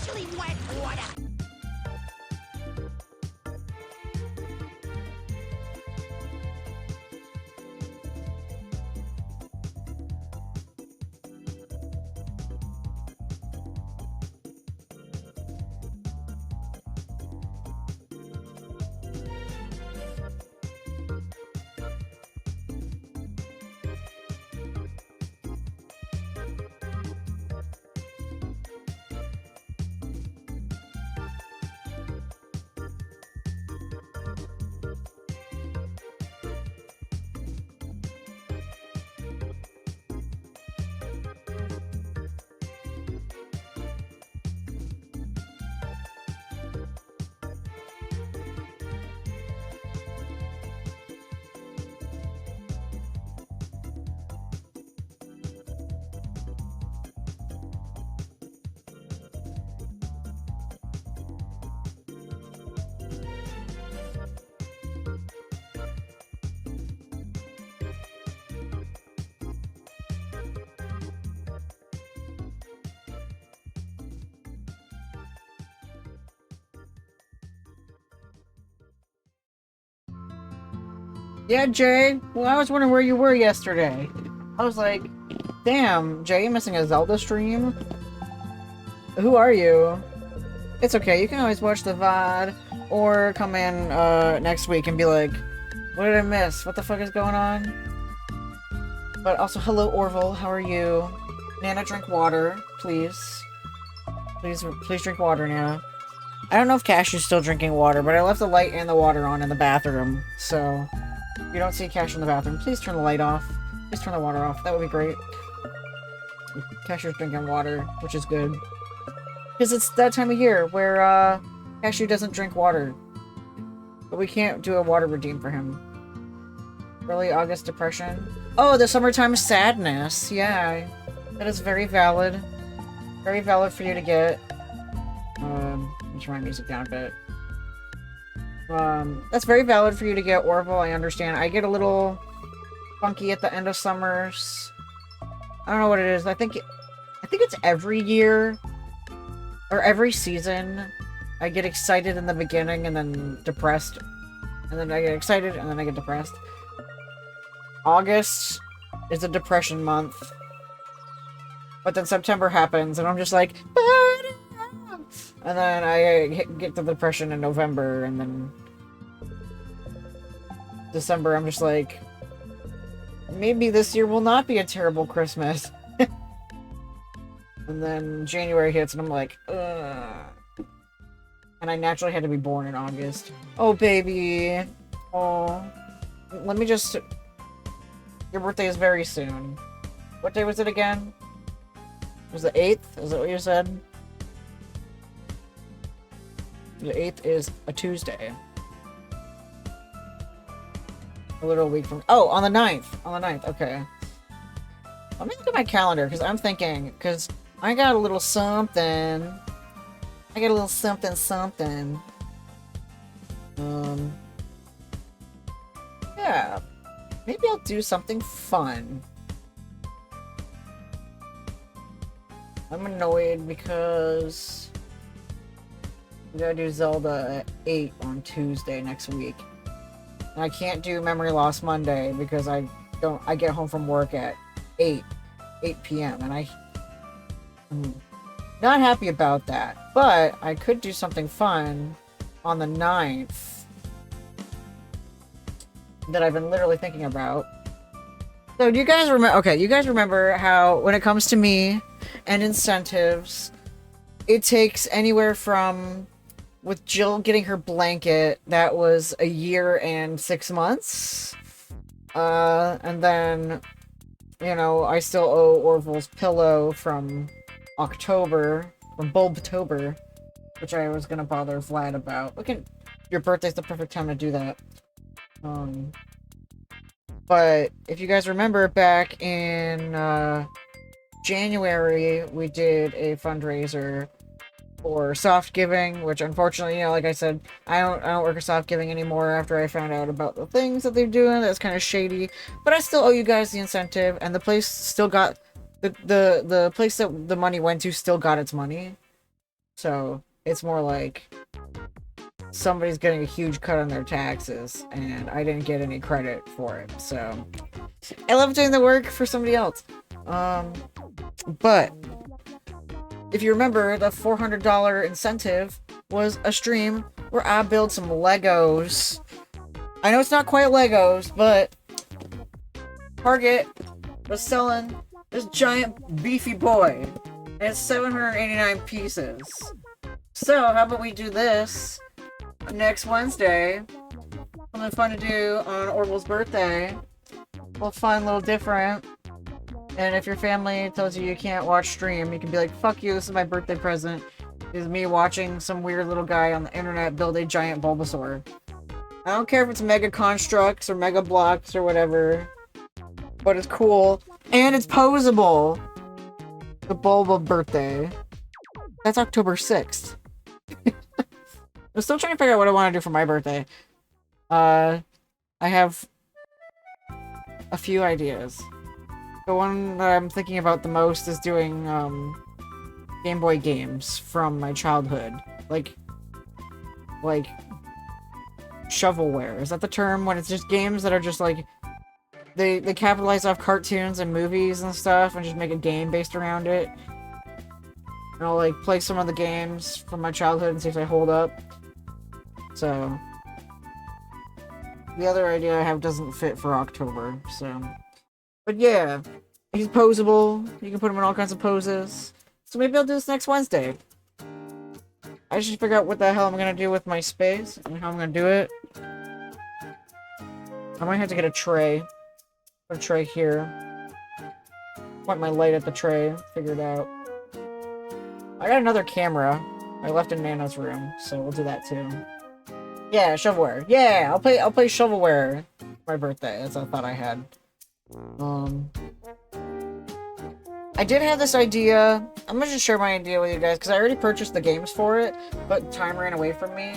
especially wet water. Yeah, Jay. Well, I was wondering where you were yesterday. I was like, damn, Jay, you missing a Zelda stream? Who are you? It's okay, you can always watch the VOD, or come in, next week and be like, what did I miss? What the fuck is going on? But also, hello, Orville, how are you? Nana, drink water, please. Please drink water, Nana. I don't know if Cashew's still drinking water, but I left the light and the water on in the bathroom, so... If you don't see Cash in the bathroom, please turn the light off. Please turn the water off. That would be great. Cashew's drinking water, which is good. Because it's that time of year where, Cashew doesn't drink water. But we can't do a water redeem for him. Early August depression. Oh, the summertime sadness. Yeah. That is very valid. Very valid for you to get. Let me turn my music down a bit. That's very valid for you to get, Orville, I understand. I get a little funky at the end of summers. I don't know what it is. I think it's every year or every season. I get excited in the beginning and then depressed. And then I get excited and then I get depressed. August is a depression month. But then September happens and I'm just like, and then I get the depression in November, and then December I'm just like, maybe this year will not be a terrible Christmas. And then January hits and I'm like, ugh. And I naturally had to be born in August. Oh, baby. Oh. Let me just... Your birthday is very soon. What day was it again? Was it the 8th? Is that what you said? The 8th is a Tuesday. A little week from... Oh, on the 9th. On the 9th, okay. Let me look at my calendar, because I'm thinking... Because I got a little something. I got a little something. Yeah. Maybe I'll do something fun. I'm annoyed because... We gotta do Zelda at 8 on Tuesday next week. And I can't do Memory Loss Monday because I get home from work at 8 p.m. and I'm not happy about that. But I could do something fun on the 9th that I've been literally thinking about. So do you guys remember, okay, you guys remember how when it comes to me and incentives, it takes anywhere from, with Jill getting her blanket, that was a year and 6 months. And then, you know, I still owe Orville's pillow from October, from Bulbtober, which I was gonna bother Vlad about. Your birthday's the perfect time to do that. But if you guys remember back in, January, we did a fundraiser for soft giving, which unfortunately, you know, like I said, I don't work at soft giving anymore after I found out about the things that they're doing. That's kind of shady, but I still owe you guys the incentive, and the place still got the place that the money went to still got its money. So it's more like somebody's getting a huge cut on their taxes, and I didn't get any credit for it. So I love doing the work for somebody else. But if you remember, the $400 incentive was a stream where I built some Legos. I know it's not quite Legos, but Target was selling this giant beefy boy, and it's 789 pieces. So how about we do this next Wednesday? Something fun to do on Orville's birthday. A little fun, a little different. And if your family tells you you can't watch stream, you can be like, fuck you, this is my birthday present. Is me watching some weird little guy on the internet build a giant Bulbasaur. I don't care if it's Mega Constructs or Mega Blocks or whatever. But it's cool. And it's posable. The Bulba birthday. That's October 6th. I'm still trying to figure out what I want to do for my birthday. I have a few ideas. The one that I'm thinking about the most is doing, Game Boy games from my childhood. Like, shovelware. Is that the term? When it's just games that are just, like, they capitalize off cartoons and movies and stuff and just make a game based around it. And I'll, like, play some of the games from my childhood and see if they hold up. So, the other idea I have doesn't fit for October, so... But yeah, he's posable. You can put him in all kinds of poses. So maybe I'll do this next Wednesday. I should figure out what the hell I'm gonna do with my space and how I'm gonna do it. I might have to get a tray. Put a tray here. Point my light at the tray. Figure it out. I got another camera. I left in Nana's room, so we'll do that too. Yeah, shovelware. Yeah, I'll play shovelware for my birthday. That's a thought I had. I did have this idea. I'm gonna just share my idea with you guys because I already purchased the games for it, but time ran away from me.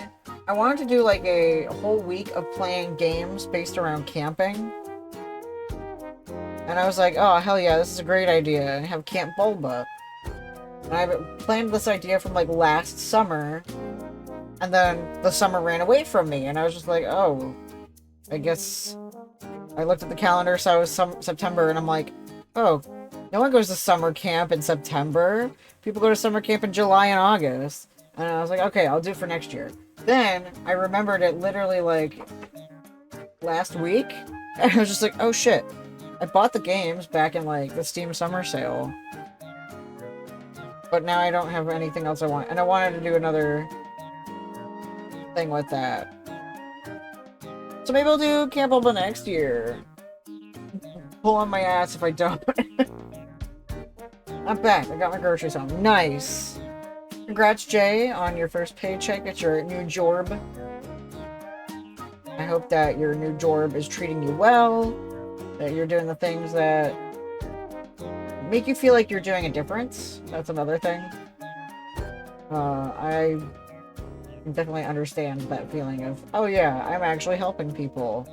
I wanted to do like a whole week of playing games based around camping. And I was like, oh, hell yeah, this is a great idea. And have Camp Bulba. And I planned this idea from like last summer. And then the summer ran away from me. And I was just like, oh, I guess... I looked at the calendar, so it was September, and I'm like, oh, no one goes to summer camp in September. People go to summer camp in July and August. And I was like, okay, I'll do it for next year. Then, I remembered it literally, like, last week. And I was just like, oh shit. I bought the games back in, like, the Steam Summer Sale. But now I don't have anything else I want. And I wanted to do another thing with that. So maybe I'll do Camp Bulba next year. Pull on my ass if I don't. I'm back. I got my groceries home. Nice. Congrats, Jay, on your first paycheck at your new jorb. I hope that your new jorb is treating you well. That you're doing the things that make you feel like you're doing a difference. That's another thing. I definitely understand that feeling of, oh yeah, I'm actually helping people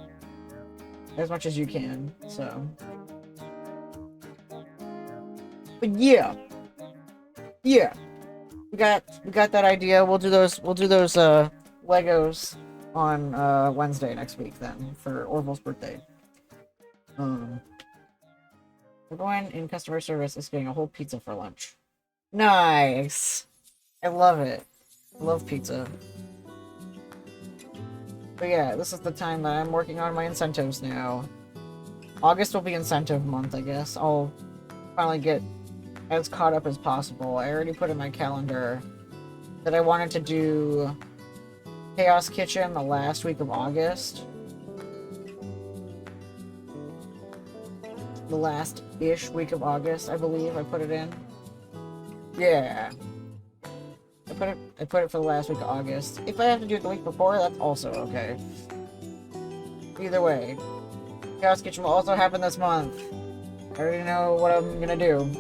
as much as you can, so. But yeah, we got that idea. We'll do those Legos on Wednesday next week then for Orville's birthday. Everyone in customer service is getting a whole pizza for lunch. Nice. I love it. I love pizza. But yeah, this is the time that I'm working on my incentives now. August will be incentive month, I guess. I'll finally get as caught up as possible. I already put in my calendar that I wanted to do Chaos Kitchen the last week of August. The last-ish week of August, I believe I put it in. Yeah. I put it for the last week of August. If I have to do it the week before, that's also okay. Either way. Chaos Kitchen will also happen this month. I already know what I'm gonna do.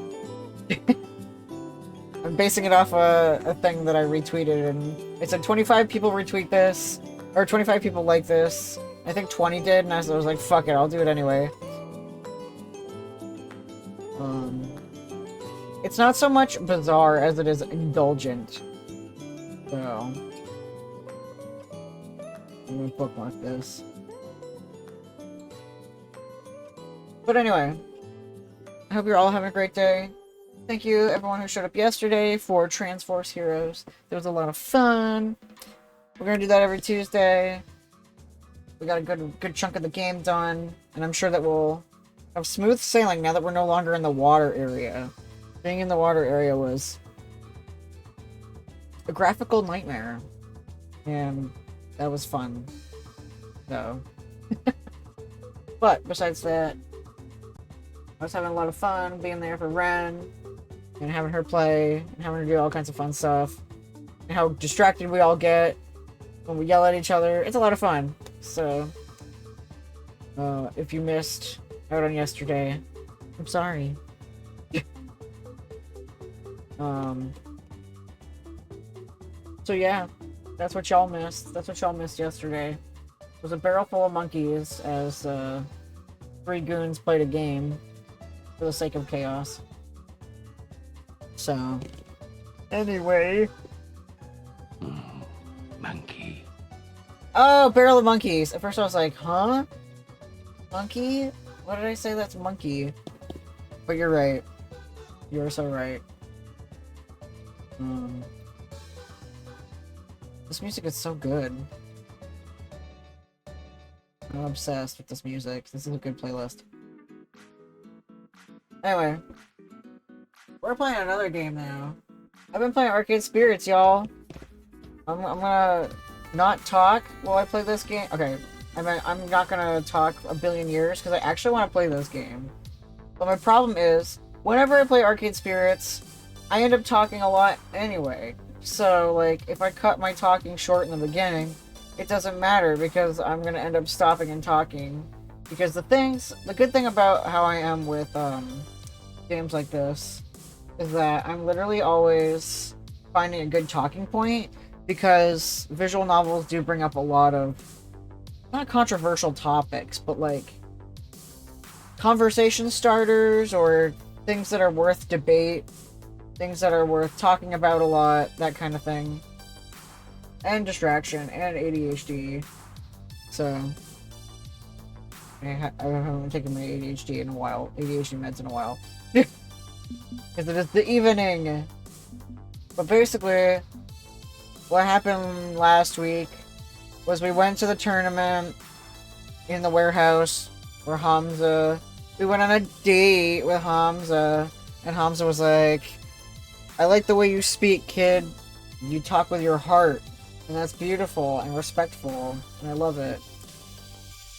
I'm basing it off a thing that I retweeted, and it said 25 people retweet this, or 25 people like this. I think 20 did, and I was like, fuck it, I'll do it anyway. It's not so much bizarre as it is indulgent. So, I'm gonna bookmark this. But anyway, I hope you're all having a great day. Thank you everyone who showed up yesterday for Transforce Heroes. It was a lot of fun. We're gonna do that every Tuesday. We got a good chunk of the game done, and I'm sure that we'll have smooth sailing now that we're no longer in the water area. Being in the water area was a graphical nightmare, and that was fun. So, but besides that, I was having a lot of fun being there for Ren, and having her play, and having her do all kinds of fun stuff, and how distracted we all get when we yell at each other. It's a lot of fun. So, if you missed out on yesterday, I'm sorry. So yeah, that's what y'all missed. That's what y'all missed yesterday. It was a barrel full of monkeys as 3 goons played a game for the sake of chaos. So, anyway. Monkey. Oh, barrel of monkeys. At first I was like, huh? Monkey? What did I say? That's monkey. But you're right. You're so right. This music is so good. I'm obsessed with this music. This is a good playlist. Anyway. We're playing another game now. I've been playing Arcade Spirits, y'all. I'm gonna not talk while I play this game. Okay, I'm not gonna talk a billion years because I actually want to play this game. But my problem is, whenever I play Arcade Spirits, I end up talking a lot anyway. So, like, if I cut my talking short in the beginning, it doesn't matter because I'm gonna end up stopping and talking. Because the good thing about how I am with games like this is that I'm literally always finding a good talking point, because visual novels do bring up a lot of, not controversial topics, but like conversation starters or things that are worth debate, things that are worth talking about a lot, that kind of thing. And distraction and ADHD. So I haven't taken my ADHD in a while, ADHD meds in a while. Because it is the evening. But basically, what happened last week was we went to the tournament in the warehouse where we went on a date with Hamza, and Hamza was like, I like the way you speak, kid. You talk with your heart, and that's beautiful and respectful, and I love it.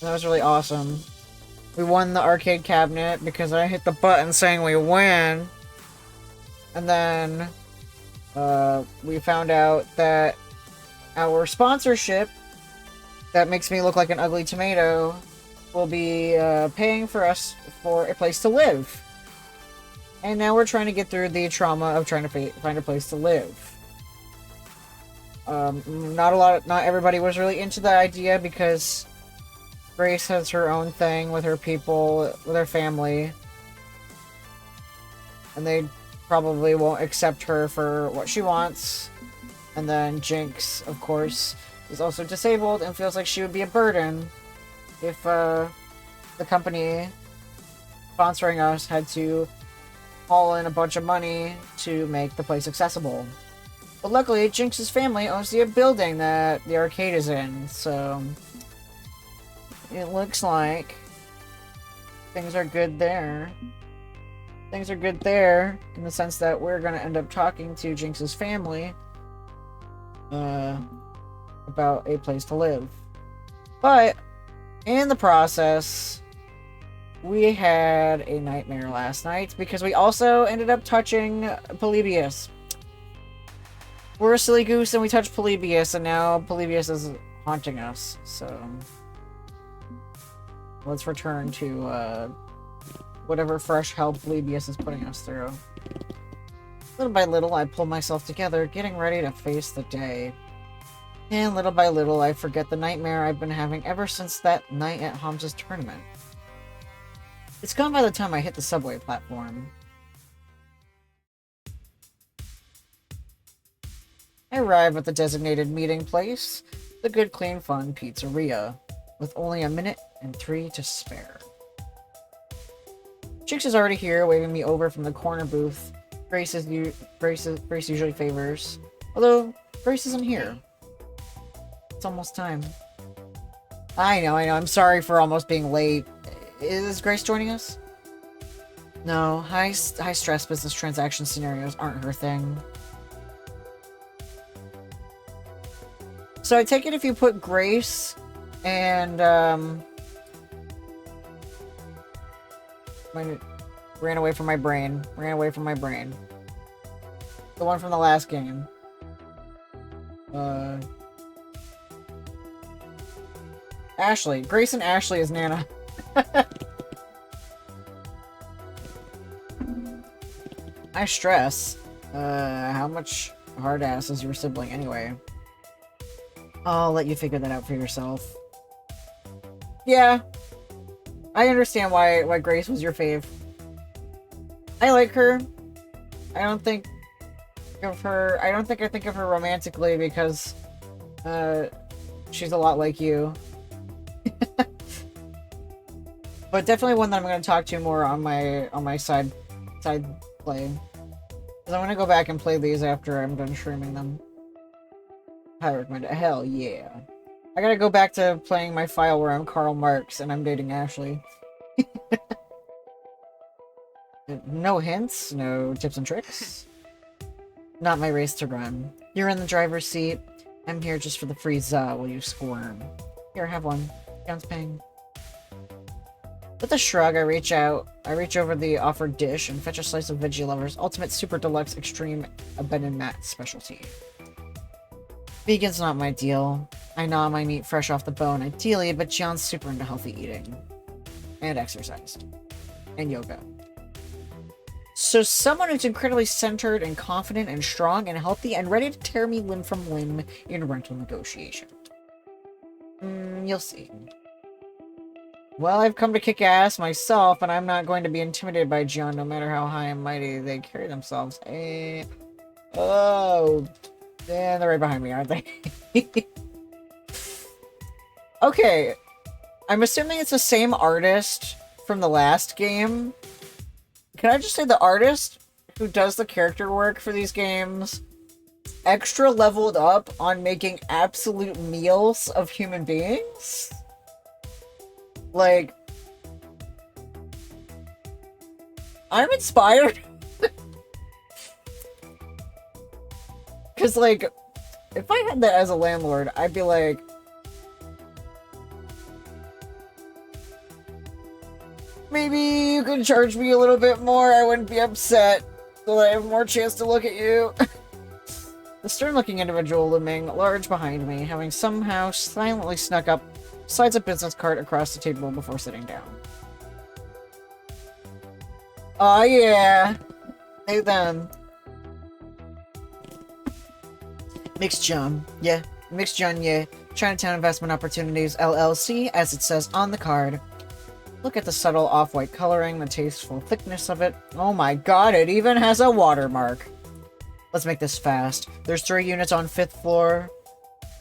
And that was really awesome. We won the arcade cabinet because I hit the button saying we win. And then we found out that our sponsorship, that makes me look like an ugly tomato, will be paying for us for a place to live. And now we're trying to get through the trauma of trying to find a place to live. Not everybody was really into the idea because Grace has her own thing with her people, with her family. And they probably won't accept her for what she wants. And then Jinx, of course, is also disabled and feels like she would be a burden if the company sponsoring us had to haul in a bunch of money to make the place accessible. But luckily, Jinx's family owns the building that the arcade is in, so it looks like things are good there. Things are good there, in the sense that we're gonna end up talking to Jinx's family about a place to live. But, in the process, we had a nightmare last night, because we also ended up touching Polybius. We're a silly goose and we touched Polybius, and now Polybius is haunting us, so let's return to whatever fresh hell Polybius is putting us through. Little by little, I pull myself together, getting ready to face the day. And little by little, I forget the nightmare I've been having ever since that night at Hamza's tournament. It's gone by the time I hit the subway platform. I arrive at the designated meeting place, the Good Clean Fun Pizzeria, with only a minute and 3 to spare. Chicks is already here, waving me over from the corner booth Grace usually favors. Although, Grace isn't here. It's almost time. I know. I'm sorry for almost being late. Is Grace joining us? No, high stress business transaction scenarios aren't her thing. So I take it if you put Grace and ran away from my brain. The one from the last game. Ashley. Grace and Ashley is Nana. I stress. How much hard ass is your sibling anyway? I'll let you figure that out for yourself. Yeah. I understand why Grace was your fave. I like her. I think I think of her romantically because she's a lot like you. But definitely one that I'm going to talk to more on my side play. Because I'm going to go back and play these after I'm done streaming them. Highly recommend it. Hell yeah. I gotta go back to playing my file where I'm Karl Marx and I'm dating Ashley. No hints, no tips and tricks. Not my race to run. You're in the driver's seat. I'm here just for the free za while you squirm. Here, have one. Sounds paying. With a shrug, I reach over the offered dish and fetch a slice of Veggie Lover's Ultimate Super Deluxe Extreme Ben and Matt specialty. Vegan's not my deal. I gnaw my meat fresh off the bone, ideally, but John's super into healthy eating. And exercise. And yoga. So someone who's incredibly centered and confident and strong and healthy and ready to tear me limb from limb in rental negotiation. You'll see. Well, I've come to kick ass myself, and I'm not going to be intimidated by John, no matter how high and mighty they carry themselves. Oh, and they're right behind me, aren't they? Okay, I'm assuming it's the same artist from the last game. Can I just say the artist who does the character work for these games extra leveled up on making absolute meals of human beings? Like, I'm inspired. Because, like, if I had that as a landlord, I'd be like, maybe you could charge me a little bit more, I wouldn't be upset, so that I have more chance to look at you. The stern-looking individual looming large behind me, having somehow silently snuck up, slides a business cart across the table before sitting down. Oh yeah! Hey then. Mixed John, yeah. Mixed John, yeah. Chinatown Investment Opportunities, LLC, as it says on the card. Look at the subtle off-white coloring, the tasteful thickness of it. Oh my god, it even has a watermark. Let's make this fast. There's 3 units on 5th floor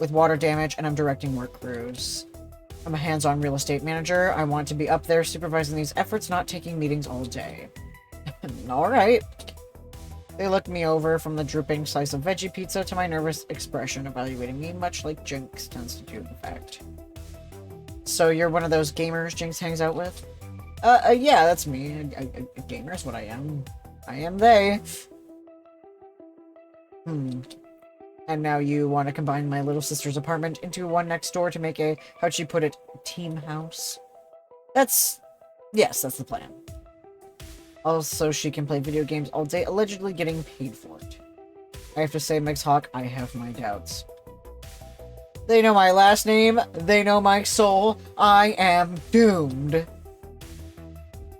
with water damage, and I'm directing work crews. I'm a hands-on real estate manager. I want to be up there supervising these efforts, not taking meetings all day. Alright. They look me over from the drooping slice of veggie pizza to my nervous expression, evaluating me much like Jinx tends to do, in fact. So you're one of those gamers Jinx hangs out with? Yeah, that's me. A gamer is what I am. I am they. And now you want to combine my little sister's apartment into one next door to make a, how'd she put it, team house? Yes, that's the plan. Also, she can play video games all day, allegedly getting paid for it. I have to say, Mix Hawk, I have my doubts. They know my last name, they know my soul, I am doomed.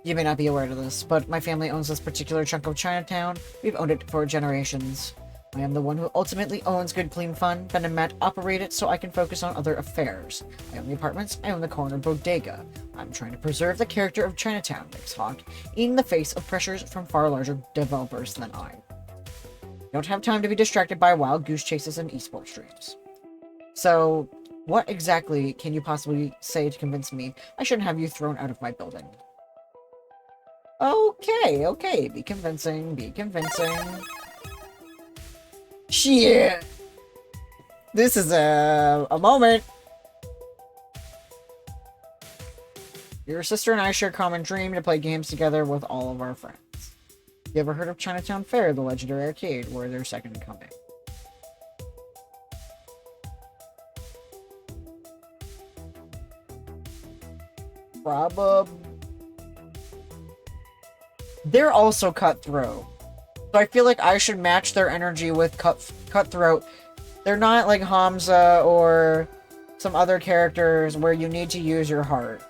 You may not be aware of this, but my family owns this particular chunk of Chinatown. We've owned it for generations. I am the one who ultimately owns Good Clean Fun. Ben and Matt operate it so I can focus on other affairs. I own the apartments, I own the corner bodega. I'm trying to preserve the character of Chinatown, Mix Hawk, in the face of pressures from far larger developers than I. Don't have time to be distracted by wild goose chases and esports streams. So, what exactly can you possibly say to convince me I shouldn't have you thrown out of my building? Okay, okay, be convincing, be convincing. Shit! This is a moment. Your sister and I share a common dream to play games together with all of our friends. You ever heard of Chinatown Fair, the legendary arcade, where they're second coming? They're also cutthroat. So I feel like I should match their energy with cutthroat. They're not like Hamza or some other characters where you need to use your heart.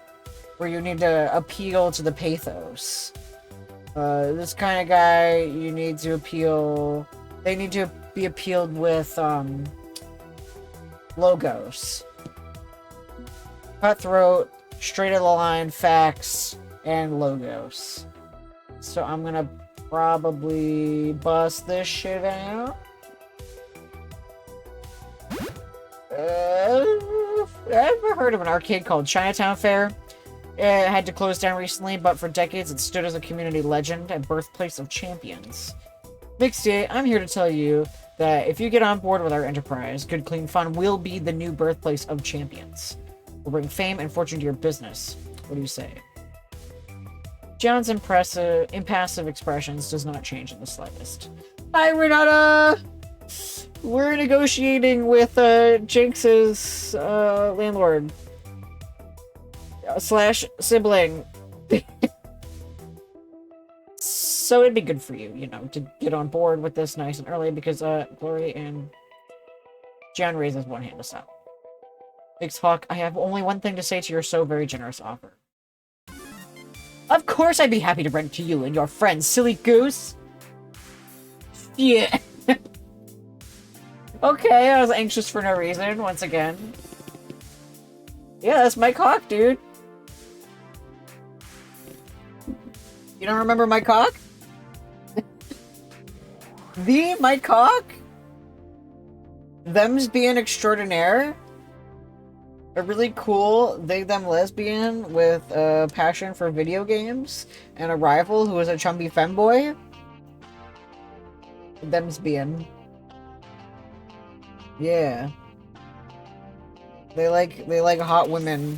Where you need to appeal to the pathos. This kind of guy, you need to appeal... They need to be appealed with, logos. Cutthroat, straight of the line, facts, and logos. So I'm gonna probably bust this shit out. I've never heard of an arcade called Chinatown Fair. It had to close down recently, but for decades it stood as a community legend and birthplace of champions. Mixie, I'm here to tell you that if you get on board with our enterprise, Good Clean Fun will be the new birthplace of champions. We'll bring fame and fortune to your business. What do you say? John's impassive expressions does not change in the slightest. Hi, Renata! We're negotiating with Jinx's landlord. Slash sibling. So it'd be good for you, you know, to get on board with this nice and early because Glory and John raises one hand us up. Biggs Hawk, I have only one thing to say to your so very generous offer. Of course I'd be happy to rent to you and your friends, silly goose! Yeah. Okay, I was anxious for no reason, once again. Yeah, that's Mike Hawk, dude. You don't remember Mike Hawk? The Mike Hawk? Them's being extraordinaire? A really cool they-them lesbian with a passion for video games and a rival who is a chumby femboy? Them's being. Yeah. They like hot women.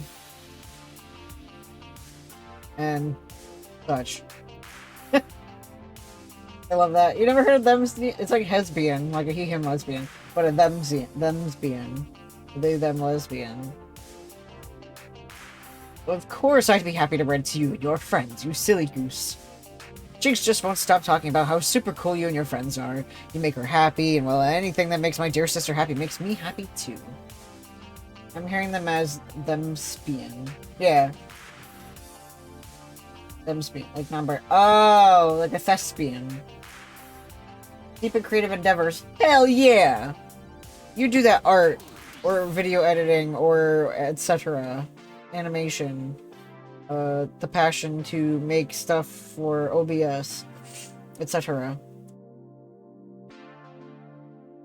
And such. I love that. You never heard of them's? It's like hesbian, like a he-him lesbian, but a them's being. They-them lesbian. Of course I'd be happy to rent to you and your friends, you silly goose. Jinx just won't stop talking about how super cool you and your friends are. You make her happy, and well, anything that makes my dear sister happy makes me happy too. I'm hearing them as them-spian. Yeah. Them-spian. Like number... Oh, like a thespian. Deep in creative endeavors. Hell yeah! You do that art, or video editing, or etc. Animation. The passion to make stuff for OBS, etc.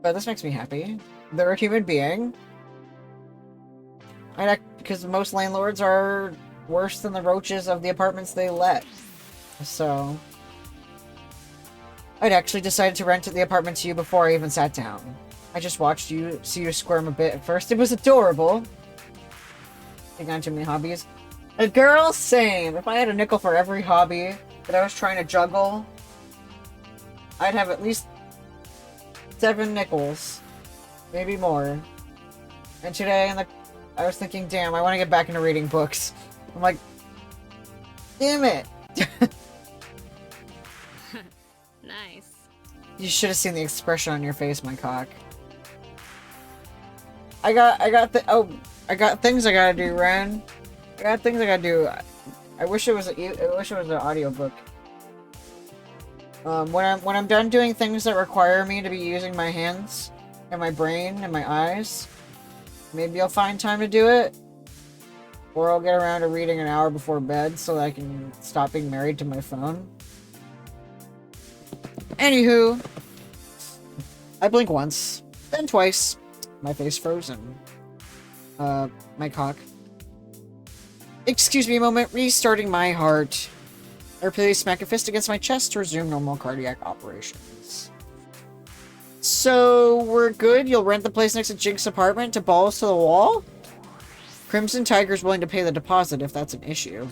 But this makes me happy. They're a human being. Because most landlords are worse than the roaches of the apartments they let. So... I'd actually decided to rent the apartment to you before I even sat down. I just watched you see you squirm a bit at first. It was adorable. Taking on too many hobbies. A girl, same. If I had a nickel for every hobby that I was trying to juggle, I'd have at least 7 nickels. Maybe more. And today, I was thinking, damn, I want to get back into reading books. I'm like, damn it. Nice. You should have seen the expression on your face, my cock. I got things I gotta do, Ren. I got things I gotta do. I wish it was an audiobook. When I'm done doing things that require me to be using my hands and my brain and my eyes, maybe I'll find time to do it. Or I'll get around to reading an hour before bed so that I can stop being married to my phone. Anywho, I blink once, then twice. My face frozen. My cock. Excuse me a moment, restarting my heart. I repeatedly smack a fist against my chest to resume normal cardiac operations. So, we're good? You'll rent the place next to Jink's apartment to balls to the wall? Crimson Tiger's willing to pay the deposit if that's an issue.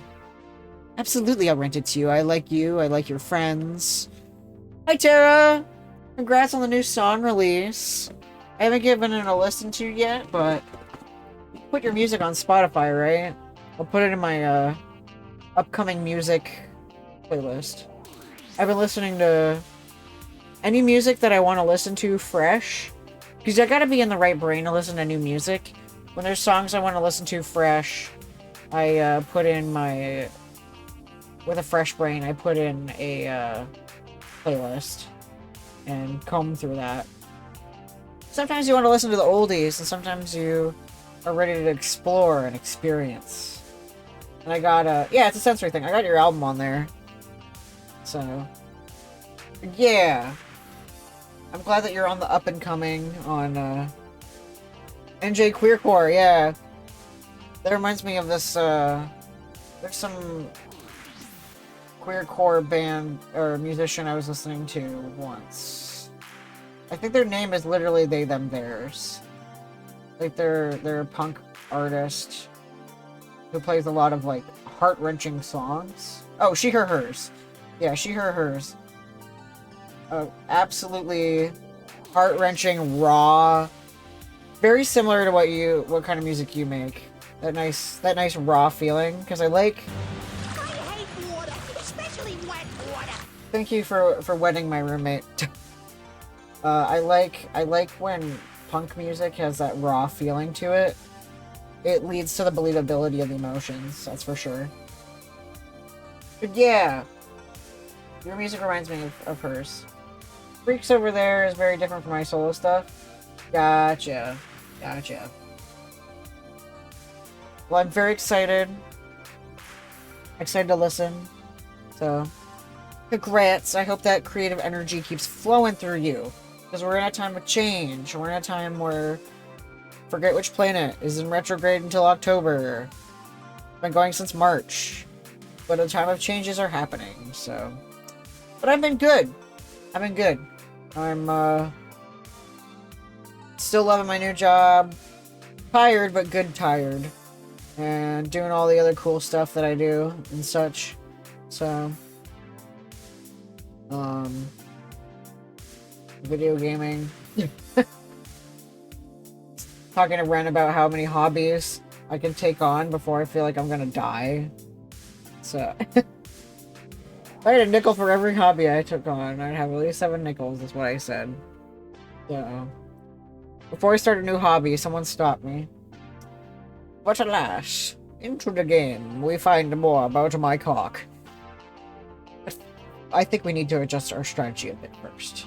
Absolutely, I'll rent it to you. I like your friends. Hi, Tara! Congrats on the new song release. I haven't given it a listen to yet, but put your music on Spotify, right? I'll put it in my upcoming music playlist. I've been listening to any music that I want to listen to fresh, because I gotta be in the right brain to listen to new music. When there's songs I want to listen to fresh, I put in my... With a fresh brain, I put in a playlist and comb through that. Sometimes you want to listen to the oldies, and sometimes you are ready to explore and experience. And I got yeah, it's a sensory thing. I got your album on there. So, yeah. I'm glad that you're on the up and coming on NJ Queercore, yeah. That reminds me of this, there's some queercore band or musician I was listening to once. I think their name is literally They Them Theirs. Like they're a punk artist who plays a lot of like heart-wrenching songs. Oh, She Her Hers. Yeah, She Her Hers. Absolutely heart-wrenching, raw, very similar to what kind of music you make. That nice raw feeling, because I hate water, especially wet water. Thank you for wetting my roommate. I like when punk music has that raw feeling to it. It leads to the believability of the emotions, that's for sure. But yeah, your music reminds me of hers. Freaks over there is very different from my solo stuff. Gotcha. Well, I'm very excited. Excited to listen. So, congrats. I hope that creative energy keeps flowing through you. Because we're in a time of change. We're in a time where Forget Which Planet is in retrograde until October. Been going since March. But a time of changes are happening, so. But I've been good. I'm, still loving my new job. Tired, but good tired. And doing all the other cool stuff that I do and such. So. Video gaming. Talking to Ren about how many hobbies I can take on before I feel like I'm gonna die. So. If I had a nickel for every hobby I took on, I'd have at least 7 nickels, is what I said. So. Before I start a new hobby, someone stopped me. But alas, into the game, we find more about my cock. I think we need to adjust our strategy a bit first.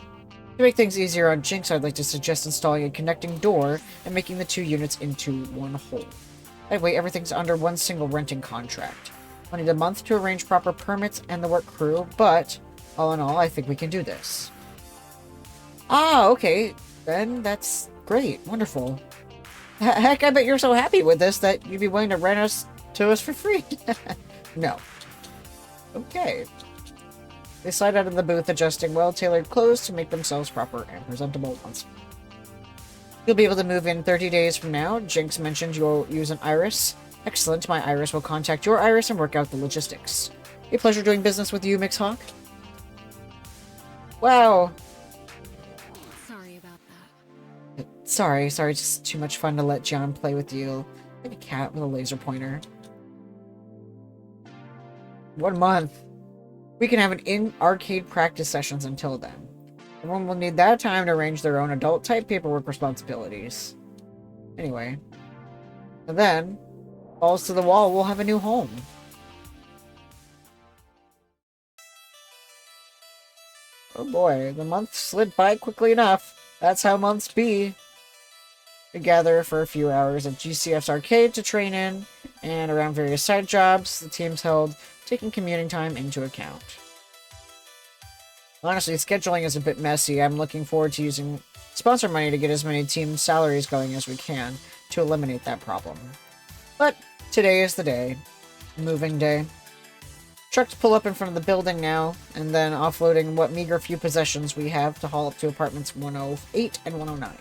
To make things easier on Jinx, I'd like to suggest installing a connecting door and making the 2 units into one whole. That way, everything's under one single renting contract. I'll need a month to arrange proper permits and the work crew, but all in all, I think we can do this. Ah, okay. Then that's great. Wonderful. Heck, I bet you're so happy with this that you'd be willing to rent us to us for free. No. Okay. They slide out of the booth, adjusting well-tailored clothes to make themselves proper and presentable once. You'll be able to move in 30 days from now. Jinx mentioned you'll use an iris. Excellent. My iris will contact your iris and work out the logistics. A pleasure doing business with you, Mixhawk. Wow. Sorry about that. Sorry, just too much fun to let John play with you. Like a cat with a laser pointer. 1 month. We can have an in-arcade practice sessions until then. Everyone will need that time to arrange their own adult-type paperwork responsibilities. Anyway. And then, balls to the wall, we'll have a new home. Oh boy, the month slid by quickly enough. That's how months be. We gather for a few hours at GCF's arcade to train in, and around various side jobs the team's held, taking commuting time into account. Honestly, scheduling is a bit messy. I'm looking forward to using sponsor money to get as many team salaries going as we can to eliminate that problem. But today is the day. Moving day. Trucks pull up in front of the building now, and then offloading what meager few possessions we have to haul up to apartments 108 and 109.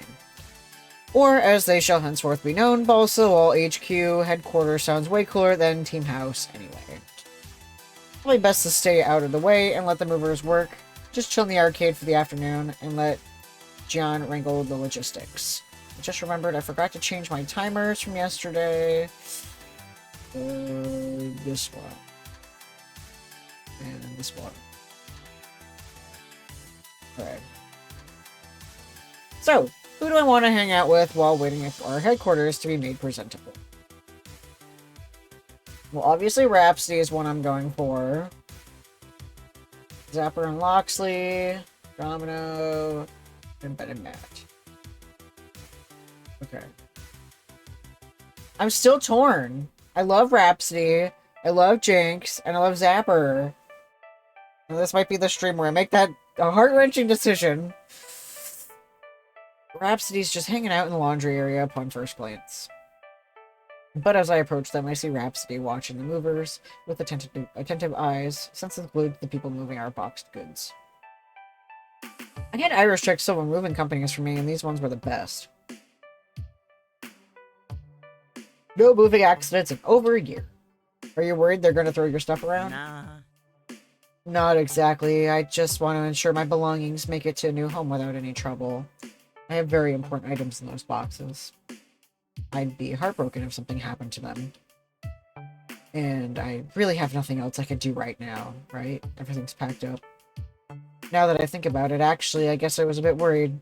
Or, as they shall henceforth be known, Balsa Wall HQ headquarters sounds way cooler than Team House anyway. Probably best to stay out of the way and let the movers work. Just chill in the arcade for the afternoon and let John wrangle the logistics. I just remembered I forgot to change my timers from yesterday. This one. And this one. Alright. So, who do I want to hang out with while waiting for our headquarters to be made presentable? Well, obviously Rhapsody is one I'm going for. Zapper and Loxley, Domino, and Ben and Matt. Okay. I'm still torn. I love Rhapsody, I love Jinx, and I love Zapper. And this might be the stream where I make that a heart-wrenching decision. Rhapsody's just hanging out in the laundry area upon first glance. But as I approach them, I see Rhapsody watching the movers with attentive eyes, senses glued to the people moving our boxed goods. I had Irish check several moving companies for me, and these ones were the best. No moving accidents in over a year. Are you worried they're going to throw your stuff around? Nah. Not exactly. I just want to ensure my belongings make it to a new home without any trouble. I have very important items in those boxes. I'd be heartbroken if something happened to them. And I really have nothing else I could do right now, right? Everything's packed up. Now that I think about it, actually, I guess I was a bit worried.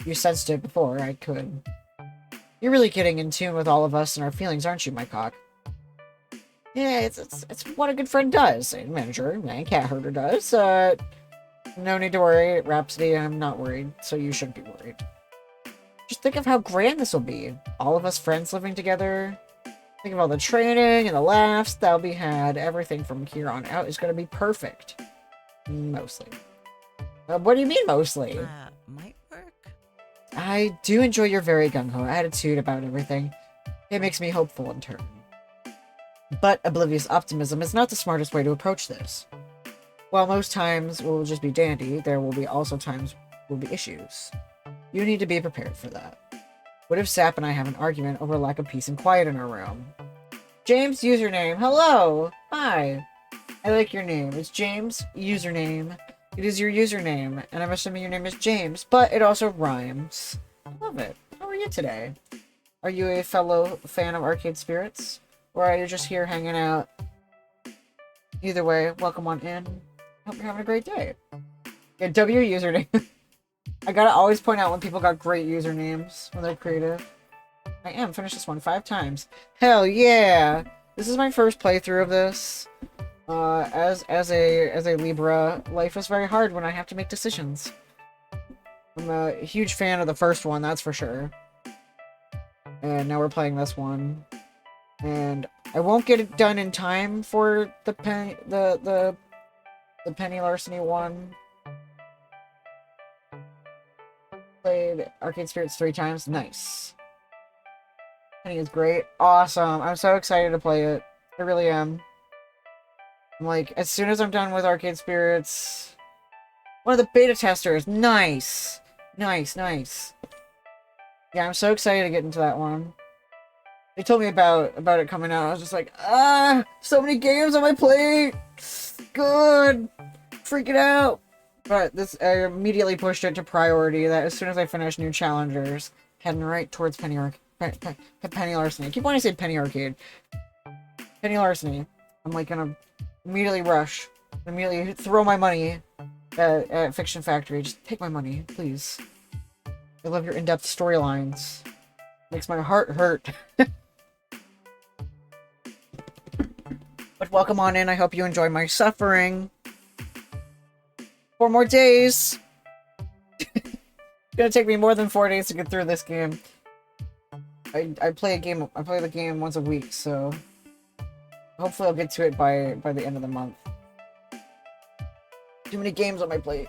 You sensed it before I could. You're really getting in tune with all of us and our feelings, aren't you, my cock? Yeah, it's what a good friend does. A manager, a cat herder does. No need to worry, Rhapsody. I'm not worried, so you shouldn't be worried. Just think of how grand this will be. All of us friends living together. Think of all the training and the laughs that'll be had. Everything from here on out is going to be perfect. Mostly. What do you mean, mostly? Might work. I do enjoy your very gung-ho attitude about everything. It makes me hopeful in turn. But oblivious optimism is not the smartest way to approach this. While most times will just be dandy, there will be also times will be issues. You need to be prepared for that. What if Sap and I have an argument over lack of peace and quiet in our room? James username. Hello. Hi. I like your name. It's James username. It is your username, and I'm assuming your name is James, but it also rhymes. I love it. How are you today? Are you a fellow fan of Arcade Spirits? Or are you just here hanging out? Either way, welcome on in. Hope you're having a great day. Yeah, W username. I gotta always point out when people got great usernames when they're creative. I am. Finished this one 5 times. Hell yeah! This is my first playthrough of this. As a Libra, life is very hard when I have to make decisions. I'm a huge fan of the first one, that's for sure. And now we're playing this one. And I won't get it done in time for the penny larceny one. Played Arcade Spirits 3 times. Nice. Penny is great. Awesome. I'm so excited to play it. I really am. I'm like, as soon as I'm done with Arcade Spirits... One of the beta testers. Nice. Nice, nice. Yeah, I'm so excited to get into that one. They told me about it coming out. I was just like, so many games on my plate. Good. Freaking out. But this, I immediately pushed it to priority. That as soon as I finish new challengers, heading right towards Penny Larceny. I keep wanting to say Penny Arcade. Penny Larceny. I'm like gonna immediately rush. Immediately throw my money at Fiction Factory. Just take my money, please. I love your in-depth storylines. Makes my heart hurt. But welcome on in. I hope you enjoy my suffering. 4 more days. It's gonna take me more than 4 days to get through this game. I play the game once a week, so hopefully I'll get to it by the end of the month. Too many games on my plate.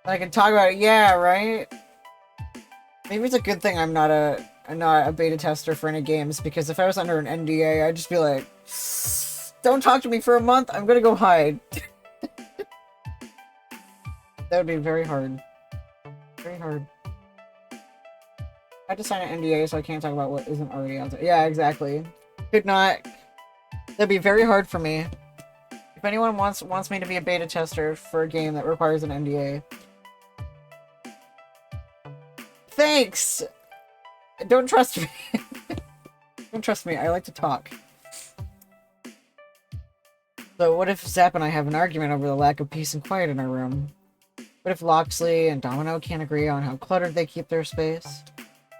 I can talk about it. Yeah, right? Maybe it's a good thing I'm not a beta tester for any games, because if I was under an NDA, I'd just be like, don't talk to me for a month, I'm gonna go hide. That would be very hard. Very hard. I had to sign an NDA, so I can't talk about what isn't already out there. Yeah, exactly. Could not. That'd be very hard for me. If anyone wants me to be a beta tester for a game that requires an NDA, thanks! Don't trust me. Don't trust me, I like to talk. So what if Zap and I have an argument over the lack of peace and quiet in our room? What if Loxley and Domino can't agree on how cluttered they keep their space?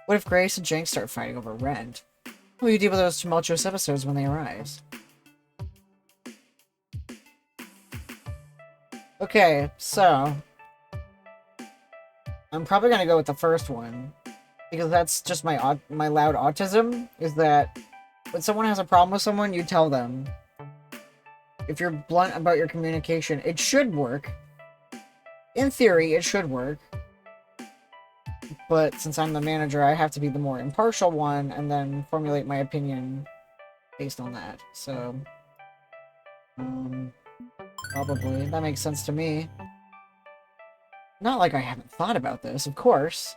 What if Grace and Jinx start fighting over rent? How will you deal with those tumultuous episodes when they arise? Okay, so I'm probably gonna go with the first one, because that's just my loud autism, is that when someone has a problem with someone, you tell them. If you're blunt about your communication, it should work. In theory, it should work. But since I'm the manager, I have to be the more impartial one and then formulate my opinion based on that. So, probably. That makes sense to me. Not like I haven't thought about this, of course.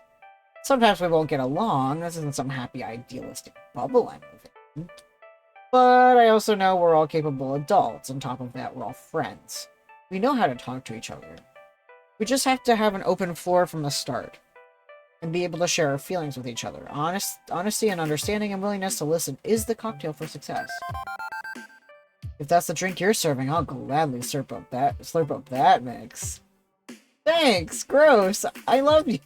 Sometimes we won't get along. This isn't some happy, idealistic bubble I'm living in. But I also know we're all capable adults. On top of that, we're all friends. We know how to talk to each other. We just have to have an open floor from the start. And be able to share our feelings with each other. Honesty and understanding and willingness to listen is the cocktail for success. If that's the drink you're serving, I'll gladly slurp up that mix. Thanks! Gross! I love you!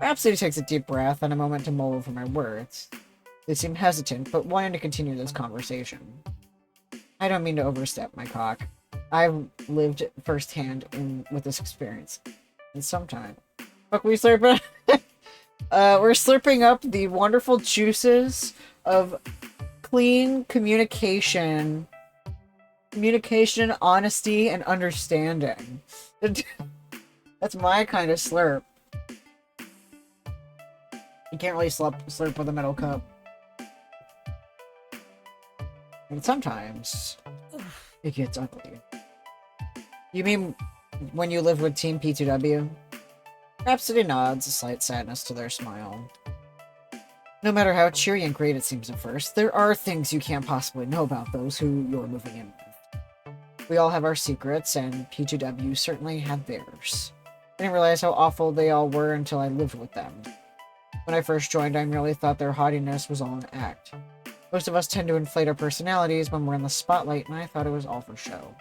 Rhapsody takes a deep breath and a moment to mull over my words. They seem hesitant, but wanting to continue this conversation. I don't mean to overstep my cock. I've lived firsthand with this experience. And sometimes... Fuck, we slurp it. We're slurping up the wonderful juices of clean communication, honesty, and understanding. That's my kind of slurp. You can't really slurp with a metal cup. And sometimes it gets ugly. You mean when you live with Team P2W? Rhapsody nods, a slight sadness to their smile. No matter how cheery and great it seems at first, there are things you can't possibly know about those who you're moving in with. We all have our secrets, and P2W certainly had theirs. I didn't realize how awful they all were until I lived with them. When I first joined, I merely thought their haughtiness was all an act. Most of us tend to inflate our personalities when we're in the spotlight, and I thought it was all for show.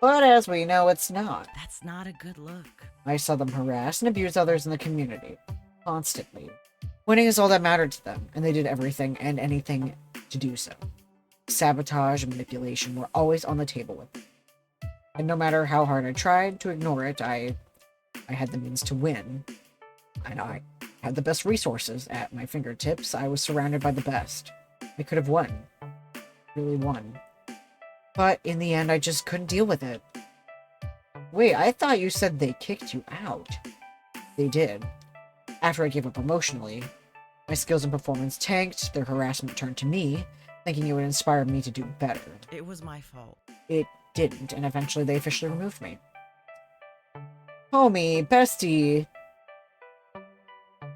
But as we know, it's not. That's not a good look. I saw them harass and abuse others in the community. Constantly. Winning is all that mattered to them, and they did everything and anything to do so. Sabotage and manipulation were always on the table with them. And no matter how hard I tried to ignore it, I had the means to win. And I had the best resources at my fingertips. I was surrounded by the best. I could have won. Really won. But in the end, I just couldn't deal with it. Wait, I thought you said they kicked you out. They did. After I gave up emotionally, my skills and performance tanked, their harassment turned to me, thinking it would inspire me to do better. It was my fault. It didn't, and eventually they officially removed me. Homie, bestie,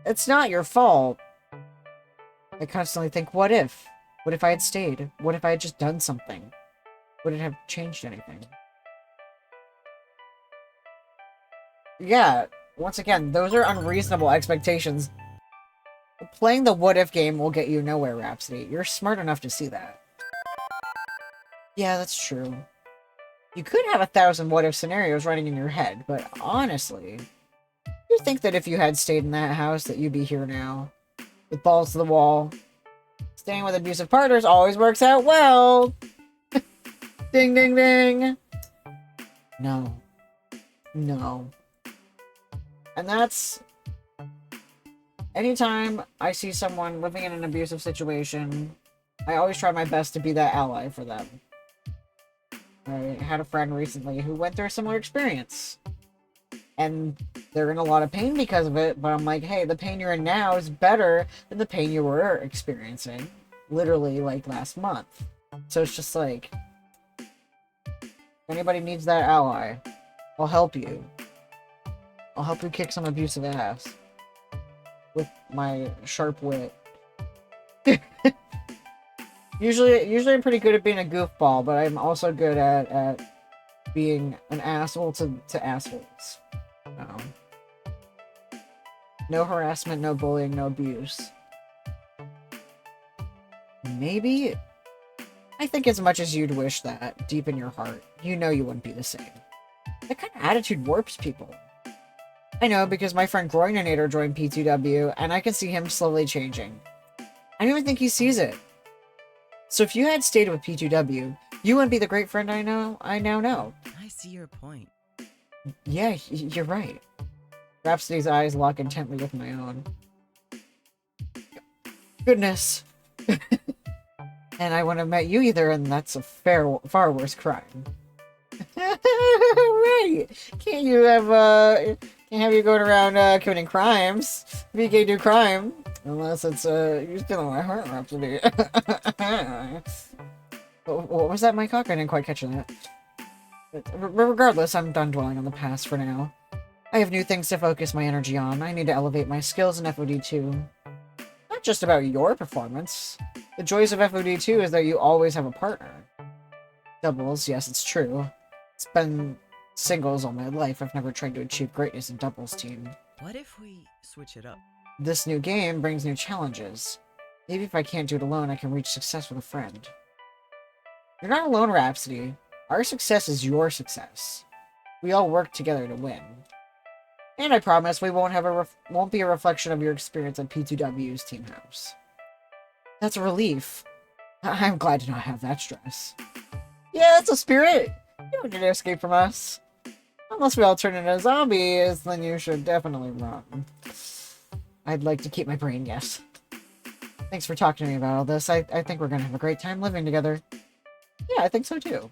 it's not your fault. I constantly think, what if? What if I had stayed? What if I had just done something? Would it have changed anything? Yeah, once again, those are unreasonable expectations. Playing the what if game will get you nowhere, Rhapsody. You're smart enough to see that. Yeah, that's true. You could have 1,000 what if scenarios running in your head, but honestly, you think that if you had stayed in that house that you'd be here now? With balls to the wall. Staying with abusive partners always works out well! Ding ding ding! No. No. And that's... Anytime I see someone living in an abusive situation, I always try my best to be that ally for them. I had a friend recently who went through a similar experience. and they're in a lot of pain because of it, but I'm like, hey, the pain you're in now is better than the pain you were experiencing literally like last month. So it's just like, if anybody needs that ally, I'll help you. I'll help you kick some abusive ass with my sharp wit. Usually I'm pretty good at being a goofball, but I'm also good at being an asshole to assholes. No harassment, no bullying, no abuse. Maybe, I think as much as you'd wish that, deep in your heart, you know you wouldn't be the same. That kind of attitude warps people. I know, because my friend Groininator joined P2W, and I can see him slowly changing. I don't even think he sees it. So if you had stayed with P2W, you wouldn't be the great friend I now know. I see your point. Yeah, you're right. Rhapsody's eyes lock intently with my own. Goodness. And I wouldn't have met you either, and that's a far worse crime. Right. Can't have you going around committing crimes. If you can't do crime. Unless it's you're stealing my heart, Rhapsody. What was that, my cock? I didn't quite catch that. Regardless, I'm done dwelling on the past for now. I have new things to focus my energy on. I need to elevate my skills in FOD2. Not just about your performance. The joys of FOD2 is that you always have a partner. Doubles, yes, it's true. It's been singles all my life. I've never tried to achieve greatness in doubles team. What if we switch it up? This new game brings new challenges. Maybe if I can't do it alone, I can reach success with a friend. You're not alone, Rhapsody. Our success is your success. We all work together to win. And I promise we won't be a reflection of your experience at P2W's team house. That's a relief. I'm glad to not have that stress. Yeah, that's a spirit. You don't get to escape from us. Unless we all turn into zombies, then you should definitely run. I'd like to keep my brain, yes. Thanks for talking to me about all this. I think we're gonna have a great time living together. Yeah, I think so too.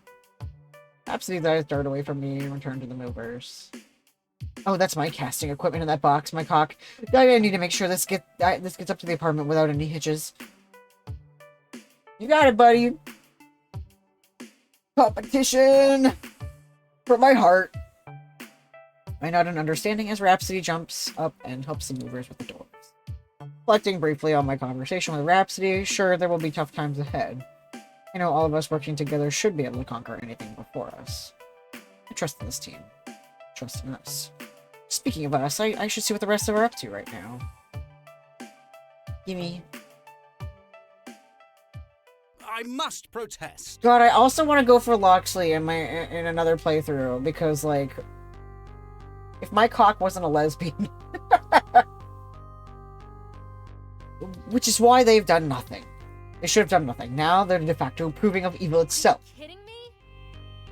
Rhapsody's eyes dart away from me and return to the movers. Oh, that's my casting equipment in that box, my cock. I need to make sure this gets up to the apartment without any hitches. You got it, buddy. Competition for my heart. I nod in understanding as Rhapsody jumps up and helps the movers with the doors. Reflecting briefly on my conversation with Rhapsody, sure, there will be tough times ahead. I know all of us working together should be able to conquer anything before us. I trust in this team. Trust in us. Speaking of us, I should see what the rest of are up to right now. Gimme. I must protest. God, I also want to go for Loxley in another playthrough, because, like, if my cock wasn't a lesbian, which is why they've done nothing. They should have done nothing. Now they're de facto approving of evil itself. Kidding me?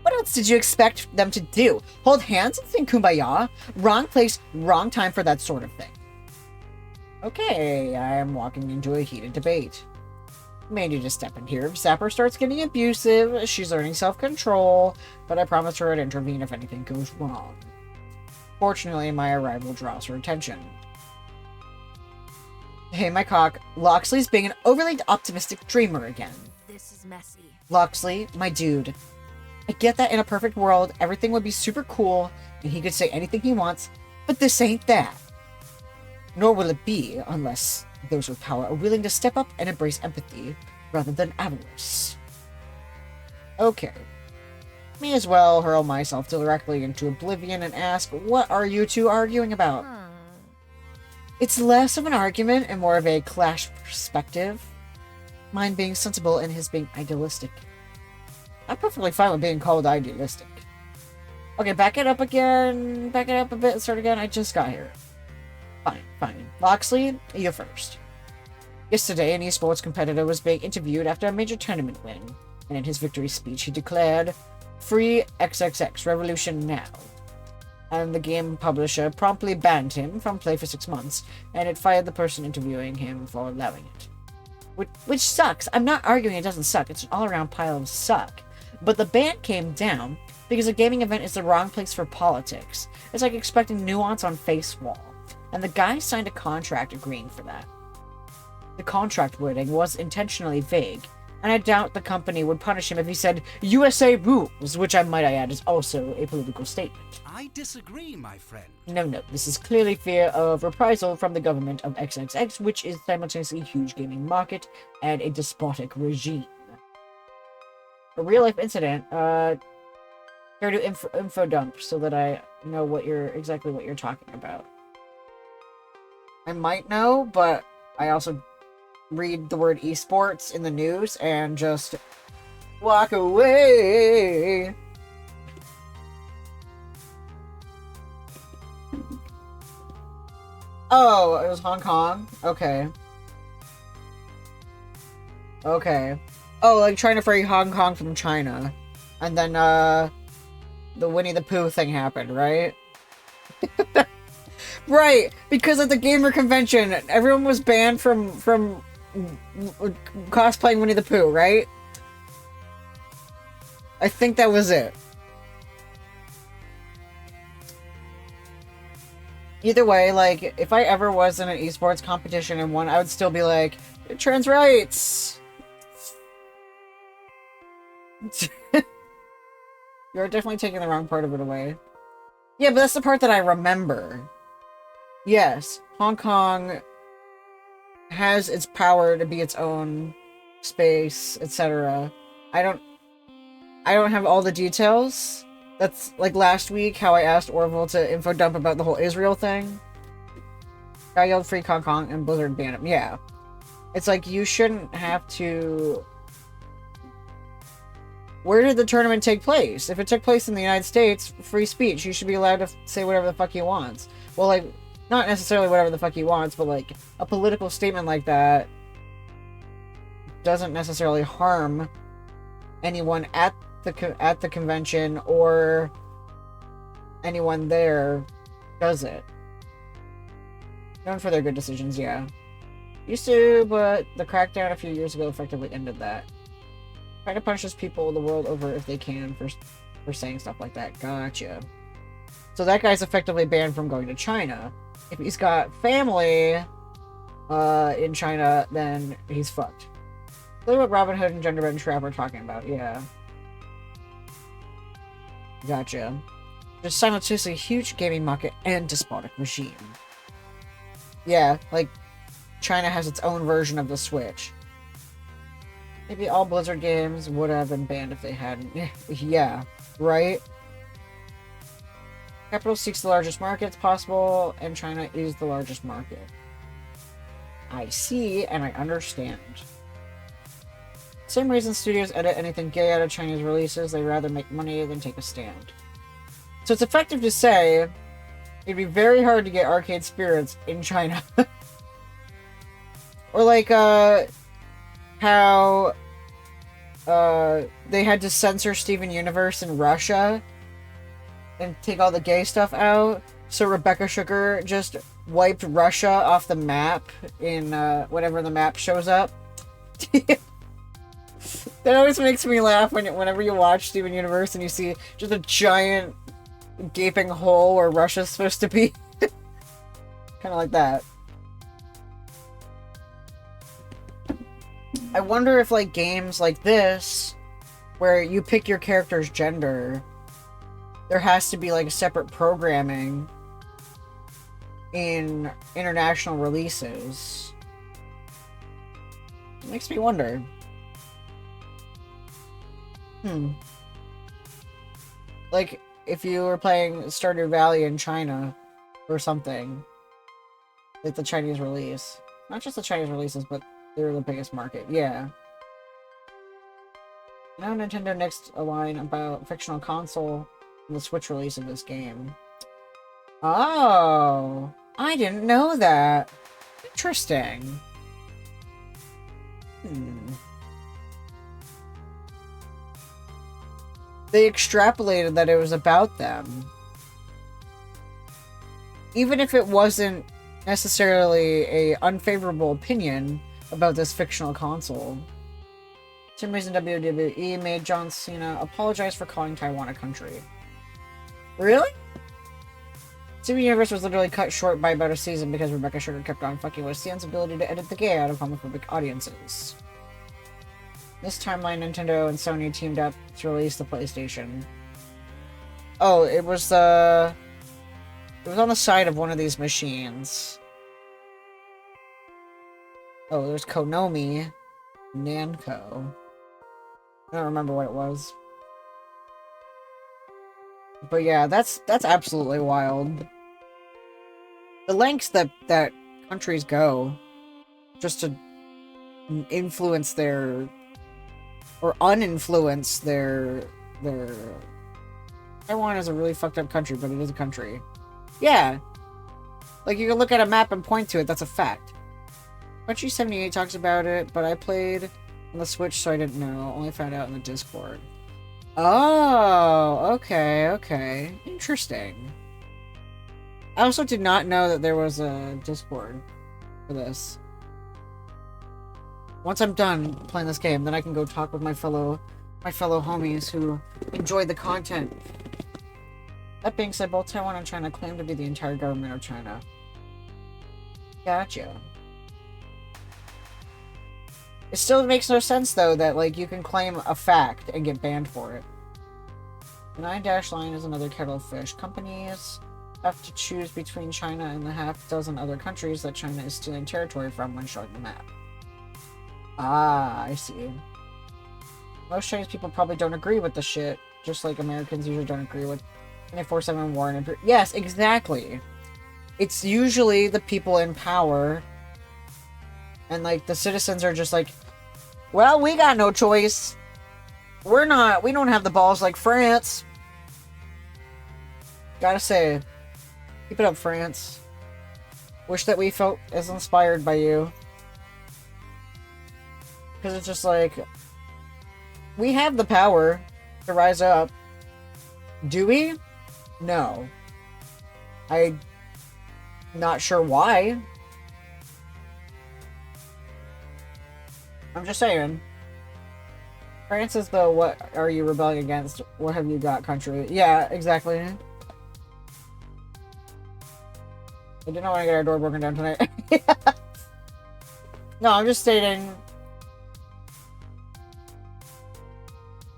What else did you expect them to do? Hold hands and sing Kumbaya? Wrong place, wrong time for that sort of thing. Okay, I am walking into a heated debate. May need to step in here. If Zapper starts getting abusive, she's learning self-control, but I promise her I'd intervene if anything goes wrong. Fortunately, my arrival draws her attention. Hey, my cock. Loxley's being an overly optimistic dreamer again. This is messy. Loxley, my dude. I get that in a perfect world, everything would be super cool, and he could say anything he wants, but this ain't that. Nor will it be, unless those with power are willing to step up and embrace empathy, rather than avarice. Okay. May as well hurl myself directly into oblivion and ask, what are you two arguing about? It's less of an argument and more of a clash perspective. Mine being sensible and his being idealistic. I'm perfectly fine with being called idealistic. Okay, back it up again. Back it up a bit and start again. I just got here. Fine. Loxley, you first. Yesterday, an esports competitor was being interviewed after a major tournament win, and in his victory speech, he declared, "Free XXX Revolution now." And the game publisher promptly banned him from play for 6 months, and it fired the person interviewing him for allowing it. Which sucks. I'm not arguing it doesn't suck. It's an all-around pile of suck. But the ban came down because a gaming event is the wrong place for politics. It's like expecting nuance on face wall. And the guy signed a contract agreeing for that. The contract wording was intentionally vague, and I doubt the company would punish him if he said USA rules, which I might add is also a political statement. I disagree, my friend. No, this is clearly fear of reprisal from the government of XXX, which is simultaneously a huge gaming market and a despotic regime. A real-life incident, here to info dump so that I know exactly what you're talking about. I might know, but I also read the word esports in the news and just walk away. Oh, it was Hong Kong? Okay. Okay. Oh, like trying to free Hong Kong from China. And then, the Winnie the Pooh thing happened, right? Right, because at the gamer convention, everyone was banned from cosplaying Winnie the Pooh, right? I think that was it. Either way, like, if I ever was in an esports competition and won, I would still be like, trans rights! You're definitely taking the wrong part of it away. Yeah, but that's the part that I remember. Yes, Hong Kong has its power to be its own space, etc. I don't have all the details. That's like last week how I asked Orville to info dump about the whole Israel thing. I yelled free Hong Kong and Blizzard banned him. Yeah. It's like you shouldn't have to... Where did the tournament take place? If it took place in the United States, free speech. You should be allowed to say whatever the fuck he wants. Well, like, not necessarily whatever the fuck he wants, but like a political statement like that doesn't necessarily harm anyone at the convention or anyone there, does it? Known for their good decisions, yeah. Used to, but the crackdown a few years ago effectively ended that. Try to punish those people the world over if they can for saying stuff like that. Gotcha. So that guy's effectively banned from going to China. If he's got family in China, then he's fucked. Look what Robin Hood and Gender Bend Trap are talking about, yeah. Gotcha. There's simultaneously a huge gaming market and despotic regime. Yeah, like, China has its own version of the Switch. Maybe all Blizzard games would have been banned if they hadn't. Yeah, right? Capital seeks the largest markets possible, and China is the largest market. I see, and I understand. Same reason studios edit anything gay out of Chinese releases, they rather make money than take a stand. So it's effective to say, it'd be very hard to get arcade spirits in China. Or like, how they had to censor Steven Universe in Russia and take all the gay stuff out, so Rebecca Sugar just wiped Russia off the map in whenever the map shows up. That always makes me laugh whenever you watch Steven Universe and you see just a giant gaping hole where Russia's supposed to be. Kind of like that. I wonder if, like, games like this, where you pick your character's gender, there has to be, like, separate programming in international releases. It makes me wonder. Like, if you were playing Stardew Valley in China, or something, like the Chinese release. Not just the Chinese releases, but they're the biggest market, yeah. Now Nintendo next a line about fictional console and the Switch release of this game. Oh, I didn't know that. Interesting. They extrapolated that it was about them. Even if it wasn't necessarily a unfavorable opinion about this fictional console. some reason WWE made John Cena apologize for calling Taiwan a country. Really? Steven Universe was literally cut short by about a season because Rebecca Sugar kept on fucking with Stan's ability to edit the gay out of homophobic audiences. This timeline, Nintendo and Sony teamed up to release the PlayStation. Oh, it was on the side of one of these machines. Oh, there's Konami, Namco. I don't remember what it was. But yeah, that's absolutely wild. The lengths that countries go just to influence their or uninfluence their Taiwan is a really fucked up country, but it is a country. Yeah. Like you can look at a map and point to it, that's a fact. Crunchy 78 talks about it, but I played on the Switch so I didn't know. Only found out in the Discord. Oh, okay. Interesting. I also did not know that there was a Discord for this. Once I'm done playing this game, then I can go talk with my fellow homies who enjoy the content. That being said, both Taiwan and China claim to be the entire government of China. Gotcha. It still makes no sense, though, that, like, you can claim a fact and get banned for it. The 9-dash line is another kettle of fish. Companies have to choose between China and the half-dozen other countries that China is stealing territory from when showing the map. Ah, I see. Most Chinese people probably don't agree with the shit, just like Americans usually don't agree with 24/7 war and... Yes, exactly! It's usually the people in power, and, like, the citizens are just like, well, we got no choice. We don't have the balls like France. Gotta say, keep it up, France. Wish that we felt as inspired by you. Because it's just like, we have the power to rise up. Do we? No. I'm not sure why. I'm just saying. France is the what are you rebelling against? What have you got country? Yeah, exactly. I did not want to get our door broken down tonight. No, I'm just stating.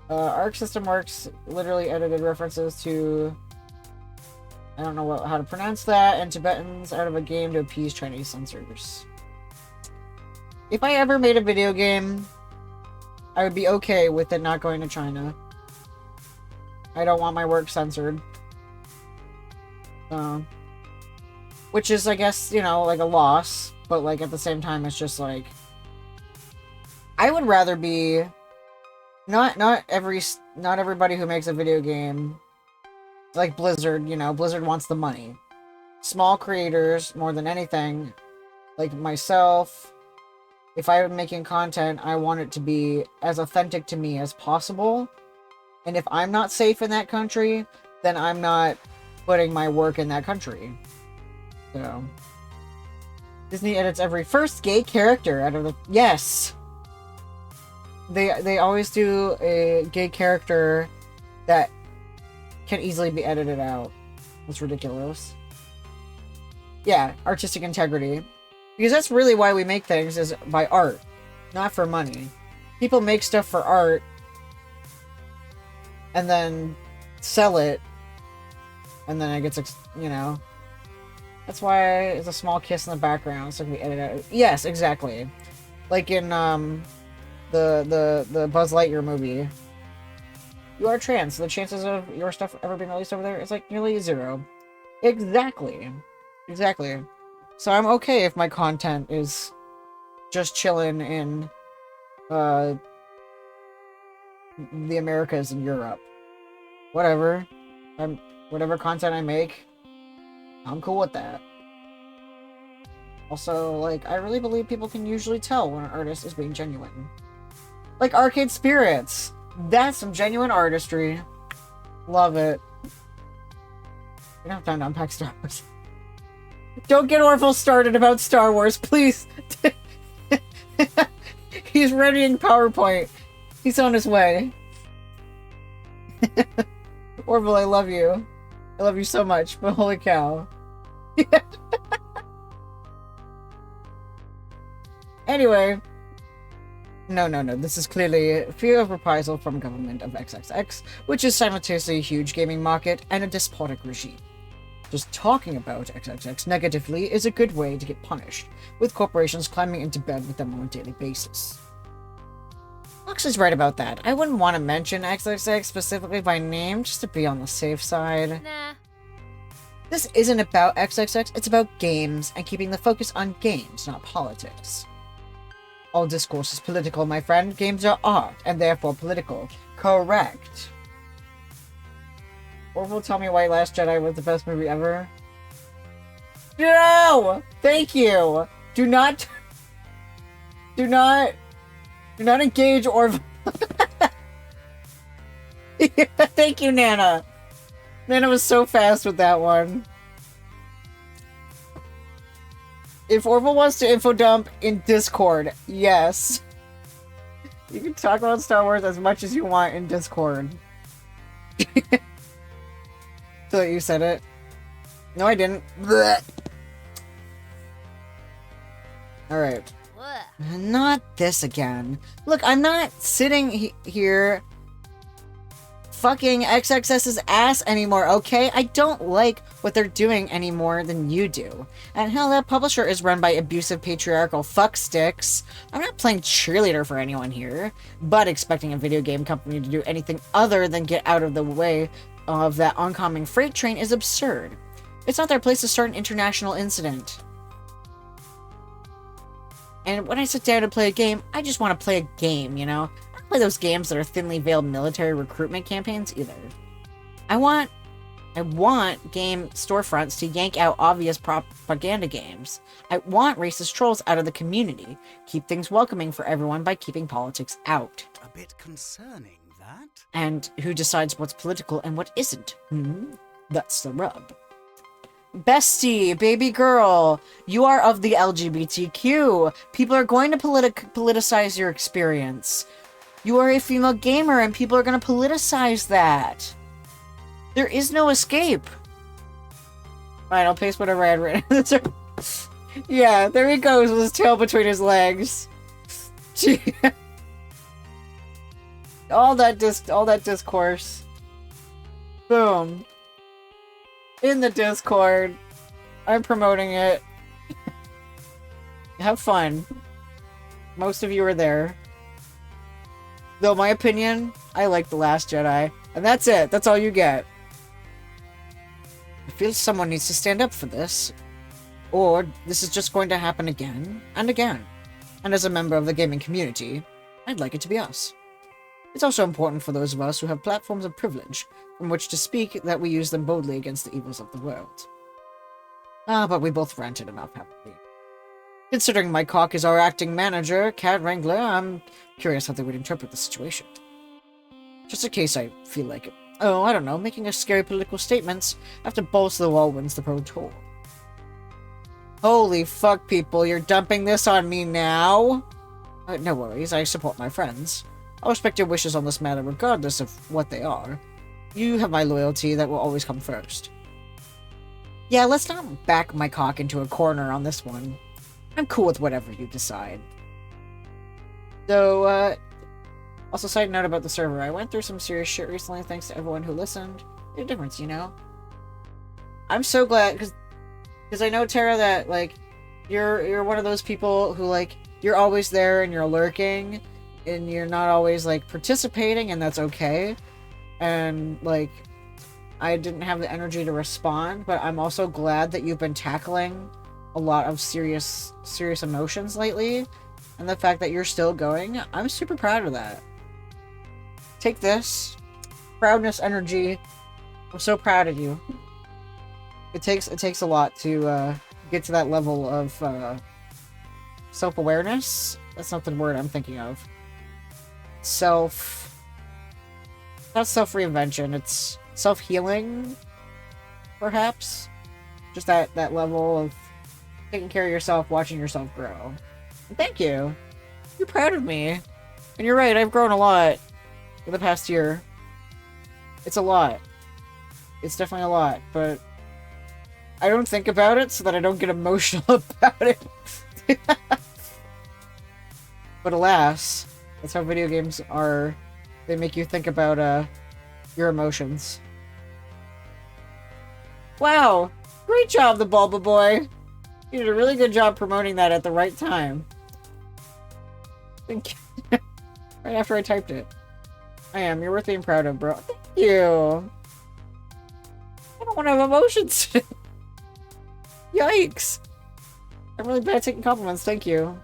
Arc System Works literally edited references to, I don't know how to pronounce that, and Tibetans out of a game to appease Chinese censors. If I ever made a video game, I would be okay with it not going to China. I don't want my work censored. Which is, I guess, you know, like a loss, but like at the same time, it's just like, I would rather be not everybody who makes a video game, like Blizzard, you know, Blizzard wants the money. Small creators, more than anything, like myself, if I'm making content, I want it to be as authentic to me as possible. And if I'm not safe in that country, then I'm not putting my work in that country. So, Disney edits every first gay character out of the... Yes! They always do a gay character that can easily be edited out. That's ridiculous. Yeah, artistic integrity. Because that's really why we make things, is by art, not for money. People make stuff for art and then sell it, and then it gets, you know. That's why it's a small kiss in the background, so it can be edited out. Yes, exactly. Like in the Buzz Lightyear movie. You are trans, so the chances of your stuff ever being released over there is like nearly 0. Exactly. Exactly. So I'm okay if my content is just chilling in the Americas and Europe. Whatever. Whatever content I make, I'm cool with that. Also, like, I really believe people can usually tell when an artist is being genuine. Like Arcade Spirits. That's some genuine artistry. Love it. We don't have time to unpack Star Wars. Don't get Orville started about Star Wars, please. He's readying PowerPoint. He's on his way. Orville, I love you. I love you so much, but holy cow. Anyway. No. This is clearly fear of reprisal from government of XXX, which is simultaneously a huge gaming market and a despotic regime. Just talking about XXX negatively is a good way to get punished, with corporations climbing into bed with them on a daily basis. Lux is right about that. I wouldn't want to mention XXX specifically by name, just to be on the safe side. Nah. This isn't about XXX, it's about games, and keeping the focus on games, not politics. All discourse is political, my friend. Games are art, and therefore political. Correct. Orville, tell me why Last Jedi was the best movie ever. No! Thank you! Do not engage Orville. Thank you, Nana. Nana was so fast with that one. If Orville wants to info dump in Discord, yes. You can talk about Star Wars as much as you want in Discord. So you said it. No, I didn't. Alright. Not this again. Look, I'm not sitting here fucking XXS's ass anymore, okay? I don't like what they're doing any more than you do. And hell, that publisher is run by abusive patriarchal fucksticks. I'm not playing cheerleader for anyone here, but expecting a video game company to do anything other than get out of the way of that oncoming freight train is absurd. It's not their place to start an international incident. And when I sit down to play a game, I just want to play a game, you know? I don't play those games that are thinly veiled military recruitment campaigns either. I want game storefronts to yank out obvious propaganda games. I want racist trolls out of the community. Keep things welcoming for everyone by keeping politics out. A bit concerning, that. And who decides what's political and what isn't? That's the rub. Bestie, baby girl, you are of the LGBTQ. People are going to politicize your experience. You are a female gamer and people are going to politicize that. There is no escape. Alright, I'll paste whatever I had written. Yeah, there he goes with his tail between his legs. all that discourse. Boom. In the Discord. I'm promoting it. Have fun. Most of you are there. Though my opinion, I like The Last Jedi. And that's it. That's all you get. I feel someone needs to stand up for this. Or this is just going to happen again and again. And as a member of the gaming community, I'd like it to be us. It's also important for those of us who have platforms of privilege from which to speak that we use them boldly against the evils of the world. But we both ranted enough, haven't we? Considering my cock is our acting manager, Cat Wrangler, I'm curious how they would interpret the situation. Just in case I feel like, I don't know, making a scary political statements after balls to the wall wins the pro tour. Holy fuck, people, you're dumping this on me now? No worries, I support my friends. I'll respect your wishes on this matter regardless of what they are. You have my loyalty that will always come first. Yeah, let's not back my cock into a corner on this one. I'm cool with whatever you decide. So, also side note about the server, I went through some serious shit recently thanks to everyone who listened. There's a difference, you know? I'm so glad, because I know, Tara, that, like, you're one of those people who, like, you're always there and you're lurking, and you're not always, like, participating, and that's okay. And, like, I didn't have the energy to respond, but I'm also glad that you've been tackling a lot of serious emotions lately, and the fact that you're still going, I'm super proud of that. Take this. Proudness energy. I'm so proud of you. It takes a lot to get to that level of self-awareness. That's not the word I'm thinking of. Not self-reinvention, it's self-healing, perhaps? Just that level of taking care of yourself, watching yourself grow. And thank you. You're proud of me. And you're right, I've grown a lot in the past year. It's a lot. It's definitely a lot, but I don't think about it so that I don't get emotional about it. But alas, that's how video games are. They make you think about your emotions. Wow! Great job, the Bulba Boy! You did a really good job promoting that at the right time. Thank you. Right after I typed it. I am. You're worth being proud of, bro. Thank you! I don't want to have emotions. Yikes! I'm really bad at taking compliments, thank you.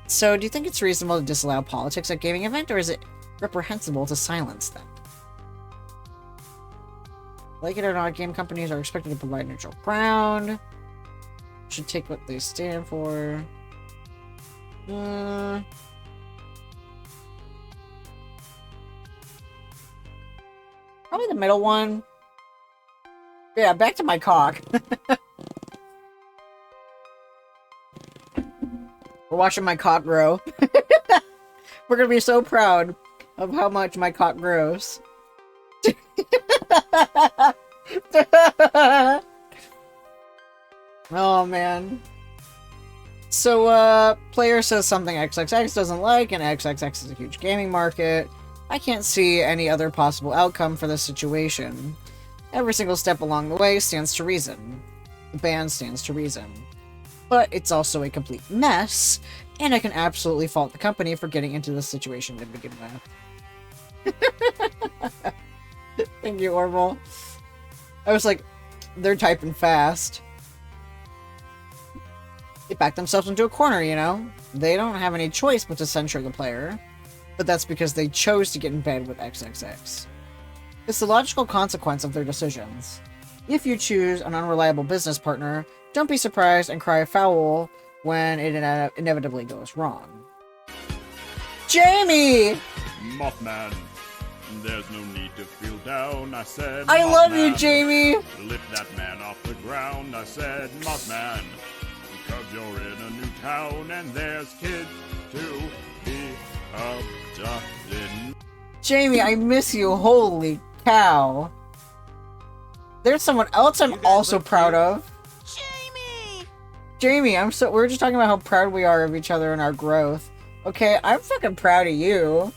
So, do you think it's reasonable to disallow politics at gaming event, or is it reprehensible to silence them? Like it or not, game companies are expected to provide neutral ground. Should take what they stand for. Probably the middle one. Yeah, back to my cock. We're watching my cock grow. We're gonna be so proud of how much my cock grows. Oh man. So player says something XXX doesn't like, and XXX is a huge gaming market. I can't see any other possible outcome for this situation. Every single step along the way stands to reason. The ban stands to reason. But it's also a complete mess, and I can absolutely fault the company for getting into this situation to begin with. Thank you, Orville. I was like, they're typing fast. They back themselves into a corner, you know? They don't have any choice but to censure the player. But that's because they chose to get in bed with XXX. It's the logical consequence of their decisions. If you choose an unreliable business partner, don't be surprised and cry foul when it inevitably goes wrong. Jamie! Mothman, there's no need to feel down, I said. I love you, Mothman. Jamie! Lift that man off the ground, I said. Mothman, because you're in a new town and there's kids to be abducted. Jamie, I miss you. Holy cow. There's someone else I'm also proud of. Jamie, we're just talking about how proud we are of each other and our growth. Okay, I'm fucking proud of you,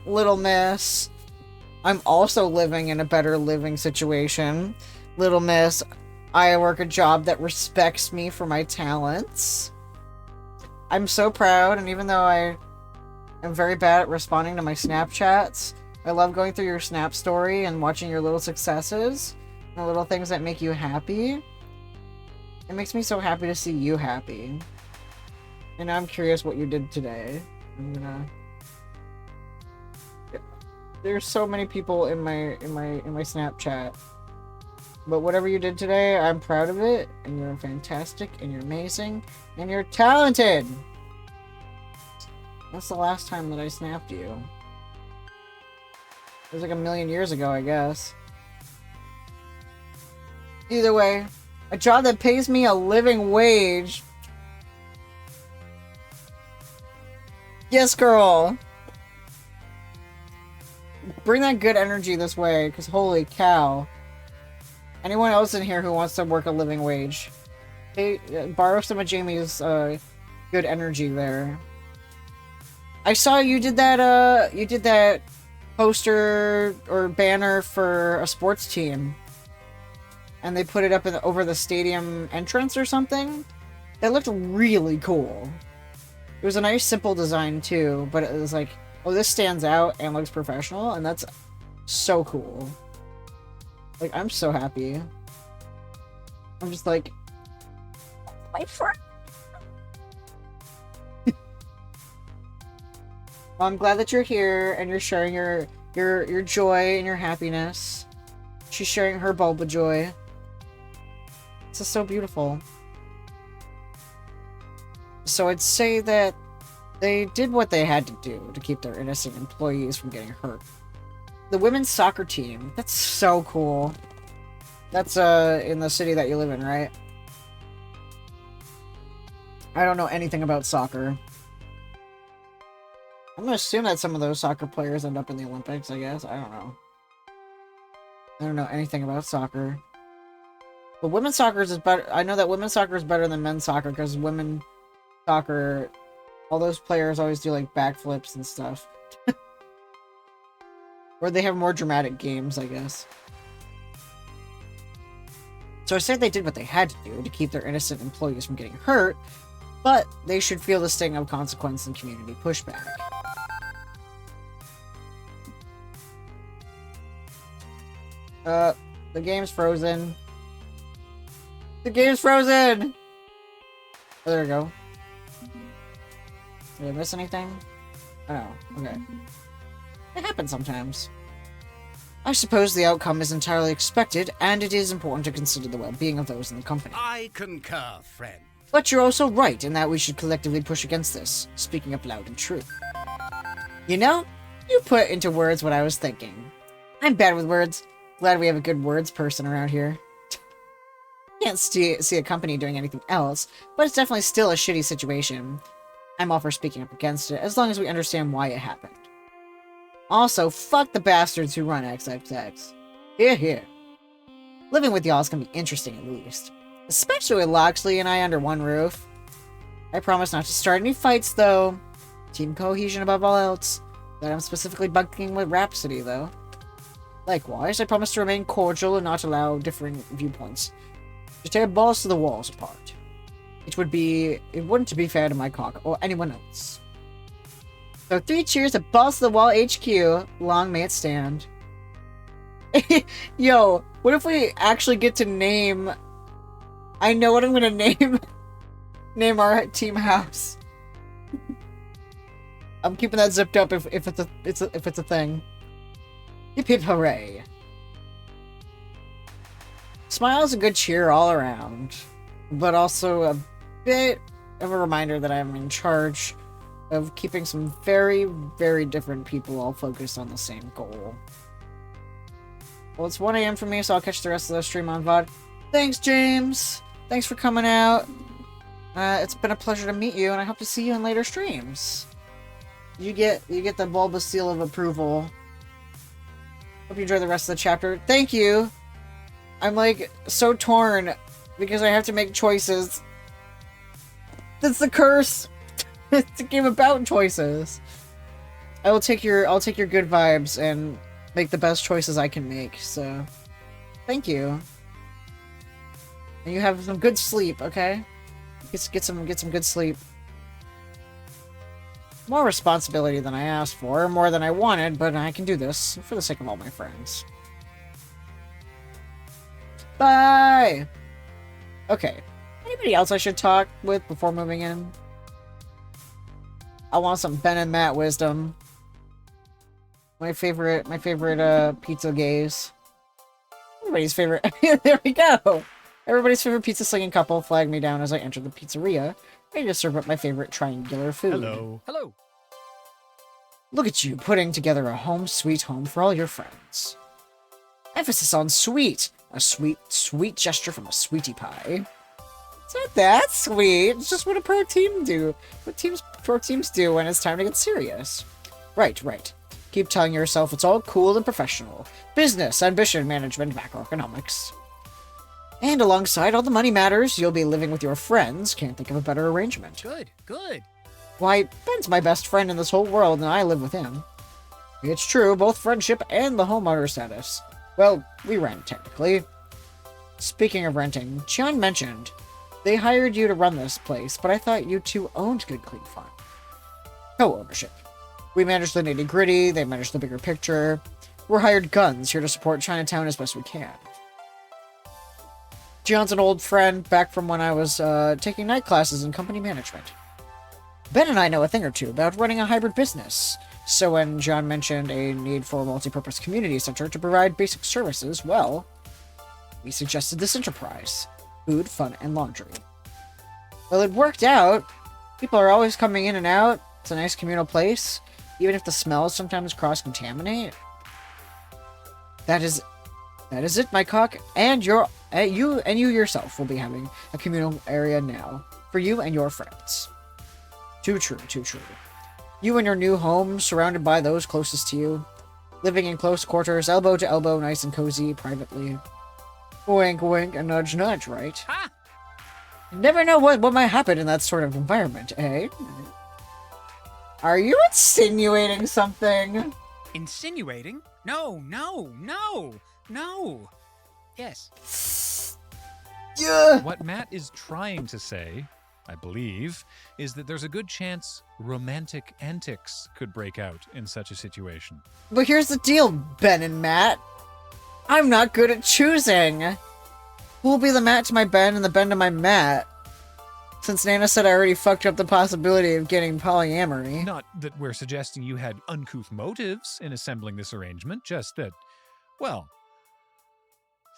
little miss. I'm also living in a better living situation. Little miss, I work a job that respects me for my talents. I'm so proud, and even though I am very bad at responding to my Snapchats, I love going through your Snap story and watching your little successes and the little things that make you happy. It makes me so happy to see you happy. And I'm curious what you did today. There's so many people in my Snapchat. But whatever you did today, I'm proud of it. And you're fantastic, and you're amazing, and you're talented. That's the last time that I snapped you. It was like a million years ago, I guess. Either way, a job that pays me a living wage. Yes, girl. Bring that good energy this way, because holy cow. Anyone else in here who wants to work a living wage? Hey, borrow some of Jamie's good energy there. I saw you did that poster or banner for a sports team. And they put it up over the stadium entrance or something. That looked really cool. It was a nice, simple design too, but it was like, oh, this stands out and looks professional, and that's so cool. Like, I'm so happy. I'm just like, my friend. Well, I'm glad that you're here and you're sharing your joy and your happiness. She's sharing her bulba joy. This is so beautiful. So I'd say that they did what they had to do to keep their innocent employees from getting hurt. The women's soccer team. That's so cool. That's in the city that you live in, right? I don't know anything about soccer. I'm gonna assume that some of those soccer players end up in the Olympics, I guess. I don't know. I don't know anything about soccer. But women's soccer is better. I know that women's soccer is better than men's soccer because women's soccer, all those players always do like backflips and stuff. Or they have more dramatic games, I guess. So I said they did what they had to do to keep their innocent employees from getting hurt, but they should feel the sting of consequence and community pushback. The game's frozen. The game's frozen! Oh, there we go. Did I miss anything? Oh, okay. It happens sometimes. I suppose the outcome is entirely expected, and it is important to consider the well-being of those in the company. I concur, friend. But you're also right in that we should collectively push against this, speaking up loud and true. You know, you put into words what I was thinking. I'm bad with words. Glad we have a good words person around here. Can't see a company doing anything else, but it's definitely still a shitty situation. I'm all for speaking up against it, as long as we understand why it happened. Also, fuck the bastards who run XXX. Here, here. Living with y'all is gonna be interesting at least. Especially with Loxley and I under one roof. I promise not to start any fights, though. Team cohesion above all else. That I'm specifically bunking with Rhapsody, though. Likewise, I promise to remain cordial and not allow differing viewpoints to tear balls to the walls apart. It wouldn't be fair to my cock or anyone else. So 3 cheers at Balls to the Wall HQ. Long may it stand. Yo, what if we actually get to name... I know what I'm gonna name. Name our team house. I'm keeping that zipped up if it's a thing. Hip hip hooray. Smile's a good cheer all around, but also a bit of a reminder that I'm in charge of keeping some very, very different people all focused on the same goal. Well, it's 1 AM for me, so I'll catch the rest of the stream on VOD. Thanks, James! Thanks for coming out. It's been a pleasure to meet you, and I hope to see you in later streams. You get the bulbous seal of approval. Hope you enjoy the rest of the chapter. Thank you! I'm, like, so torn, because I have to make choices. That's the curse! It's a game about choices. I'll take your good vibes and make the best choices I can make, so... Thank you. And you have some good sleep, okay? Get some good sleep. More responsibility than I asked for, more than I wanted, but I can do this for the sake of all my friends. Bye! Okay. Anybody else I should talk with before moving in? I want some Ben and Matt wisdom. My favorite pizza gays. Everybody's favorite. There we go! Everybody's favorite pizza slinging couple flagged me down as I entered the pizzeria, ready to serve up my favorite triangular food. Hello. Hello. Look at you, putting together a home sweet home for all your friends. Emphasis on sweet. A sweet, sweet gesture from a sweetie pie. It's not that sweet. It's just what a pro team do. What pro teams do when it's time to get serious. Right, right. Keep telling yourself it's all cool and professional. Business, ambition, management, macroeconomics. And alongside all the money matters, you'll be living with your friends. Can't think of a better arrangement. Good, good. Why, Ben's my best friend in this whole world, and I live with him. It's true, both friendship and the homeowner status. Well, we rent, technically. Speaking of renting, John mentioned they hired you to run this place, but I thought you two owned Good Clean Fun. Co-ownership. We manage the nitty-gritty, they manage the bigger picture. We're hired guns here to support Chinatown as best we can. John's an old friend, back from when I was taking night classes in company management. Ben and I know a thing or two about running a hybrid business, so when John mentioned a need for a multi-purpose community center to provide basic services, well, we suggested this enterprise. Food, fun, and laundry. Well, it worked out. People are always coming in and out. It's a nice communal place, even if the smells sometimes cross-contaminate. That is it, my cock, and you yourself will be having a communal area now, for you and your friends. Too true, too true. You and your new home, surrounded by those closest to you. Living in close quarters, elbow to elbow, nice and cozy, privately. Wink, wink, and nudge, nudge, right? Ha! You never know what might happen in that sort of environment, eh? Are you insinuating something? Insinuating? No, no, no, no. Yes. Yeah. What Matt is trying to say, I believe, is that there's a good chance romantic antics could break out in such a situation. But here's the deal, Ben and Matt. I'm not good at choosing. Who'll be the Matt to my Ben and the Ben to my Matt? Since Nana said I already fucked up the possibility of getting polyamory. Not that we're suggesting you had uncouth motives in assembling this arrangement, just that, well,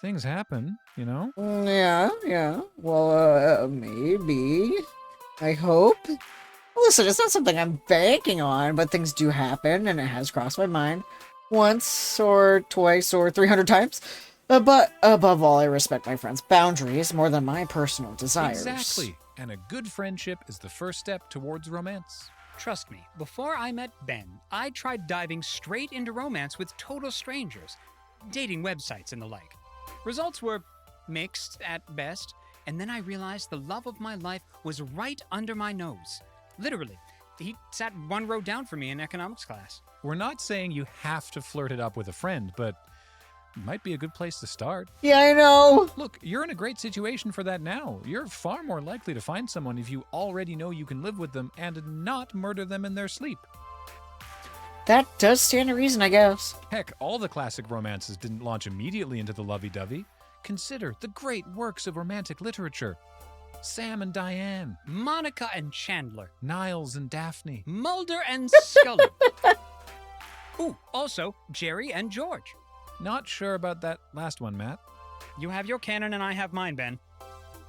things happen, you know? Yeah. Well, maybe. I hope. Listen, it's not something I'm banking on, but things do happen, and it has crossed my mind. Once, or twice, or 300 times. But above all, I respect my friends' boundaries more than my personal desires. Exactly. And a good friendship is the first step towards romance. Trust me, before I met Ben, I tried diving straight into romance with total strangers, dating websites and the like. Results were mixed at best, and then I realized the love of my life was right under my nose. Literally, he sat one row down from me in economics class. We're not saying you have to flirt it up with a friend, but it might be a good place to start. Yeah, I know. Look, you're in a great situation for that now. You're far more likely to find someone if you already know you can live with them and not murder them in their sleep. That does stand to reason, I guess. Heck, all the classic romances didn't launch immediately into the lovey-dovey. Consider the great works of romantic literature. Sam and Diane, Monica and Chandler, Niles and Daphne. Mulder and Scully. Ooh, also Jerry and George. Not sure about that last one, Matt. You have your canon and I have mine, Ben.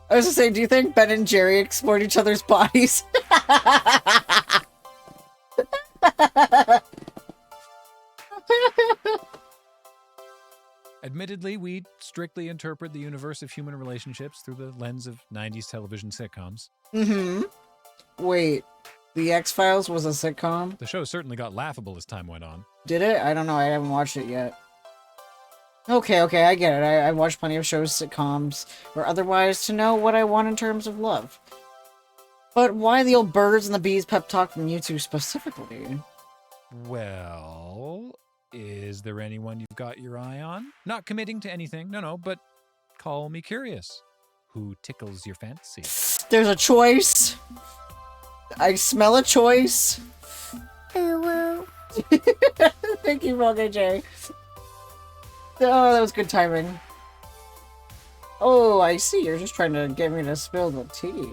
I was gonna say, do you think Ben and Jerry explored each other's bodies? Admittedly, we strictly interpret the universe of human relationships through the lens of 90s television sitcoms. Mm-hmm. Wait, The X-Files was a sitcom? The show certainly got laughable as time went on. Did it? I don't know, I haven't watched it yet. Okay, I get it. I've watched plenty of shows, sitcoms, or otherwise to know what I want in terms of love. But why the old birds and the bees pep talk from you two specifically? Well, is there anyone you've got your eye on? Not committing to anything, no, but call me curious. Who tickles your fancy? There's a choice. I smell a choice. Hello. Thank you, Roger J. Oh, that was good timing. Oh, I see. You're just trying to get me to spill the tea.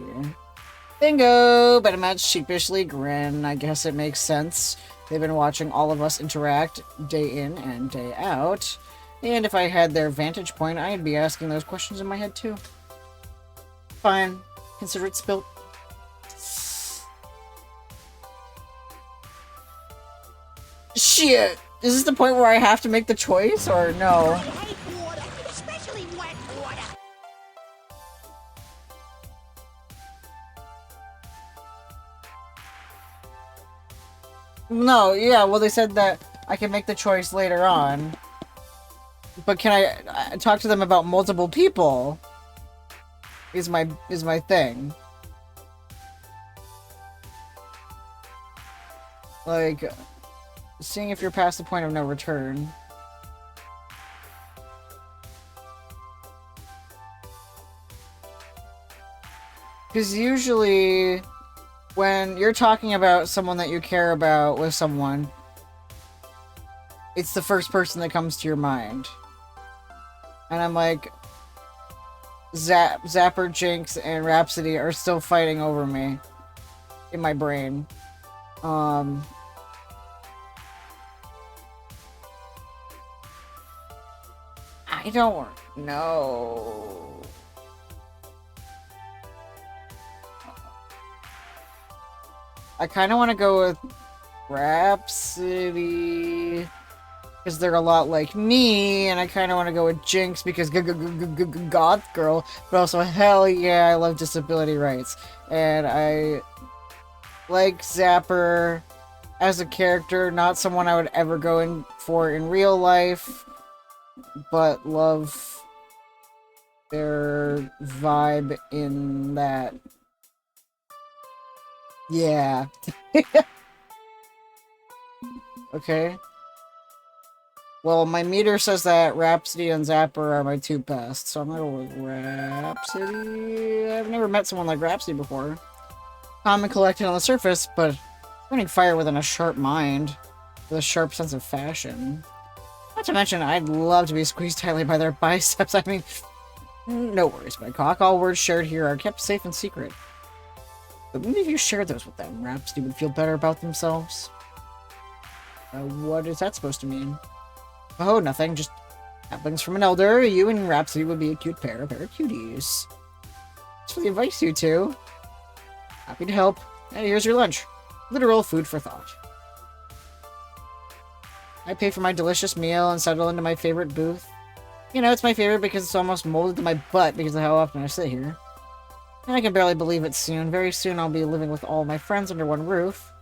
Bingo! But Matt sheepishly grin. I guess it makes sense. They've been watching all of us interact day in and day out. And if I had their vantage point, I'd be asking those questions in my head too. Fine. Consider it spilt. Shit! Is this the point where I have to make the choice, or no? I hate water, especially wet water. No, yeah, well they said that I can make the choice later on. But can I talk to them about multiple people? Is my thing. Like, seeing if you're past the point of no return. Because usually, when you're talking about someone that you care about with someone, it's the first person that comes to your mind. And I'm like, Zapper, Jinx, and Rhapsody are still fighting over me in my brain. I don't know. I kind of want to go with Rhapsody because they're a lot like me, and I kind of want to go with Jinx because goth girl, but also hell yeah, I love disability rights, and I like Zapper as a character, not someone I would ever go in for in real life, but love their vibe in that. Yeah. Okay. Well, my meter says that Rhapsody and Zapper are my two best, so I'm gonna go with Rhapsody. I've never met someone like Rhapsody before. Calm and collected on the surface, but burning fire within a sharp mind, with a sharp sense of fashion. Not to mention, I'd love to be squeezed tightly by their biceps. I mean, no worries, my cock. All words shared here are kept safe and secret. But maybe if you shared those with them, Rhapsody would feel better about themselves. What is that supposed to mean? Oh, nothing. Just happenings from an elder. You and Rhapsody would be a cute pair of cuties. Thanks for the advice, you two. Happy to help. Hey, here's your lunch. Literal food for thought. I pay for my delicious meal and settle into my favorite booth. You know, it's my favorite because it's almost molded to my butt because of how often I sit here. And I can barely believe it soon. Very soon I'll be living with all my friends under one roof.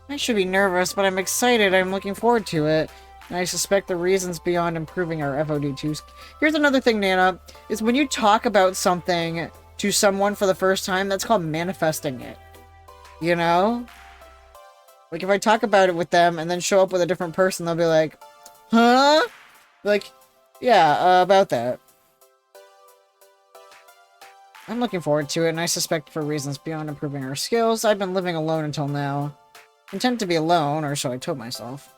I should be nervous, but I'm excited. I'm looking forward to it. And I suspect the reasons beyond improving our FOD2s. Here's another thing, Nana, is when you talk about something to someone for the first time, that's called manifesting it. You know? Like, if I talk about it with them and then show up with a different person, they'll be like, huh? Like, yeah, about that. I'm looking forward to it, and I suspect for reasons beyond improving our skills. I've been living alone until now. Content to be alone, or so I told myself.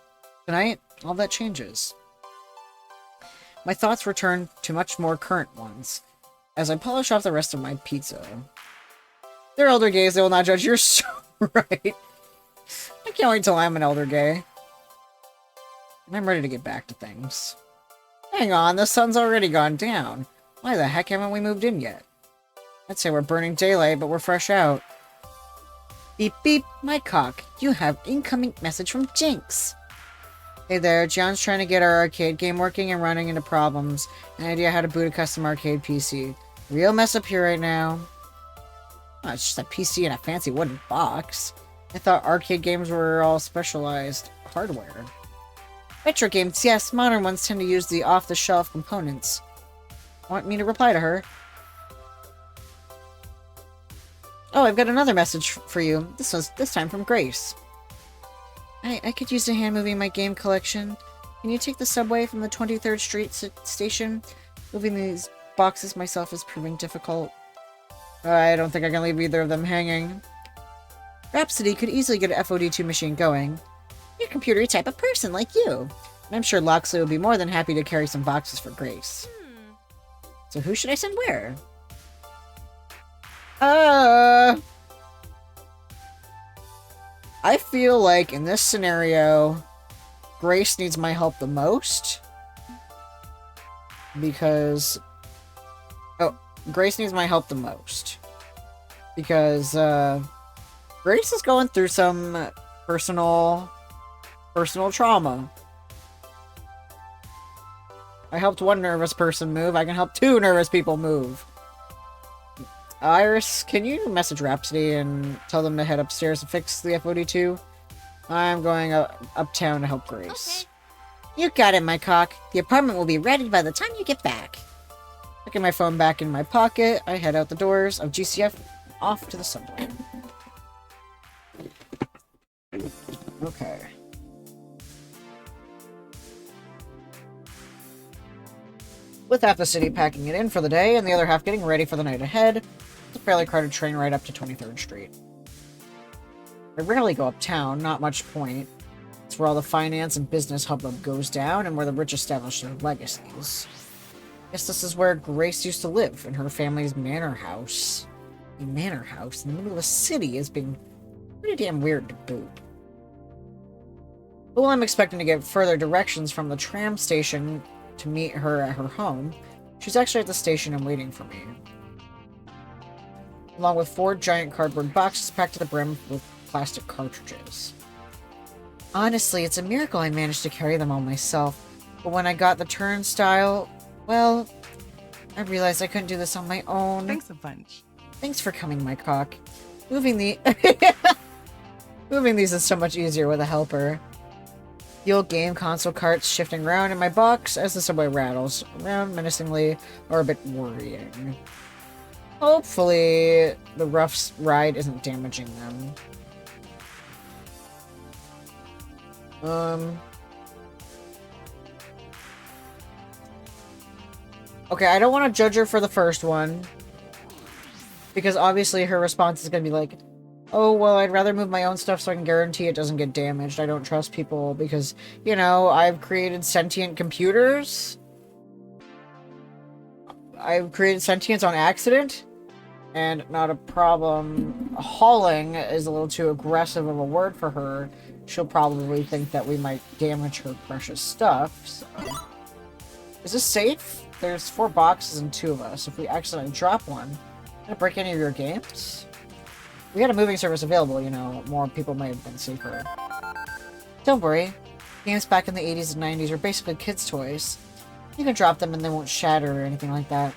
Tonight, all that changes. My thoughts return to much more current ones, as I polish off the rest of my pizza. They're elder gays, they will not judge. You're so right. I can't wait till I'm an elder gay. And I'm ready to get back to things. Hang on, the sun's already gone down. Why the heck haven't we moved in yet? I'd say we're burning daylight, but we're fresh out. Beep beep, my cock. You have incoming message from Jinx. Hey there, John's trying to get our arcade game working and running into problems. An idea how to boot a custom arcade PC. Real mess up here right now. Oh, it's just a PC in a fancy wooden box. I thought arcade games were all specialized hardware. Retro games, yes, modern ones tend to use the off-the-shelf components. Want me to reply to her? Oh, I've got another message for you. This time from Grace. I could use a hand moving my game collection. Can you take the subway from the 23rd Street station? Moving these boxes myself is proving difficult. I don't think I can leave either of them hanging. Rhapsody could easily get an FOD2 machine going. You're a computer type of person like you. And I'm sure Loxley would be more than happy to carry some boxes for Grace. So who should I send where? I feel like in this scenario, Grace needs my help the most. Because... Oh, Grace needs my help the most. Because, Grace is going through some personal trauma. I helped one nervous person move. I can help two nervous people move. Iris, can you message Rhapsody and tell them to head upstairs and fix the FOD2? I'm going uptown to help Grace. Okay. You got it, my cock. The apartment will be ready by the time you get back. Putting my phone back in my pocket, I head out the doors of GCF off to the subway. Okay. With half the city packing it in for the day and the other half getting ready for the night ahead, it's a fairly crowded train ride up to 23rd Street. I rarely go uptown, not much point. It's where all the finance and business hubbub goes down and where the rich establish their legacies. Guess this is where Grace used to live, in her family's manor house. A manor house in the middle of the city is being pretty damn weird to boot. But while I'm expecting to get further directions from the tram station to meet her at her home, she's actually at the station and waiting for me. Along with 4 giant cardboard boxes packed to the brim with plastic cartridges. Honestly, it's a miracle I managed to carry them all myself, but when I got the turnstile, well, I realized I couldn't do this on my own. Thanks a bunch. Thanks for coming, my cock. Moving the... Moving these is so much easier with a helper. The old game console carts shifting around in my box as the subway rattles around menacingly are a bit worrying. Hopefully, the rough ride isn't damaging them. Okay, I don't want to judge her for the first one. Because obviously her response is going to be like, oh, well, I'd rather move my own stuff so I can guarantee it doesn't get damaged. I don't trust people because, you know, I've created sentient computers. I've created sentience on accident. And not a problem. Hauling is a little too aggressive of a word for her. She'll probably think that we might damage her precious stuff. So. Is this safe? There's 4 boxes and 2 of us. If we accidentally drop one, gonna break any of your games? We had a moving service available, you know, more people might have been safer. Don't worry. Games back in the 80s and 90s were basically kids' toys. You can drop them and they won't shatter or anything like that.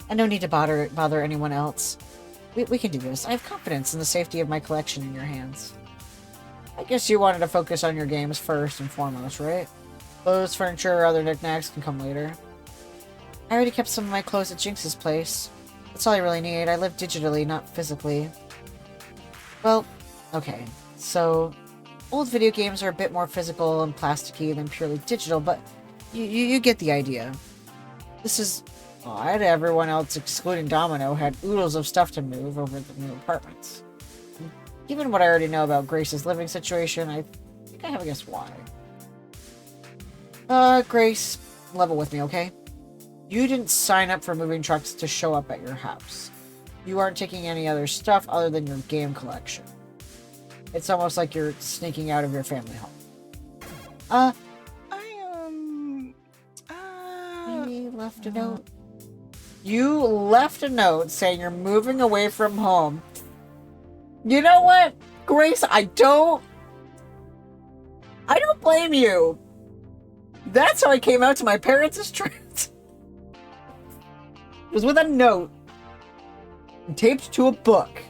And no need to bother anyone else. We can do this. I have confidence in the safety of my collection in your hands. I guess you wanted to focus on your games first and foremost, right? Clothes, furniture, or other knickknacks can come later. I already kept some of my clothes at Jinx's place. That's all I really need. I live digitally, not physically. Well, okay. So, old video games are a bit more physical and plasticky than purely digital, but you get the idea. This is odd. Everyone else, excluding Domino, had oodles of stuff to move over at the new apartments. Given what I already know about Grace's living situation, I think I have a guess why. Grace, level with me, okay? You didn't sign up for moving trucks to show up at your house. You aren't taking any other stuff other than your game collection. It's almost like you're sneaking out of your family home. You left a note. You left a note saying you're moving away from home. You know what, Grace? I don't blame you. That's how I came out to my parents' trance. It was with a note taped to a book.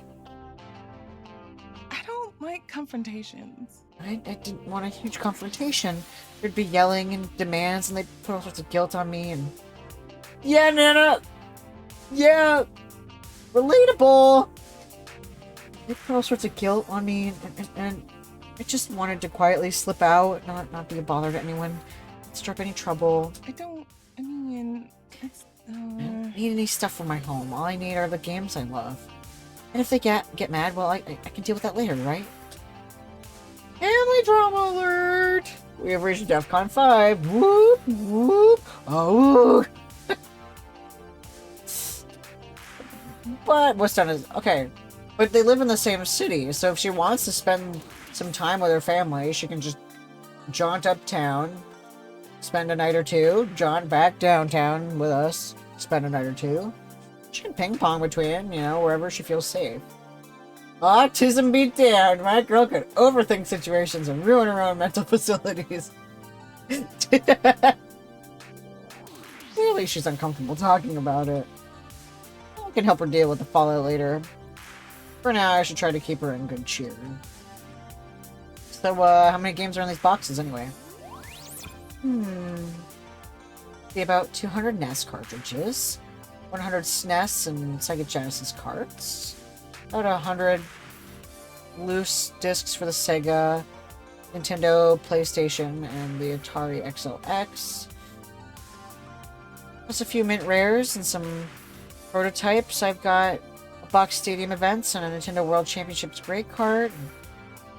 I don't like confrontations. I didn't want a huge confrontation. There'd be yelling and demands, and they'd put all sorts of guilt on me, and... Yeah, Nana! Yeah! Relatable! They put all sorts of guilt on me, and I just wanted to quietly slip out, not be a bother to anyone, not stir up any trouble. I mean, it's, I don't need any stuff from my home. All I need are the games I love. And if they get mad, well, I can deal with that later, right? Family drama alert! We have reached DEFCON 5. Whoop, whoop, oh, whoop. But what's done is... Okay. But they live in the same city, so if she wants to spend some time with her family, she can just jaunt uptown, spend a night or two, jaunt back downtown with us, spend a night or two. She can ping pong between, you know, wherever she feels safe. Autism beat down. My girl could overthink situations and ruin her own mental facilities. Clearly she's uncomfortable talking about it. I can help her deal with the fallout later. For now, I should try to keep her in good cheer. So, how many games are in these boxes anyway? Be about 200 NES cartridges, 100 SNES and Sega Genesis carts, about 100 loose discs for the Sega, Nintendo, PlayStation, and the Atari XLX. Plus a few mint rares and some prototypes. I've got a box stadium events and a Nintendo World Championships break card.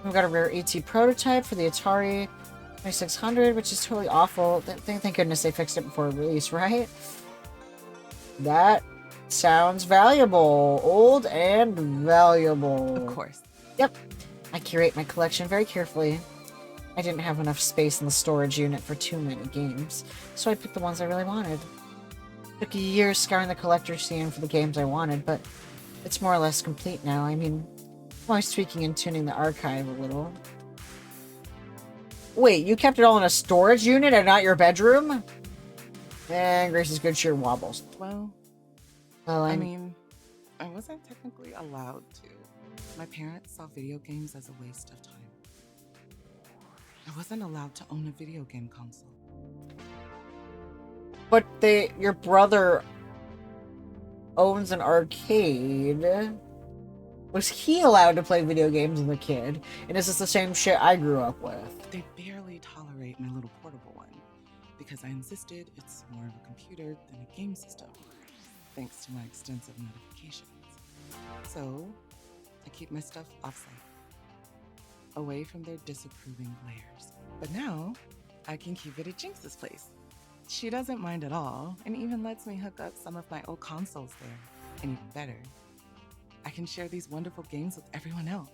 We've got a rare ET prototype for the Atari 2600, which is totally awful. Thank goodness they fixed it before release, right? That sounds valuable. Old and valuable. of course. Yep. I curate my collection very carefully. I didn't have enough space in the storage unit for too many games, so I picked the ones I really wanted. Took a year scouring the collector scene for the games I wanted, but it's more or less complete now. I mean, I'm always tweaking and tuning the archive a little. Wait, you kept it all in a storage unit and not your bedroom? And Grace's good cheer wobbles. Well, Well, I mean, I wasn't technically allowed to. My parents saw video games as a waste of time. I wasn't allowed to own a video game console. But your brother owns an arcade. Was he allowed to play video games as a kid? And is this the same shit I grew up with? They barely tolerate my little portable one because I insisted it's more of a computer than a game system, thanks to my extensive notifications. So, I keep my stuff offsite, away from their disapproving glares. But now, I can keep it at Jinx's place. She doesn't mind at all, and even lets me hook up some of my old consoles there. And even better, I can share these wonderful games with everyone else.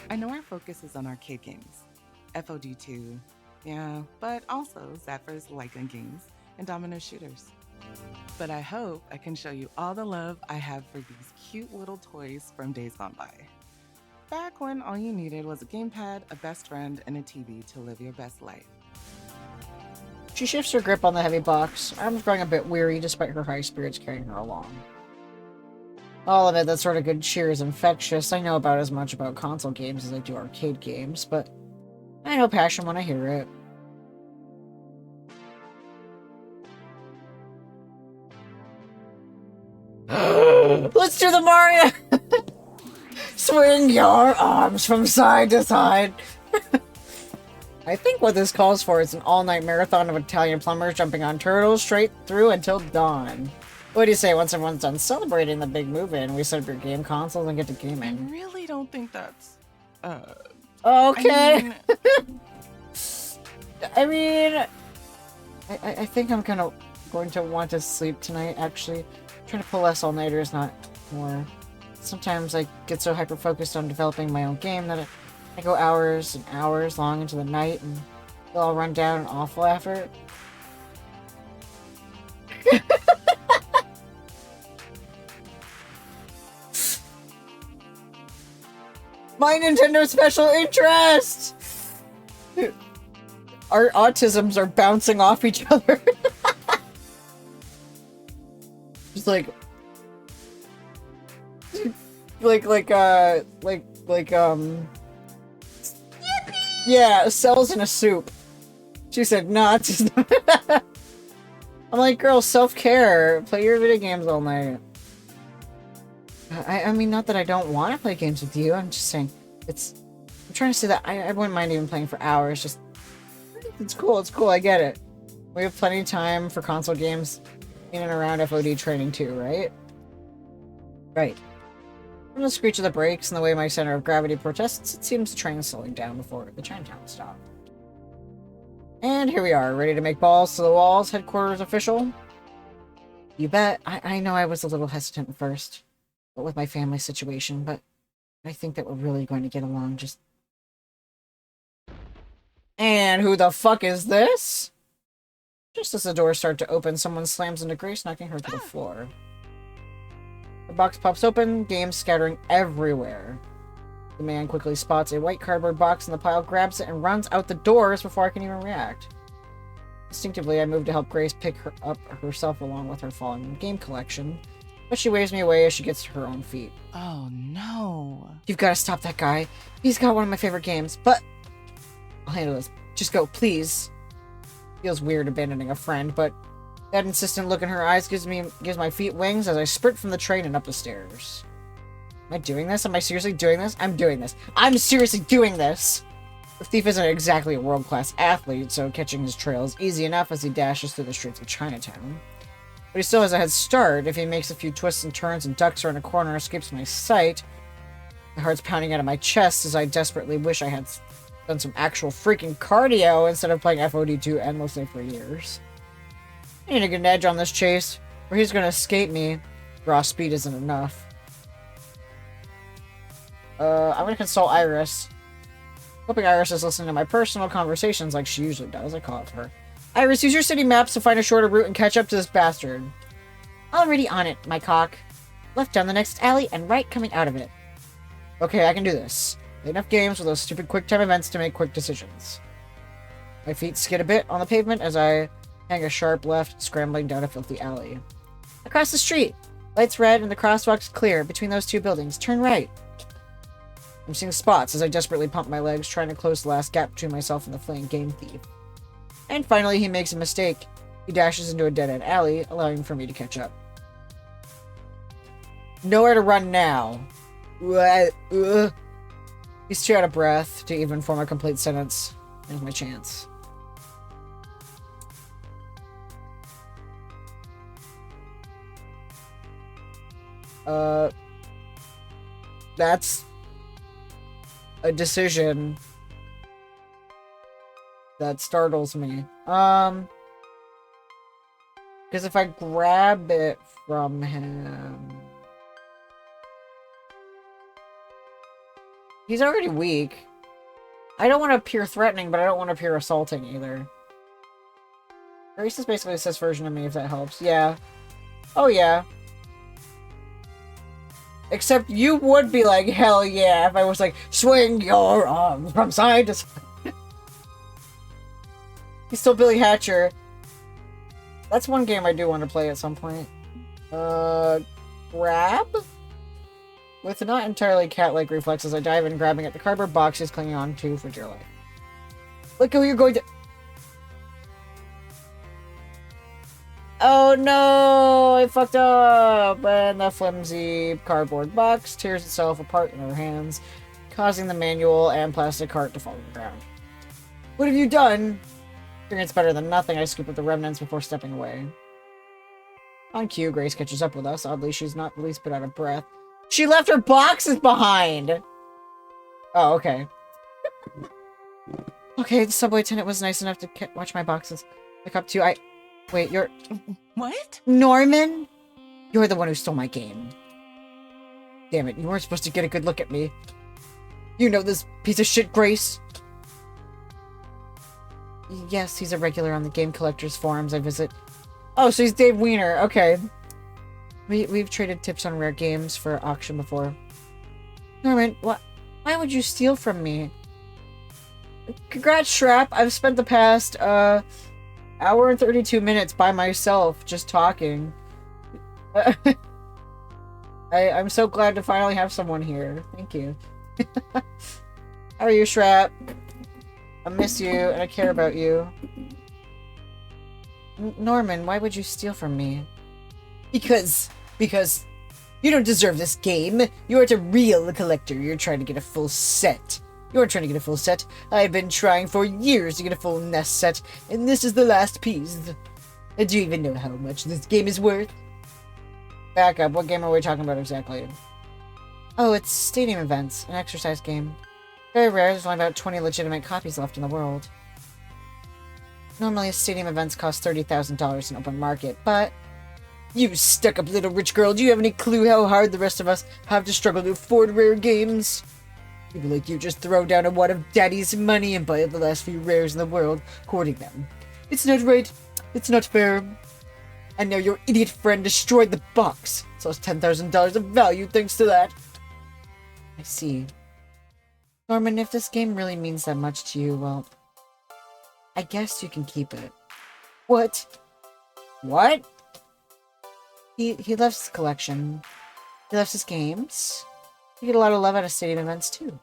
I know our focus is on arcade games, FOD2, yeah, but also Zappers Lycan games and Domino shooters. But I hope I can show you all the love I have for these cute little toys from days gone by. Back when all you needed was a gamepad, a best friend, and a TV to live your best life. She shifts her grip on the heavy box. Arms growing a bit weary despite her high spirits carrying her along. All of it, that sort of good cheer is infectious. I know about as much about console games as I do arcade games, but I know passion when I hear it. Let's do the Mario! Swing your arms from side to side. I think what this calls for is an all-night marathon of Italian plumbers jumping on turtles straight through until dawn. What do you say once everyone's done celebrating the big move-in, we set up your game consoles and get to gaming? I really don't think that's, okay. I mean, I mean, I think I'm going to want to sleep tonight, actually. Trying to pull less all-nighters, not more. Sometimes I get so hyper-focused on developing my own game that I go hours and hours long into the night and they'll all run down and awful after. My Nintendo special interest! Our autisms are bouncing off each other. Just yeah, cells in a soup. She said, nah, it's just I'm like, girl, self-care. Play your video games all night. I mean, not that I don't want to play games with you. I'm just saying, I'm trying to say that I wouldn't mind even playing for hours. Just, it's cool, I get it. We have plenty of time for console games in and around FOD training too, right? Right. From the screech of the brakes and the way my center of gravity protests, it seems the train is slowing down before the Chinatown stop. And here we are, ready to make balls to the walls, headquarters official. You bet. I know I was a little hesitant at first with my family situation, but I think that we're really going to get along just... And who the fuck is this? Just as the doors start to open, someone slams into Grace, knocking her to the floor. The box pops open, games scattering everywhere. The man quickly spots a white cardboard box in the pile, grabs it, and runs out the doors before I can even react. Instinctively, I move to help Grace pick her up herself along with her fallen game collection, but she waves me away as she gets to her own feet. Oh no. You've got to stop that guy. He's got one of my favorite games, but... I'll handle this. Just go, please. Feels weird abandoning a friend, but that insistent look in her eyes gives my feet wings as I sprint from the train and up the stairs. Am I doing this? Am I seriously doing this? I'm doing this. I'm seriously doing this! The thief isn't exactly a world-class athlete, so catching his trail is easy enough as he dashes through the streets of Chinatown. But he still has a head start. If he makes a few twists and turns and ducks around a corner or escapes my sight, my heart's pounding out of my chest as I desperately wish I had done some actual freaking cardio instead of playing FOD2 endlessly for years. I need to get an edge on this chase, or he's going to escape me. Raw speed isn't enough. I'm going to consult Iris. Hoping Iris is listening to my personal conversations like she usually does. I call it for her. Iris, use your city maps to find a shorter route and catch up to this bastard. Already on it, my cock. Left down the next alley and right coming out of it. Okay, I can do this. Enough games with those stupid quick time events to make quick decisions. My feet skid a bit on the pavement as I hang a sharp left, scrambling down a filthy alley. Across the street. Lights red and the crosswalk's clear. Between those two buildings. Turn right. I'm seeing spots as I desperately pump my legs, trying to close the last gap between myself and the fleeing game thief. And finally, he makes a mistake. He dashes into a dead-end alley, allowing for me to catch up. Nowhere to run now. He's too out of breath to even form a complete sentence. There's my chance. That's a decision that startles me. Because if I grab it from him, he's already weak. I don't want to appear threatening, but I don't want to appear assaulting either. Grace is basically a cis version of me, if that helps. Yeah. Oh, yeah. Except you would be like, hell yeah, if I was like, swing your arms from side to side. He's still Billy Hatcher. That's one game I do want to play at some point. Grab? With not entirely cat-like reflexes, I dive in, grabbing at the cardboard box he's clinging on to for dear life. Look who you're going to... Oh no! I fucked up! And the flimsy cardboard box tears itself apart in her hands, causing the manual and plastic cart to fall to the ground. What have you done? Figuring it's better than nothing, I scoop up the remnants before stepping away. On cue, Grace catches up with us. Oddly, she's not the least bit out of breath. She left her boxes behind! Oh, okay. Okay, the subway attendant was nice enough to watch my boxes. Pick up too. Wait, you're... What? Norman? You're the one who stole my game. Damn it, you weren't supposed to get a good look at me. You know this piece of shit, Grace? Yes, he's a regular on the game collectors forums I visit. Oh, so he's Dave Wiener. Okay. We've traded tips on rare games for auction before. Norman, why would you steal from me? Congrats, Shrap. I've spent the past, hour and 32 minutes by myself, just talking. I'm so glad to finally have someone here. Thank you. How are you, Shrap? I miss you, and I care about you. Norman, why would you steal from me? Because you don't deserve this game. You aren't a real collector. You're trying to get a full set. You aren't trying to get a full set. I've been trying for years to get a full nest set, and this is the last piece. Do you even know how much this game is worth? Back up. What game are we talking about exactly? Oh, it's Stadium Events, an exercise game. Very rare. There's only about 20 legitimate copies left in the world. Normally, Stadium Events cost $30,000 in open market, but... You stuck-up little rich girl, do you have any clue how hard the rest of us have to struggle to afford rare games? People like you just throw down a wad of daddy's money and buy the last few rares in the world, hoarding them. It's not right. It's not fair. And now your idiot friend destroyed the box. It's lost $10,000 of value thanks to that. I see. Norman, if this game really means that much to you, well... I guess you can keep it. What? What? He loves his collection. He loves his games. You get a lot of love out of Stadium Events, too.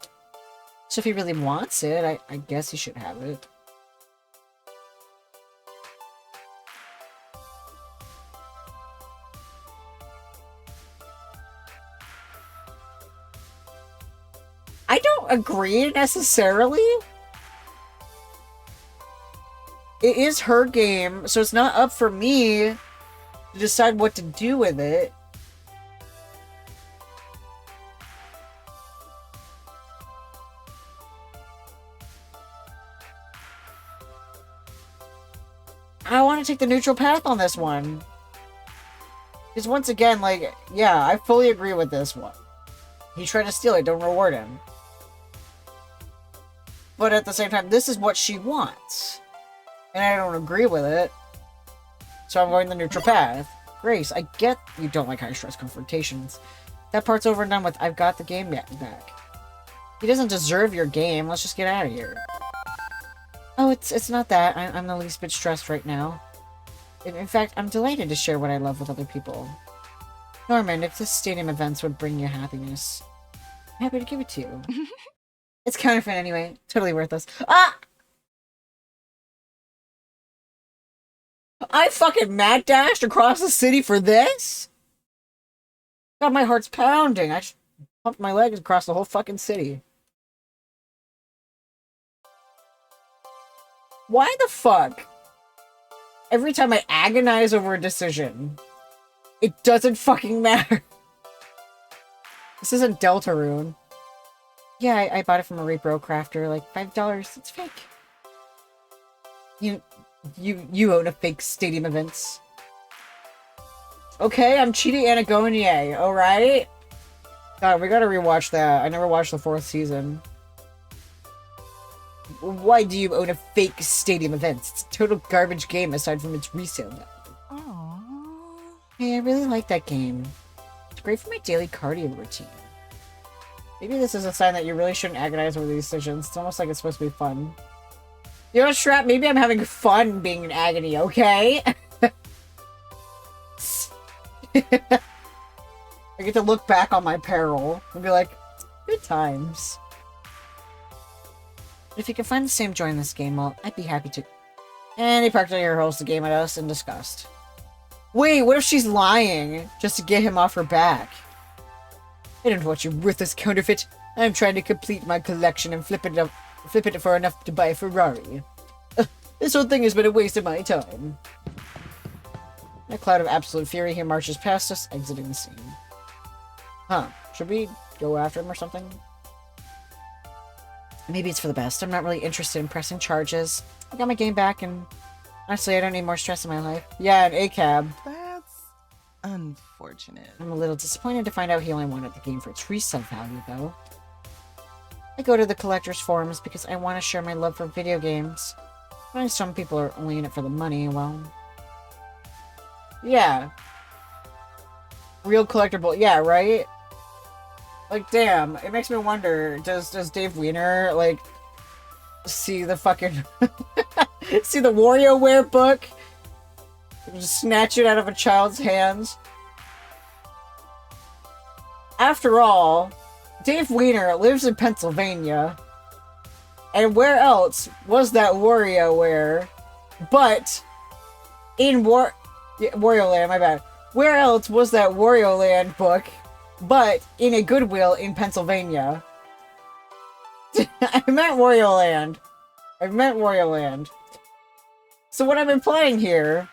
So if he really wants it, I guess he should have it. I don't agree, necessarily. It is her game, so it's not up for me to decide what to do with it. I want to take the neutral path on this one. Because once again, like, yeah, I fully agree with this one. He tried to steal it, don't reward him. But at the same time, this is what she wants. And I don't agree with it. So I'm going the neutral path. Grace, I get you don't like high-stress confrontations. That part's over and done with. I've got the game back. He doesn't deserve your game. Let's just get out of here. Oh, it's not that. I'm the least bit stressed right now. In fact, I'm delighted to share what I love with other people. Norman, if this Stadium Events would bring you happiness, Happy to give it to you. It's counterfeit anyway. Totally worthless. Ah! I fucking mad dashed across the city for this? God, my heart's pounding. I just pumped my legs across the whole fucking city. Why the fuck? Every time I agonize over a decision, it doesn't fucking matter. This isn't Deltarune. Yeah, I bought it from a repro crafter, like $5. It's fake. You own a fake stadium events. Okay, I'm cheating Anagonie, alright? God, we gotta rewatch that. I never watched the 4th season. Why do you own a fake stadium events? It's a total garbage game aside from its resale value. Aww. Hey, I really like that game. It's great for my daily cardio routine. Maybe this is a sign that you really shouldn't agonize over these decisions. It's almost like it's supposed to be fun. You know, Shrap, maybe I'm having fun being in agony, okay? I get to look back on my peril and be like, good times. If you can find the same joy in this game, well, I'd be happy to. And he practically hurls the game at us in disgust. Wait, what if she's lying just to get him off her back? I don't want your worthless counterfeit. I'm trying to complete my collection and flip it for enough to buy a Ferrari. This whole thing has been a waste of my time. In a cloud of absolute fury, he marches past us, exiting the scene. Huh. Should we go after him or something? Maybe it's for the best. I'm not really interested in pressing charges. I got my game back, and honestly, I don't need more stress in my life. Yeah, an ACAB. That's unfortunate. I'm a little disappointed to find out he only wanted the game for its resale value, though. I go to the collector's forums because I want to share my love for video games. But some people are only in it for the money, well... Yeah. Real collectible, yeah, right? Like, damn, it makes me wonder, does Dave Wiener, like, see the fucking... see the WarioWare book? Just snatch it out of a child's hands? After all, Dave Wiener lives in Pennsylvania. And where else was that WarioWare but in Wario Land, my bad. Where else was that Wario Land book but in a Goodwill in Pennsylvania? I meant Wario Land. I meant Wario Land. So what I'm implying here...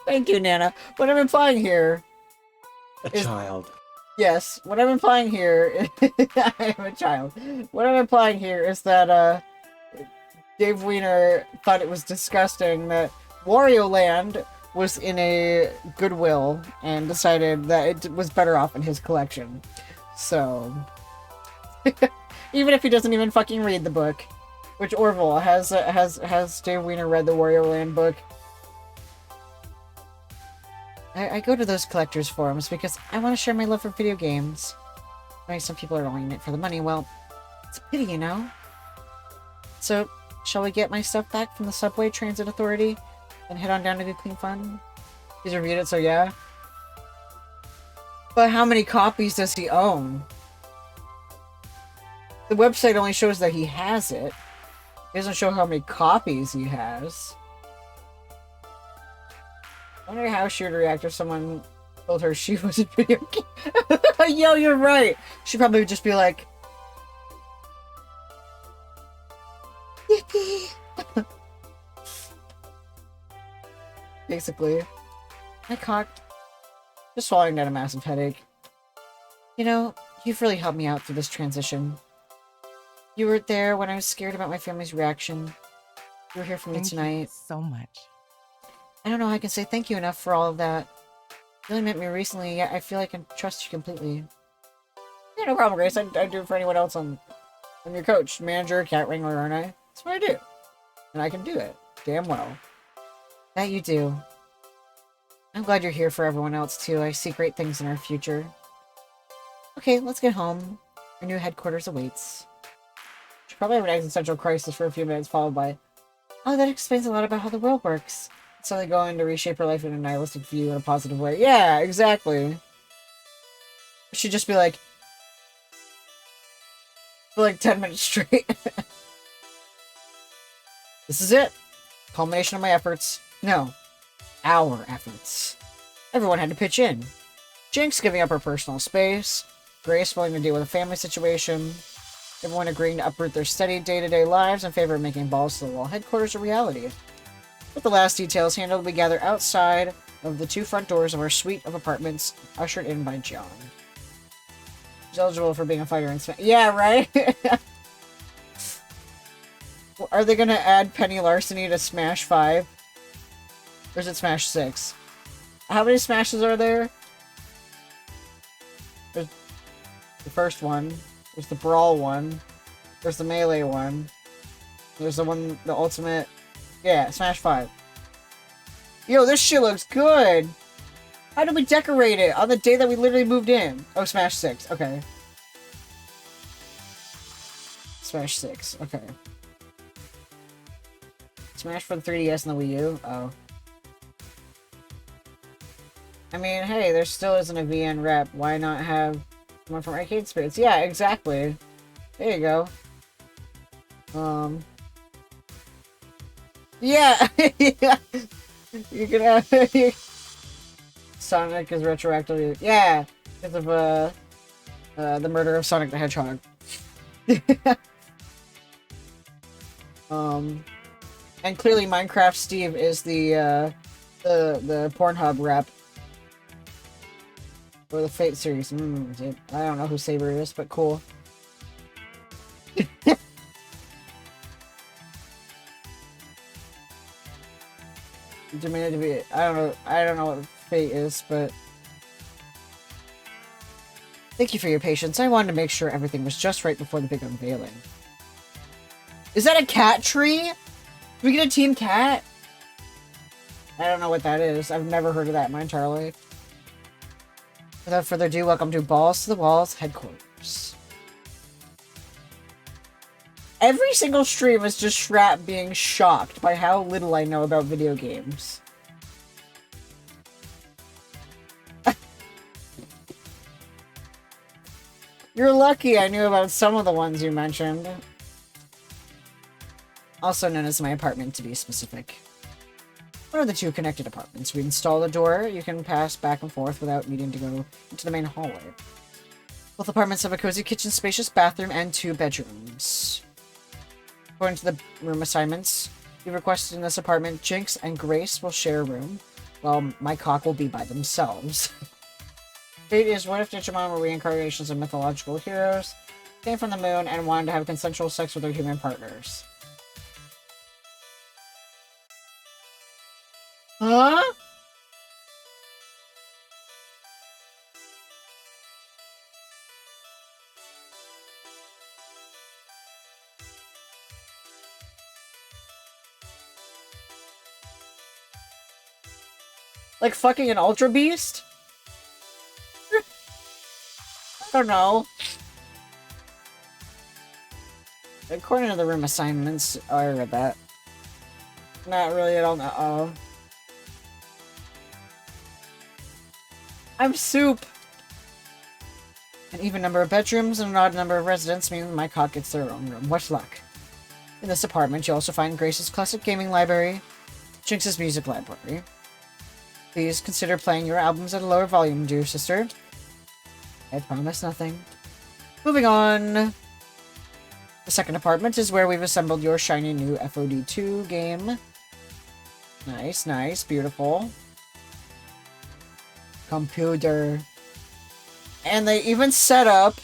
Thank you, Nana. What I'm implying here... A child. Yes, what I'm implying here... I am a child. What I'm implying here is that, Dave Wiener thought it was disgusting that Wario Land was in a Goodwill and decided that it was better off in his collection. So... even if he doesn't even fucking read the book. Which Orville, has Dave Wiener read the Wario Land book? I go to those collectors' forums because I want to share my love for video games. Right, some people are only in it for the money. Well, it's a pity, you know? So, shall we get my stuff back from the Subway Transit Authority and head on down to Good Clean Fun? He's reviewed it, so yeah. But how many copies does he own? The website only shows that he has it. It doesn't show how many copies he has. I wonder how she would react if someone told her she was a video game. Yo, you're right. She'd probably just be like, yippee. Basically. I cocked. Just swallowing down a massive headache. You know, you've really helped me out through this transition. You were there when I was scared about my family's reaction. You were here for me Thank tonight. you so much. I don't know how I can say thank you enough for all of that. You really met me recently, yet I feel I can trust you completely. Yeah, no problem, Grace. I'd do it for anyone else. I'm your coach, manager, cat wrangler, aren't I? That's what I do. And I can do it. Damn well. That you do. I'm glad you're here for everyone else, too. I see great things in our future. Okay, let's get home. Our new headquarters awaits. Should probably have an existential crisis for a few minutes, followed by, oh, that explains a lot about how the world works. So they go in to reshape her life in a nihilistic view in a positive way. Yeah, exactly. She'd just be like, for like 10 minutes straight. This is it. Culmination of my efforts. No. Our efforts. Everyone had to pitch in. Jinx giving up her personal space. Grace willing to deal with a family situation. Everyone agreeing to uproot their steady day-to-day lives in favor of making Balls to the Wall headquarters a reality. With the last details handled, we gather outside of the 2 front doors of our suite of apartments, ushered in by John. He's eligible for being a fighter in Smash. Yeah, right? Are they gonna add Penny Larceny to Smash 5? Or is it Smash 6? How many Smashes are there? There's the first one. There's the Brawl one. There's the Melee one. There's the one, the Ultimate... Yeah, Smash 5. Yo, this shit looks good! How did we decorate it on the day that we literally moved in? Oh, Smash 6. Okay. Smash 6. Okay. Smash for the 3DS and the Wii U? Oh. I mean, hey, there still isn't a VN rep. Why not have one from Arcade Spirits? Yeah, exactly. There you go. Yeah! Yeah! You can have... Sonic is retroactively... Yeah! Because of, the murder of Sonic the Hedgehog. And clearly Minecraft Steve is the Pornhub rep. For the Fate series. I don't know who Saber is, but cool. Demanded to be... I don't know what Fate is, but... Thank you for your patience. I wanted to make sure everything was just right before the big unveiling. Is that a cat tree? Do we get a team cat? I don't know what that is. I've never heard of that in my entire life. Without further ado, welcome to Balls to the Walls headquarters. Every single stream is just Shrap being shocked by how little I know about video games. You're lucky I knew about some of the ones you mentioned. Also known as my apartment, to be specific. One of the 2 connected apartments. We installed a door you can pass back and forth without needing to go into the main hallway. Both apartments have a cozy kitchen, spacious bathroom, and 2 bedrooms. According to the room assignments you requested in this apartment, Jinx and Grace will share a room, while my cock will be by themselves. Fate is, what if Digimon were reincarnations of mythological heroes, came from the moon, and wanted to have consensual sex with their human partners? Huh? Like fucking an Ultra Beast? I don't know. According to the room assignments, oh, I read that. Not really, I don't know. Oh. I'm soup! An even number of bedrooms and an odd number of residents mean my cock gets their own room. What luck. In this apartment, you also find Grace's classic gaming library, Jinx's music library. Please consider playing your albums at a lower volume, dear sister. I promise nothing. Moving on. The second apartment is where we've assembled your shiny new FOD2 game. Nice, nice, beautiful. Computer. And they even set up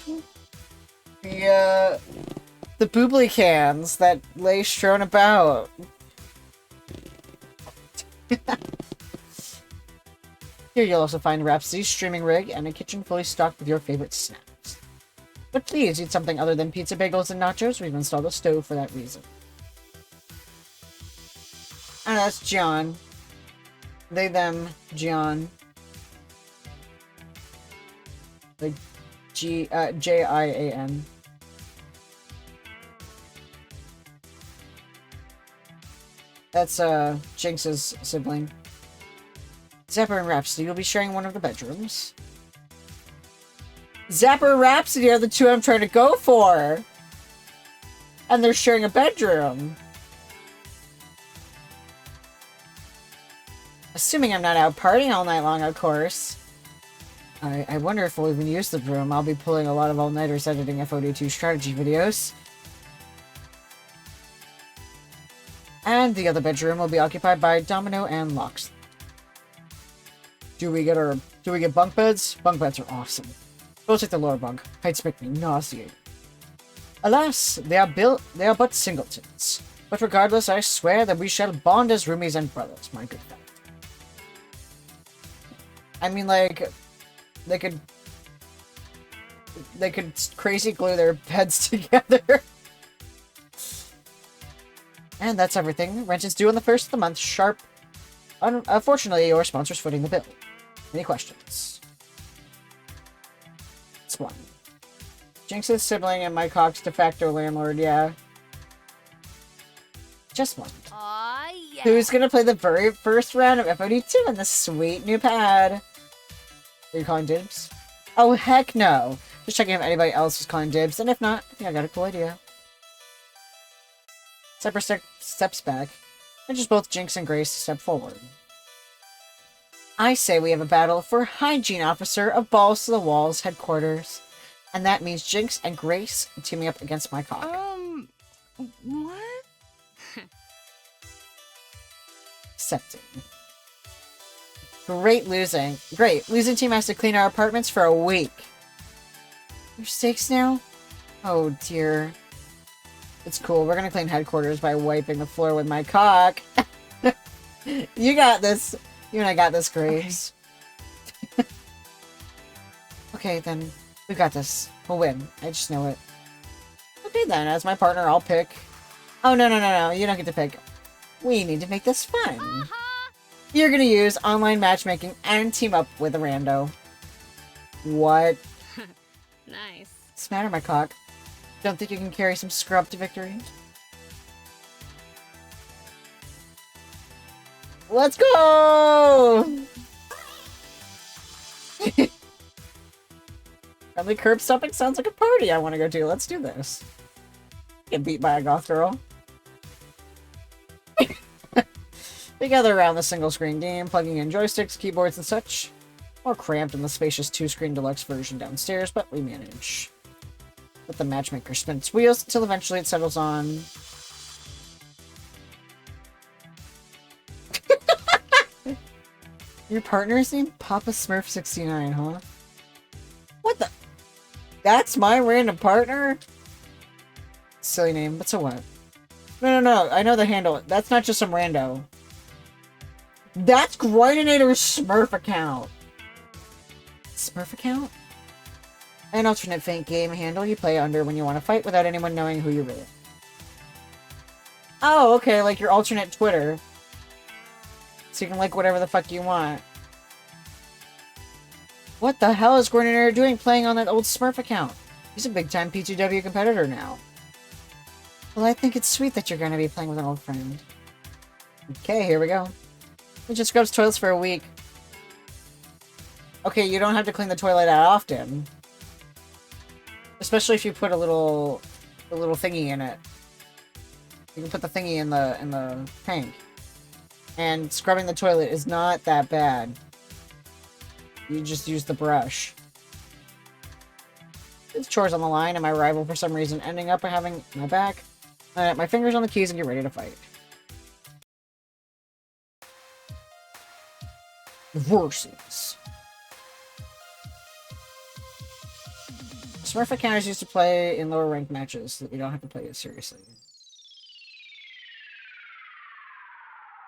the boobly cans that lay strewn about. Here you'll also find Rhapsody's streaming rig and a kitchen fully stocked with your favorite snacks. But please eat something other than pizza, bagels, and nachos. We've installed a stove for that reason. And that's John. They, them, John. Like J-I-A-N. That's Jinx's sibling. Zephyr and Rhapsody will be sharing one of the bedrooms. Zapper Rhapsody are the two I'm trying to go for. And they're sharing a bedroom. Assuming I'm not out partying all night long, of course. I wonder if we'll even use the room. I'll be pulling a lot of all-nighters editing FOD2 strategy videos. And the other bedroom will be occupied by Domino and Lox. Do we get bunk beds? Bunk beds are awesome. We'll take the lower bunk. Heights make me nauseating. Alas, they are but singletons. But regardless, I swear that we shall bond as roomies and brothers, my good friend. I mean, like, they could crazy glue their beds together. And that's everything. Rent is due on the 1st of the month, sharp. Unfortunately, your sponsor's footing the bill. Any questions? It's one. Jinx's sibling and my cock's de facto landlord, yeah. Just one. Oh, yeah. Who's gonna play the very first round of FOD2 on this sweet new pad? Are you calling dibs? Oh, heck no. Just checking if anybody else is calling dibs, and if not, I think I got a cool idea. Cypher steps back, and just both Jinx and Grace step forward. I say we have a battle for Hygiene Officer of Balls to the Walls headquarters. And that means Jinx and Grace teaming up against my cock. What? Accepting. Great losing. Great. Losing team has to clean our apartments for a week. There's stakes now? Oh dear. It's cool. We're gonna clean headquarters by wiping the floor with my cock. You got this. You and I got this, Grace. Okay. Okay, then. We got this. We'll win. I just know it. Okay then, as my partner, I'll pick... Oh, no. You don't get to pick. We need to make this fun. You're gonna use online matchmaking and team up with a rando. What? Nice. What's the matter, my cock? Don't think you can carry some scrub to victory? Let's go! Friendly curb stomping sounds like a party I want to go to. Let's do this. Get beat by a goth girl. We gather around the single screen game, plugging in joysticks, keyboards, and such. More cramped in the spacious 2-screen deluxe version downstairs, but we manage. Let the matchmaker spin its wheels until eventually it settles on... Your partner is named Papa Smurf 69, huh? What the? That's my random partner? Silly name, but so what? No. I know the handle. That's not just some rando. That's Grindinator's Smurf account. Smurf account? An alternate faint game handle you play under when you want to fight without anyone knowing who you're with. Oh, okay, like your alternate Twitter. So you can like whatever the fuck you want. What the hell is Grindinator doing playing on that old Smurf account? He's a big-time P2W competitor now. Well, I think it's sweet that you're going to be playing with an old friend. Okay, here we go. He just scrubs toilets for a week. Okay, you don't have to clean the toilet that often. Especially if you put a little thingy in it. You can put the thingy in the tank. And scrubbing the toilet is not that bad. You just use the brush. It's chores on the line, and my rival for some reason ending up having my back. I get my fingers on the keys and get ready to fight. Versus. Smurf account is used to play in lower ranked matches so that we don't have to play it seriously.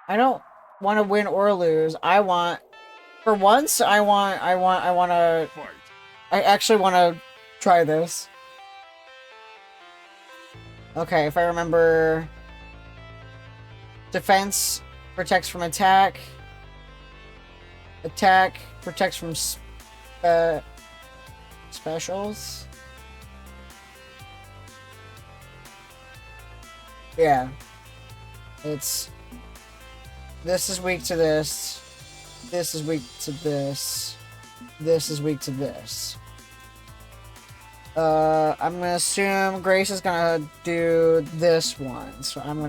I don't want to win or lose. I want, for once, I actually want to try this. Okay, if I remember, defense protects from attack. Attack protects from specials. Yeah. It's... This is weak to this. This is weak to this. This is weak to this. I'm gonna assume Grace is gonna do this one, so I'm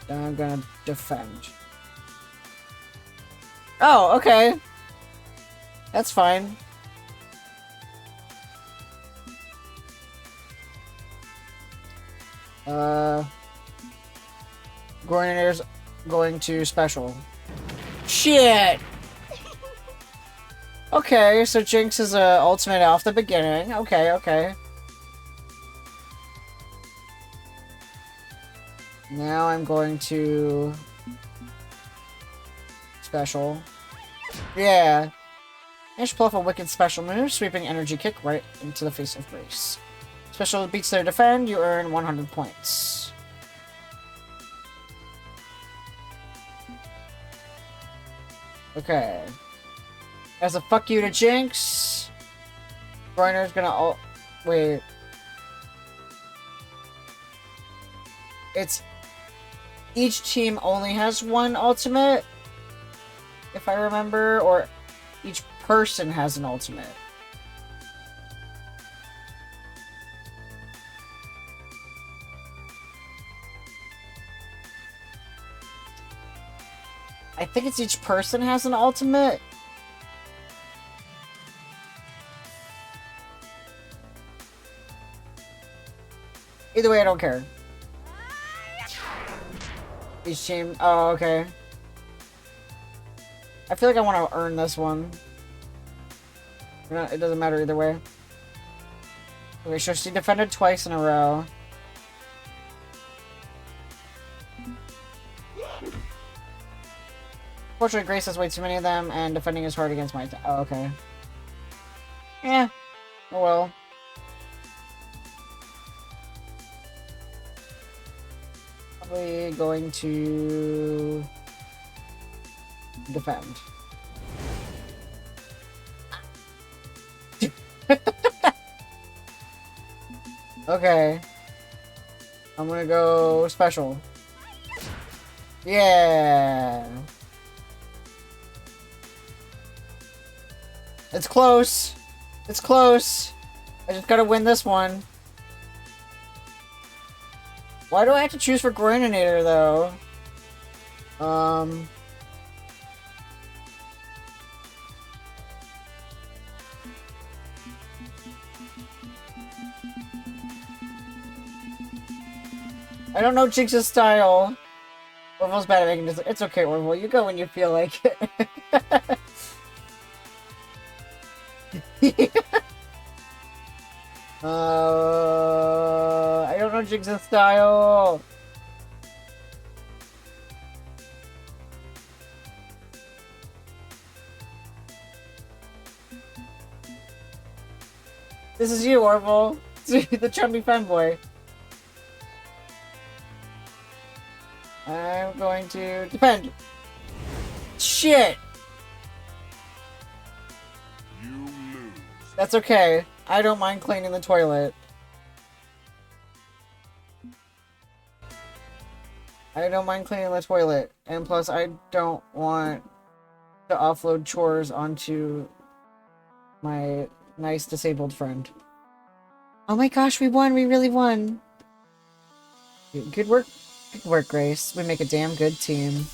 gonna defend. Oh, okay. That's fine. Gorinator's going to special. Shit! Okay, so Jinx is a ultimate off the beginning. Okay, okay. Now I'm going to special. Yeah. Manage to pull off a wicked special move, sweeping energy kick right into the face of Grace. Special beats their defend, you earn 100 points. Okay. As a fuck you to Jinx, Groiner's gonna wait. It's each team only has one ultimate, if I remember, or each person has an ultimate. I think it's each person has an ultimate. Either way, I don't care. Each team... Oh, okay. I feel like I want to earn this one. It doesn't matter either way. Okay, so she defended twice in a row. Fortunately, Grace has way too many of them, and defending is hard against my... Oh, okay. Yeah. Oh well. Probably going to... defend. Okay. I'm gonna go special. Yeah. It's close. It's close. I just gotta win this one. Why do I have to choose for Groininator, though? I don't know Jinx's style. Orville's bad at making this. It's okay, Orville. You go when you feel like it. I don't know Jinx's style. This is you, Orville. The chubby fanboy. I'm going to defend. Shit! You lose. That's okay. I don't mind cleaning the toilet. I don't mind cleaning the toilet. And plus, I don't want to offload chores onto my nice disabled friend. Oh my gosh, we won! We really won! Good work. Good work, Grace. We make a damn good team.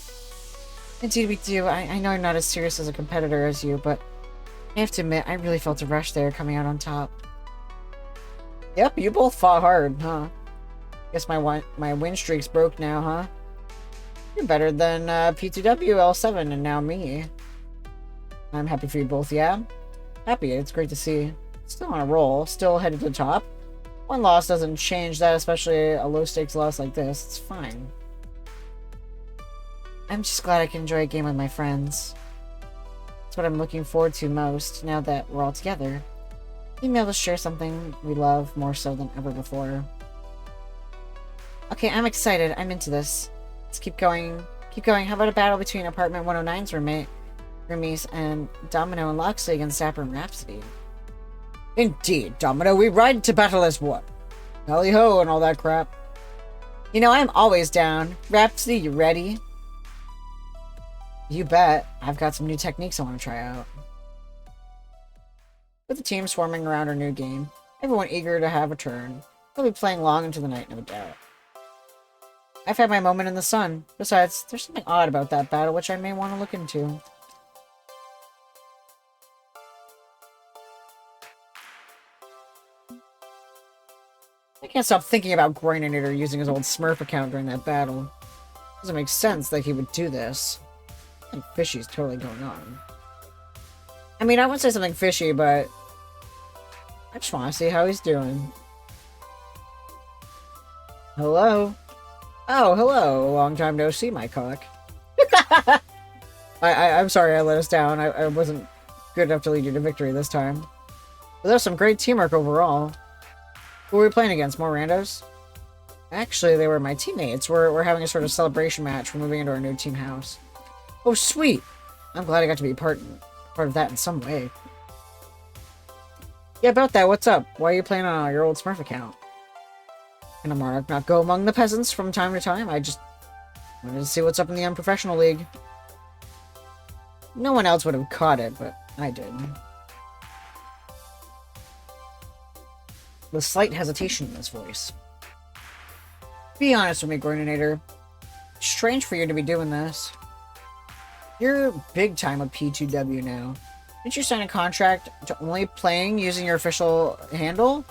Indeed we do. I know I'm not as serious as a competitor as you, but I have to admit, I really felt a rush there coming out on top. Yep, you both fought hard, huh? Guess my win streak's broke now, huh? You're better than P2W, L7, and now me. I'm happy for you both, yeah? Happy, it's great to see. Still on a roll, still headed to the top. One loss doesn't change that, especially a low-stakes loss like this. It's fine. I'm just glad I can enjoy a game with my friends. That's what I'm looking forward to most, now that we're all together. Being able to share something we love more so than ever before. Okay, I'm excited. I'm into this. Let's keep going. Keep going. How about a battle between Apartment 109's roomies and Domino and Loxley against Zapper and Rhapsody? Indeed, Domino, we ride to battle as one. Tally-ho and all that crap. You know, I'm always down. Rhapsody, you ready? You bet. I've got some new techniques I want to try out. with the team swarming around our new game. Everyone eager to have a turn. We'll be playing long into the night, no doubt. I've had my moment in the sun. Besides, there's something odd about that battle which I may want to look into. I can't stop thinking about Groininator using his old Smurf account during that battle. Doesn't make sense that he would do this. Something fishy's totally going on. I mean, I wouldn't say something fishy, but I just want to see how he's doing. Hello? Oh, hello. Long time no see, my cock. I'm sorry I let us down. I wasn't good enough to lead you to victory this time. But there's some great teamwork overall. Who were we playing against? More randos? Actually, they were my teammates. We're having a sort of celebration match for moving into our new team house. Oh, sweet! I'm glad I got to be part of that in some way. Yeah, about that, what's up? Why are you playing on your old Smurf account? Can a monarch not go among the peasants from time to time? I just wanted to see what's up in the unprofessional league. No one else would have caught it, but I did. With slight hesitation in his voice. Be honest with me, Groininator. It's strange for you to be doing this. You're big time a P2W now. Didn't you sign a contract to only playing using your official handle?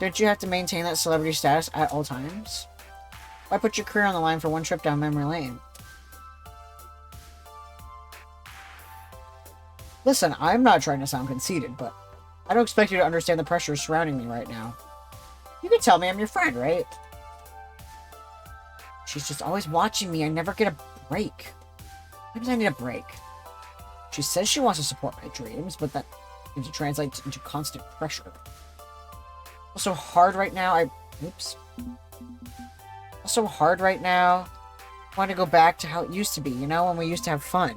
Don't you have to maintain that celebrity status at all times? Why put your career on the line for one trip down memory lane? Listen, I'm not trying to sound conceited, but I don't expect you to understand the pressure surrounding me right now. You can tell me I'm your friend, right? She's just always watching me. I never get a break. Sometimes I need a break. She says she wants to support my dreams, but that seems to translate into constant pressure. Also hard right now, Also hard right now. I want to go back to how it used to be, you know, when we used to have fun.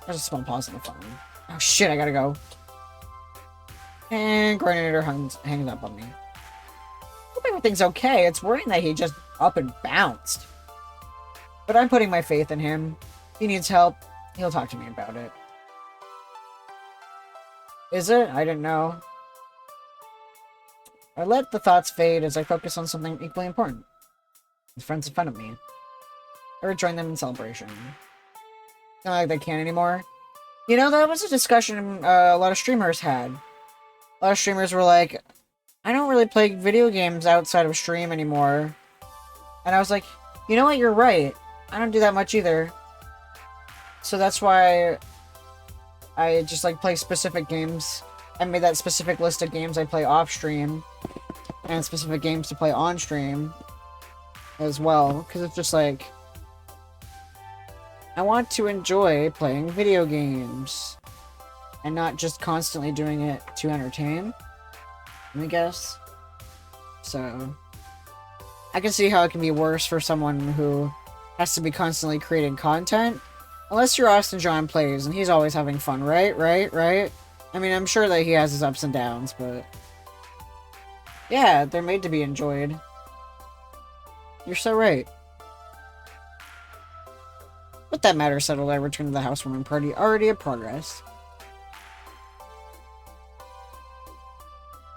There's a small pause on the phone. Oh shit, I gotta go. And Groininator hangs up on me. Hope everything's okay. It's worrying that he just up and bounced. But I'm putting my faith in him. If he needs help, he'll talk to me about it. Is it? I didn't know. I let the thoughts fade as I focus on something equally important. His friends in front of me. I would join them in celebration. Not like they can't anymore. You know, that was a discussion a lot of streamers had. A lot of streamers were like, I don't really play video games outside of stream anymore. And I was like, you know what, you're right. I don't do that much either. So that's why I just like play specific games. I made that specific list of games I play off stream. And specific games to play on stream as well. Because it's just like, I want to enjoy playing video games. And not just constantly doing it to entertain, I guess. So, I can see how it can be worse for someone who has to be constantly creating content. Unless you're Austin John Plays, and he's always having fun, right? I mean, I'm sure that he has his ups and downs, but... yeah, they're made to be enjoyed. You're so right. With that matter settled, I returned to the housewarming party, already in progress.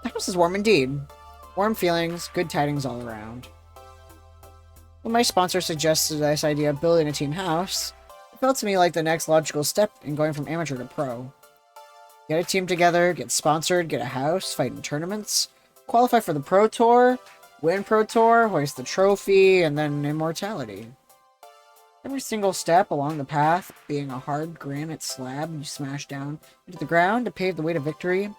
The house is warm indeed. Warm feelings, good tidings all around. When my sponsor suggested this idea of building a team house, it felt to me like the next logical step in going from amateur to pro. Get a team together, get sponsored, get a house, fight in tournaments, qualify for the Pro Tour, win Pro Tour, hoist the trophy, and then immortality. Every single step along the path being a hard granite slab you smash down into the ground to pave the way to victory.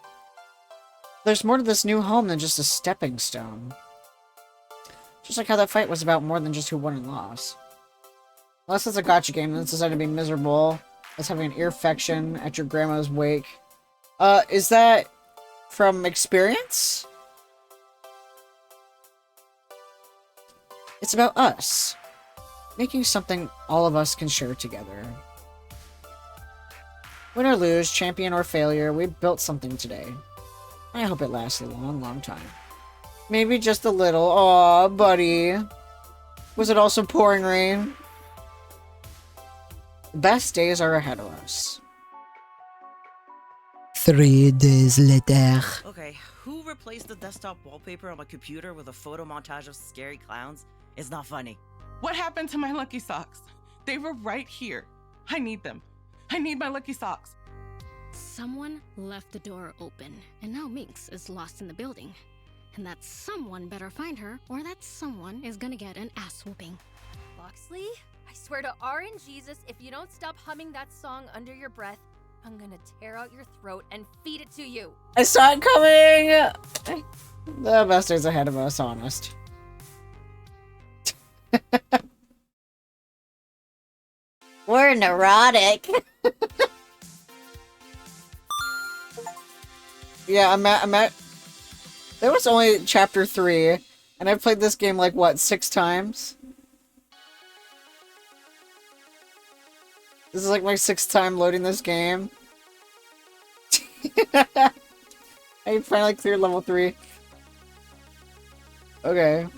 There's more to this new home than just a stepping stone. Just like how that fight was about more than just who won and lost. Unless it's a gacha game, then it's decided to be miserable as having an earfection at your grandma's wake. Is that from experience? It's about us. Making something all of us can share together. Win or lose, champion or failure, we built something today. I hope it lasts a long, long time. Maybe just a little. Aw, buddy. Was it also pouring rain? The best days are ahead of us. 3 days later. Okay, who replaced the desktop wallpaper on my computer with a photo montage of scary clowns? It's not funny. What happened to my lucky socks? They were right here. I need them. I need my lucky socks. Someone left the door open, and now Minx is lost in the building. And that someone better find her, or that someone is gonna get an ass whooping. Loxley, I swear to R and Jesus, if you don't stop humming that song under your breath, I'm gonna tear out your throat and feed it to you. I saw it coming! The bastard's ahead of us, honest. We're neurotic. Yeah, I'm at... That was only chapter 3, and I've played this game like, what, 6 times? This is like my 6th time loading this game. I finally cleared level 3. Okay.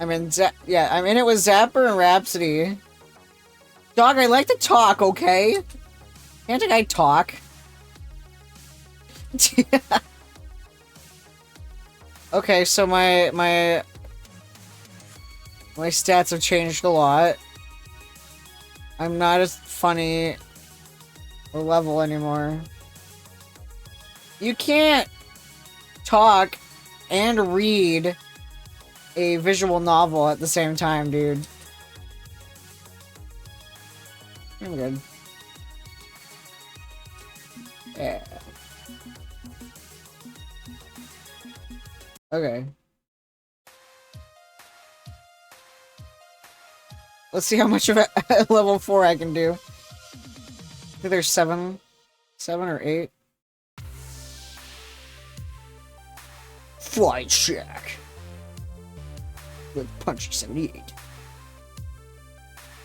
I'm in I'm in it with Zapper and Rhapsody. Dog, I like to talk, okay? Can't a guy talk? Okay, so my stats have changed a lot. I'm not as funny or level anymore. You can't talk and read a visual novel at the same time, dude. I'm good. Yeah. Okay. Let's see how much of a level 4 I can do. I think there's 7 or 8. Fight Shack with Punchy 78.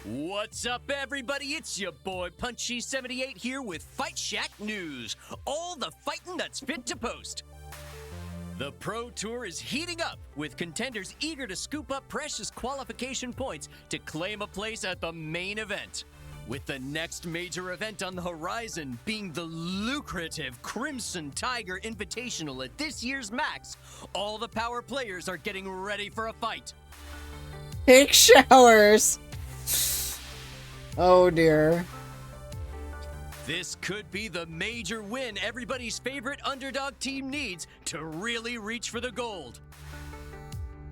What's up, everybody? It's your boy Punchy78 here with Fight Shack News. All the fighting that's fit to post. The Pro Tour is heating up, with contenders eager to scoop up precious qualification points to claim a place at the main event. With the next major event on the horizon being the lucrative Crimson Tiger Invitational at this year's Max, all the power players are getting ready for a fight. Take showers! Oh dear. This could be the major win everybody's favorite underdog team needs to really reach for the gold.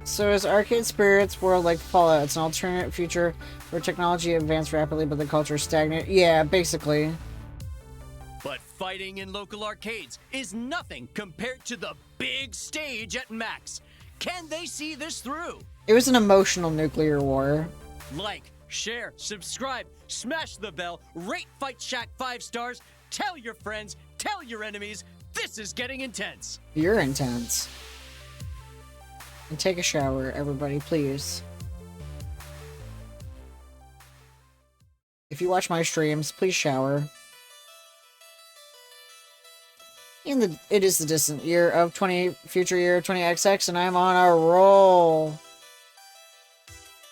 So is Arcade Spirits World like Fallout? It's an alternate future where technology advanced rapidly but the culture is stagnant? Yeah, basically. But fighting in local arcades is nothing compared to the big stage at Max. Can they see this through? It was an emotional nuclear war. Like, share, subscribe, smash the bell, rate Fight Shack 5 stars, tell your friends, tell your enemies, this is getting intense. You're intense. And take a shower, everybody, please. If you watch my streams, please shower. It is the distant year of future year of 20XX, and I'm on a roll.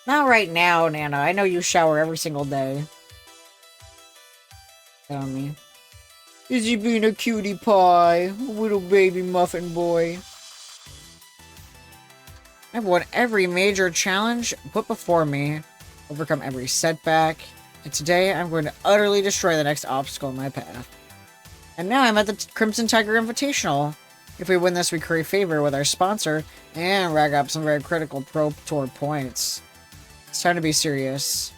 Not right now, Nana. I know you shower every single day. Tell me. Is he being a cutie pie? Little baby muffin boy. I've won every major challenge put before me, overcome every setback, and today I'm going to utterly destroy the next obstacle in my path. And now I'm at the Crimson Tiger Invitational. If we win this, we curry favor with our sponsor and rack up some very critical Pro Tour points. It's time to be serious.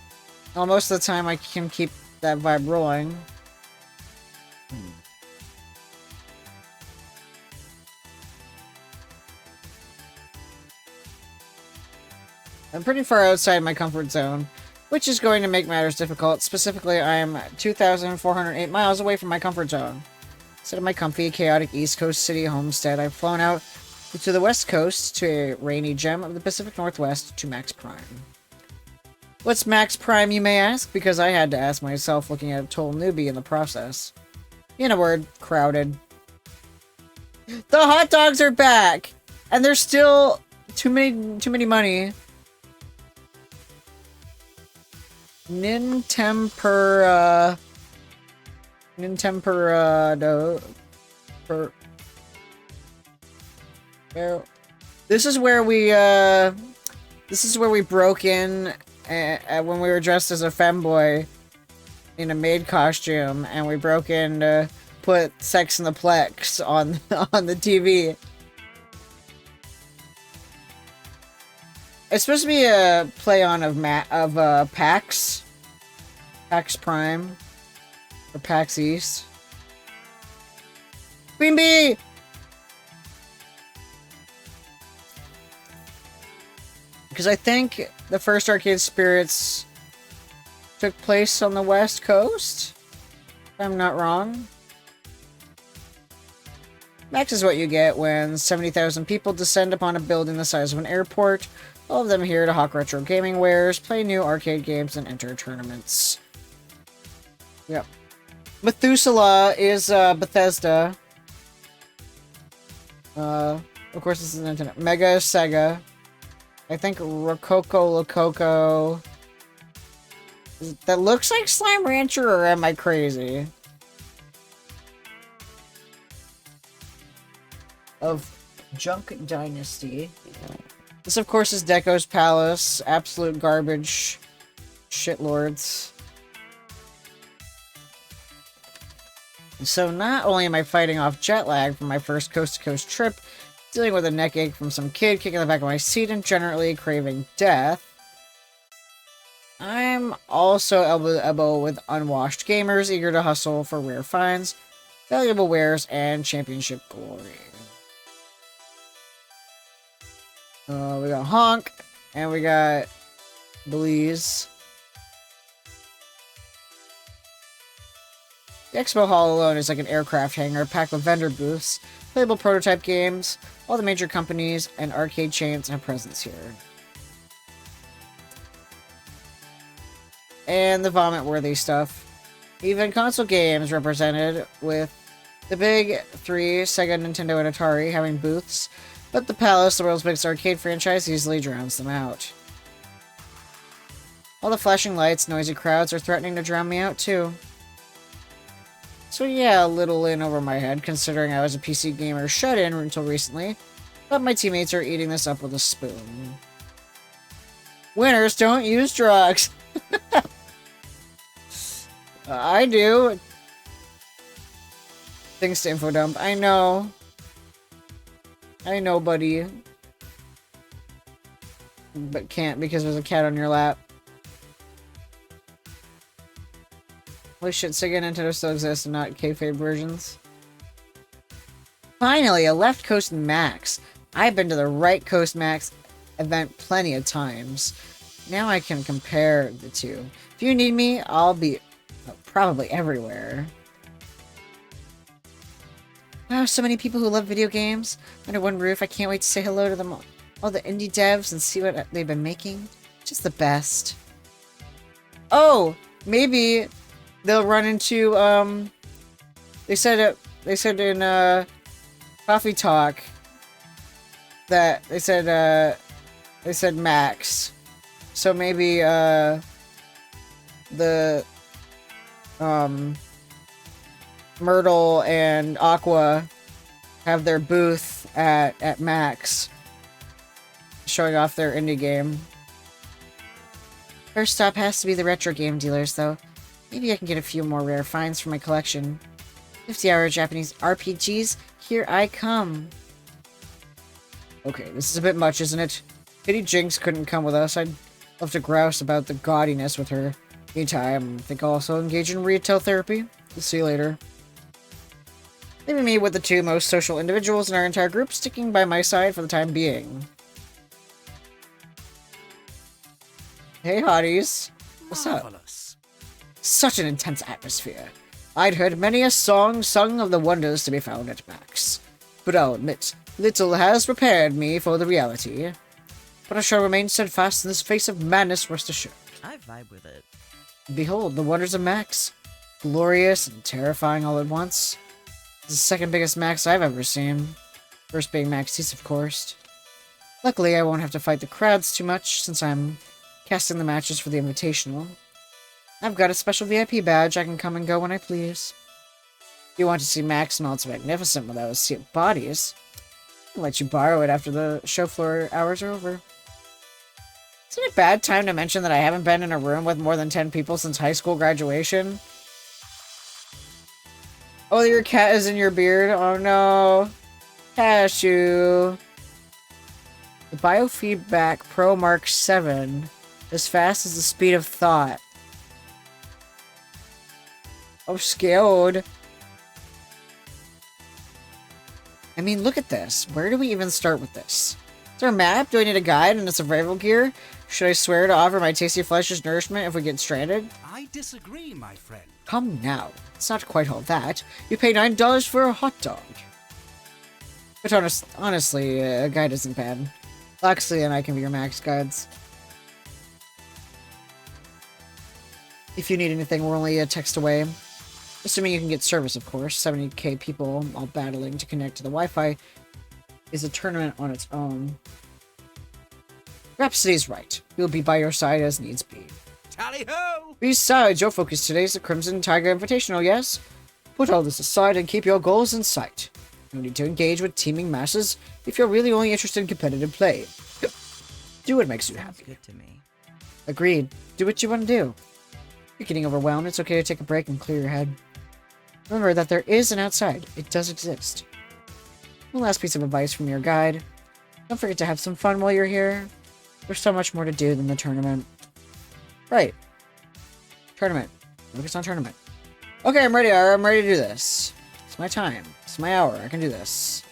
Well, most of the time I can keep that vibe rolling. I'm pretty far outside my comfort zone, which is going to make matters difficult. Specifically, I am 2,408 miles away from my comfort zone. Instead of my comfy, chaotic East Coast city homestead, I've flown out to the West Coast, to a rainy gem of the Pacific Northwest, to Max Prime. What's Max Prime, you may ask? Because I had to ask myself, looking at a total newbie in the process. In a word, crowded. The hot dogs are back! And there's still too many money. Nintempura. Nintemperado. This is where we broke in when we were dressed as a femboy in a maid costume, and we broke in to put Sex in the Plex on on the TV. It's supposed to be a play on of PAX Prime, or PAX East. Queen Bee! Because I think the first Arcade Spirits took place on the West Coast, if I'm not wrong. Max is what you get when 70,000 people descend upon a building the size of an airport. All of them here to hawk retro gaming wares, play new arcade games, and enter tournaments. Yep. Methuselah is Bethesda. Of course, this is Nintendo. Mega is Sega. I think Rococo Lococo. That looks like Slime Rancher, or am I crazy? Of Junk Dynasty. This, of course, is Deco's Palace. Absolute garbage shitlords. So not only am I fighting off jet lag from my first coast-to-coast trip, dealing with a neck ache from some kid kicking the back of my seat, and generally craving death, I'm also elbow to elbow with unwashed gamers eager to hustle for rare finds, valuable wares, and championship glory. We got Honk, and we got Belize. The expo hall alone is like an aircraft hangar packed with vendor booths, playable prototype games. All the major companies and arcade chains have presence here. And the vomit-worthy stuff. Even console games represented, with the big three, Sega, Nintendo, and Atari, having booths, but the Palace, the world's biggest arcade franchise, easily drowns them out. All the flashing lights, noisy crowds are threatening to drown me out, too. So yeah, a little in over my head, considering I was a PC gamer shut-in until recently, but my teammates are eating this up with a spoon. Winners don't use drugs! I do. Thanks to Infodump. I know. I know, buddy. But can't because there's a cat on your lap. Holy shit, Sega and Nintendo still exist and not kayfabe versions. Finally, a Left Coast Max. I've been to the Right Coast Max event plenty of times. Now I can compare the two. If you need me, I'll be probably everywhere. Wow, so many people who love video games under one roof. I can't wait to say hello to them all the indie devs and see what they've been making. Just the best. Oh, maybe they'll run into they said in Coffee Talk that they said Max. So maybe the Myrtle and Aqua have their booth at Max, showing off their indie game. First stop has to be the retro game dealers, though. Maybe I can get a few more rare finds for my collection. 50-hour Japanese RPGs, here I come. Okay, this is a bit much, isn't it? Pity Jinx couldn't come with us. I'd love to grouse about the gaudiness with her. Meantime, I think I'll also engage in retail therapy. See you later. Leaving me with the two most social individuals in our entire group, sticking by my side for the time being. Hey, hotties. What's up? Such an intense atmosphere. I'd heard many a song sung of the wonders to be found at Max. But I'll admit, little has prepared me for the reality. But I shall remain steadfast in this face of madness, rest assured. I vibe with it. Behold, the wonders of Max. Glorious and terrifying all at once. It's the second biggest Max I've ever seen. First being Max East, of course. Luckily, I won't have to fight the crowds too much, since I'm casting the matches for the Invitational. I've got a special VIP badge. I can come and go when I please. If you want to see Max and all its magnificent without a sea of bodies, I'll let you borrow it after the show floor hours are over. Is it a bad time to mention that I haven't been in a room with more than 10 people since high school graduation? Oh, your cat is in your beard? Oh no. Cashew. The Biofeedback Pro Mark 7, as fast as the speed of thought. I'm scared. I mean, look at this. Where do we even start with this? Is there a map? Do I need a guide and a survival gear? Should I swear to offer my tasty flesh as nourishment if we get stranded? I disagree, my friend. Come now. It's not quite all that. You pay $9 for a hot dog. But honestly, a guide isn't bad. Loxley and I can be your max guides. If you need anything, we're only a text away. Assuming you can get service, of course. 70k people all battling to connect to the Wi-Fi is a tournament on its own. Rhapsody's right. We'll be by your side as needs be. Tally-ho! Besides, your focus today is the Crimson Tiger Invitational, yes? Put all this aside and keep your goals in sight. No need to engage with teaming masses if you're really only interested in competitive play. Do what makes you happy. Good to me. Agreed. Do what you want to do. If you're getting overwhelmed, it's okay to take a break and clear your head. Remember that there is an outside. It does exist. One last piece of advice from your guide. Don't forget to have some fun while you're here. There's so much more to do than the tournament. Right. Tournament. Focus on tournament. Okay, I'm ready. I'm ready to do this. It's my time. It's my hour. I can do this.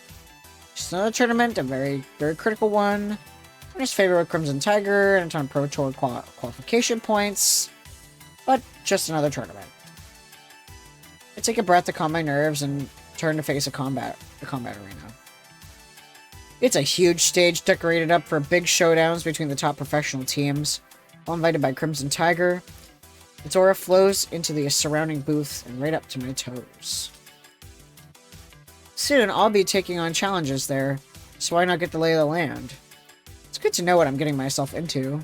Just another tournament, a very, very critical one. I'm just favored with Crimson Tiger and a ton of Pro Tour qualification points. But just another tournament. I take a breath to calm my nerves and turn to face the combat arena. It's a huge stage decorated up for big showdowns between the top professional teams. All invited by Crimson Tiger. Its aura flows into the surrounding booths and right up to my toes. Soon I'll be taking on challenges there, so why not get the lay of the land? It's good to know what I'm getting myself into.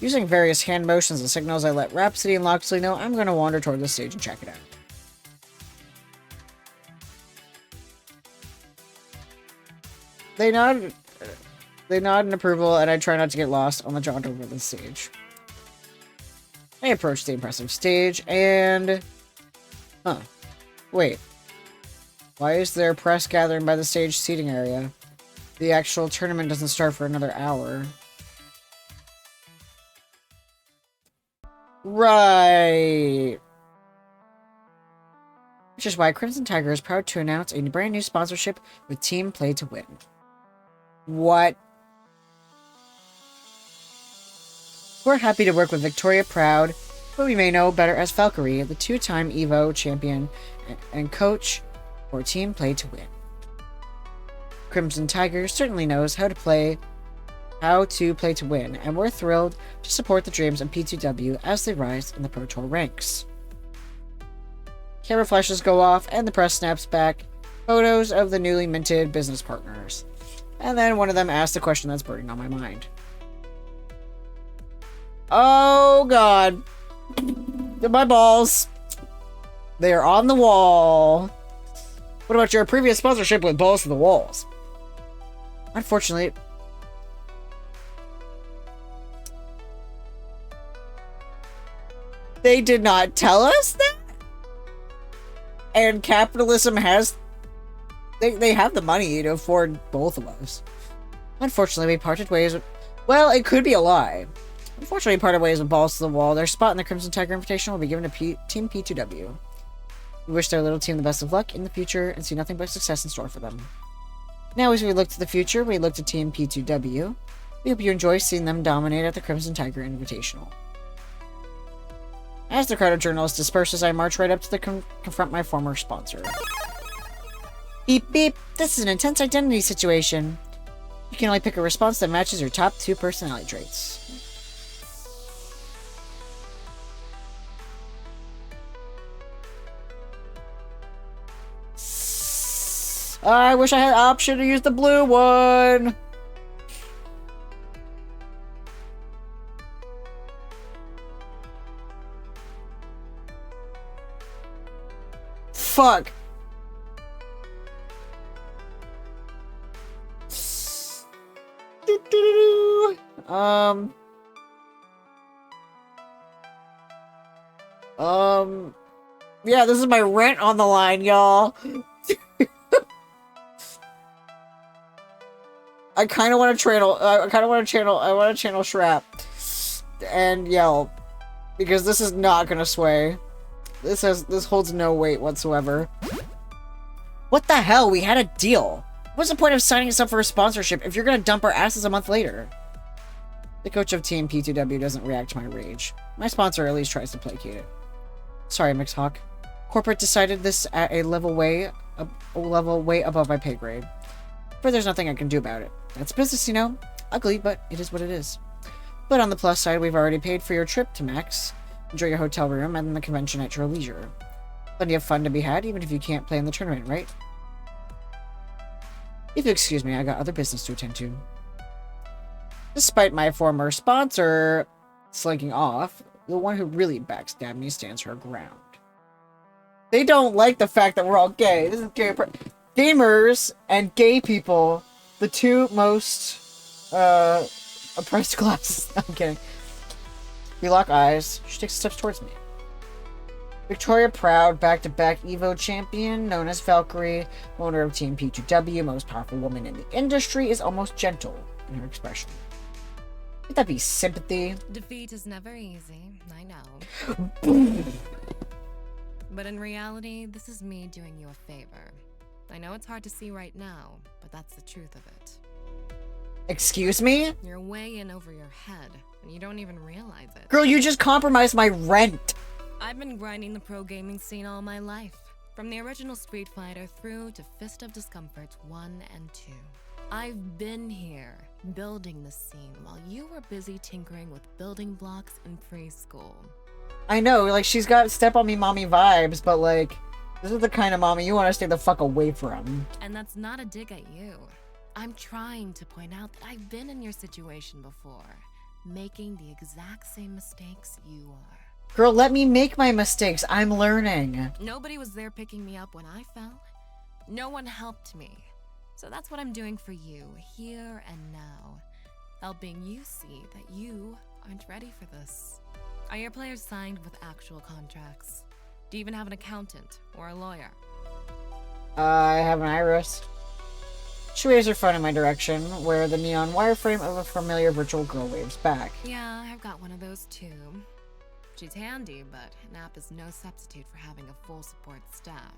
Using various hand motions and signals, I let Rhapsody and Loxley know I'm going to wander toward the stage and check it out. They nod in approval, and I try not to get lost on the jaunt over the stage. I approach the impressive stage, and... Wait. Why is there press gathering by the stage seating area? The actual tournament doesn't start for another hour. Right. Which is why Crimson Tiger is proud to announce a brand new sponsorship with Team Play to Win. What? We're happy to work with Victoria Proud, who we may know better as Valkyrie, the two-time EVO champion and coach for Team Play to Win. Crimson Tiger certainly knows how to play to win, and we're thrilled to support the dreams of P2W as they rise in the Pro Tour ranks. Camera flashes go off, and the press snaps back photos of the newly minted business partners. And then one of them asks the question that's burning on my mind. Oh god. My balls. They are on the wall. What about your previous sponsorship with balls to the walls? Unfortunately, they did not tell us that? And capitalism has... They have the money to afford both of us. Unfortunately, we parted ways with... Well, it could be a lie. Unfortunately, we parted ways with balls to the wall. Their spot in the Crimson Tiger Invitational will be given to Team P2W. We wish their little team the best of luck in the future and see nothing but success in store for them. Now, as we look to the future, we look to Team P2W. We hope you enjoy seeing them dominate at the Crimson Tiger Invitational. As the crowd of journalists disperses, I march right up to confront my former sponsor. Beep beep, this is an intense identity situation. You can only pick a response that matches your top 2 personality traits. I wish I had the option to use the blue one. fuck? Yeah, this is my rent on the line, y'all. I kind of want to channel. I want to channel Shrap and yell because this is not gonna sway. This holds no weight whatsoever. What the hell? We had a deal. What's the point of signing us up for a sponsorship if you're gonna dump our asses a month later? The coach of Team P2W doesn't react to my rage. My sponsor at least tries to placate it. Sorry, Mixhawk. Corporate decided this at a level way above my pay grade. But there's nothing I can do about it. That's business, you know. Ugly, but it is what it is. But on the plus side, we've already paid for your trip to Max. Enjoy your hotel room and the convention at your leisure. Plenty of fun to be had, even if you can't play in the tournament, right? If you excuse me, I got other business to attend to. Despite my former sponsor slinking off, the one who really backstabbed me stands her ground. They don't like the fact that we're all gay. This is gay. Gamers and gay people, the two most oppressed classes. I'm kidding. We lock eyes. She takes steps towards me. Victoria Proud, back-to-back EVO champion, known as Valkyrie, owner of Team P2W, most powerful woman in the industry, is almost gentle in her expression. Could that be sympathy? Defeat is never easy, I know. But in reality, this is me doing you a favor. I know it's hard to see right now, but that's the truth of it. Excuse me? You're way in over your head, and you don't even realize it. Girl, you just compromised my rent! I've been grinding the pro gaming scene all my life. From the original Street Fighter through to Fist of Discomforts 1 and 2. I've been here, building the scene, while you were busy tinkering with building blocks in preschool. I know, like, she's got step on me mommy vibes, but like, this is the kind of mommy you want to stay the fuck away from. And that's not a dig at you. I'm trying to point out that I've been in your situation before, making the exact same mistakes you are. Girl, let me make my mistakes. I'm learning. Nobody was there picking me up when I fell. No one helped me. So that's what I'm doing for you, here and now. Helping you see that you aren't ready for this. Are your players signed with actual contracts? Do you even have an accountant or a lawyer? I have an iris. She waves her phone in my direction, where the neon wireframe of a familiar virtual girl waves back. Yeah, I've got one of those too. She's handy, but an app is no substitute for having a full support staff.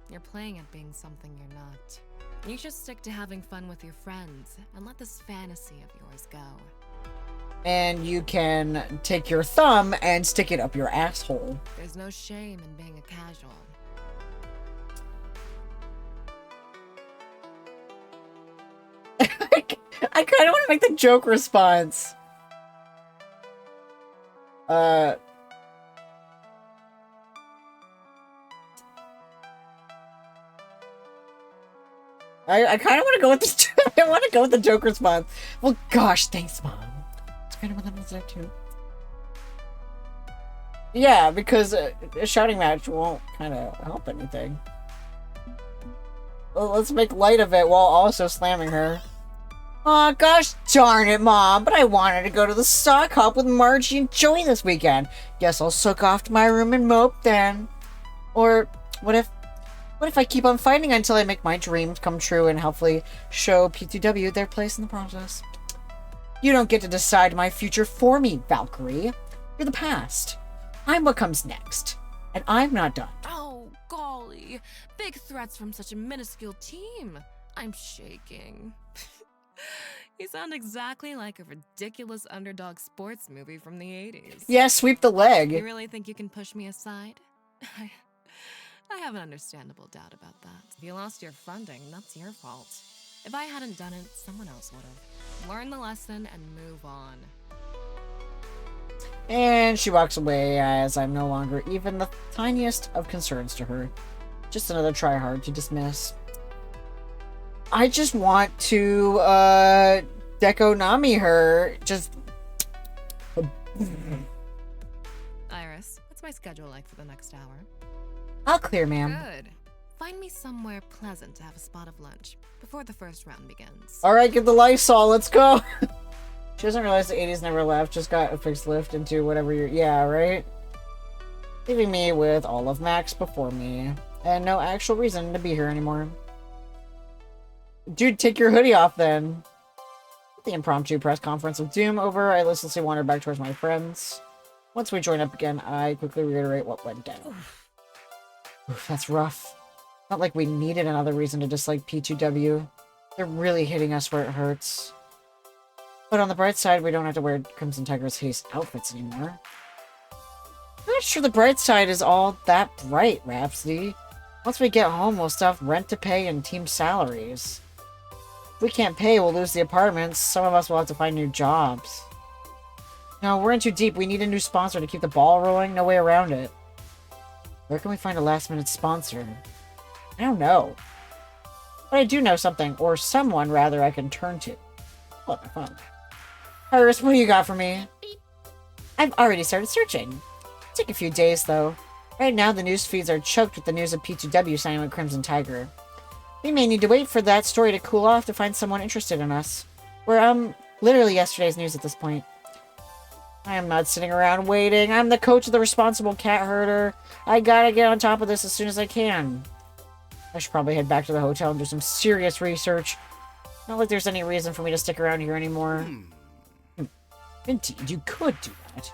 You're playing at being something you're not. You should stick to having fun with your friends and let this fantasy of yours go. And you can take your thumb and stick it up your asshole. There's no shame in being a casual. I kind of want to make the joke response. I kind of want to go with the I want to go with the joke response. Well, gosh, thanks, Mom. It's kind of what that was there too. Yeah, because a shouting match won't kind of help anything. Well, let's make light of it while also slamming her. Aw, gosh darn it, Mom, but I wanted to go to the sock hop with Margie and Joey this weekend. Guess I'll soak off to my room and mope then. Or, what if I keep on fighting until I make my dreams come true and hopefully show P2W their place in the process? You don't get to decide my future for me, Valkyrie. You're the past. I'm what comes next. And I'm not done. Oh, golly. Big threats from such a minuscule team. I'm shaking. You sound exactly like a ridiculous underdog sports movie from the 80s. Yeah, sweep the leg. You really think you can push me aside? I have an understandable doubt about that. If you lost your funding, that's your fault. If I hadn't done it, someone else would have. Learn the lesson and move on. And she walks away as I'm no longer even the tiniest of concerns to her. Just another tryhard to dismiss. I just want to, Dekonami her. Just... Iris, what's my schedule like for the next hour? All clear, ma'am. Good. Find me somewhere pleasant to have a spot of lunch before the first round begins. Alright, get the Lysol, let's go! She doesn't realize the 80s never left, just got a fixed lift into whatever you're- yeah, right? Leaving me with all of Max before me, and no actual reason to be here anymore. Dude, take your hoodie off then. The impromptu press conference with Doom over, I listlessly wandered back towards my friends. Once we join up again, I quickly reiterate what went down. Oof, that's rough. Not like we needed another reason to dislike P2W. They're really hitting us where it hurts. But on the bright side, we don't have to wear Crimson Tiger's haste outfits anymore. I'm not sure the bright side is all that bright, Rhapsody. Once we get home, we'll still have rent to pay and team salaries. If we can't pay, we'll lose the apartments. Some of us will have to find new jobs. No, we're in too deep. We need a new sponsor to keep the ball rolling. No way around it. Where can we find a last-minute sponsor? I don't know. But I do know something, or someone, rather, I can turn to. Oh, my phone. Iris, what do you got for me? I've already started searching. Take a few days, though. Right now, the news feeds are choked with the news of P2W signing with Crimson Tiger. We may need to wait for that story to cool off to find someone interested in us. We're, literally yesterday's news at this point. I am not sitting around waiting. I'm the coach of the responsible cat herder. I gotta get on top of this as soon as I can. I should probably head back to the hotel and do some serious research. Not like there's any reason for me to stick around here anymore. Indeed, you could do that.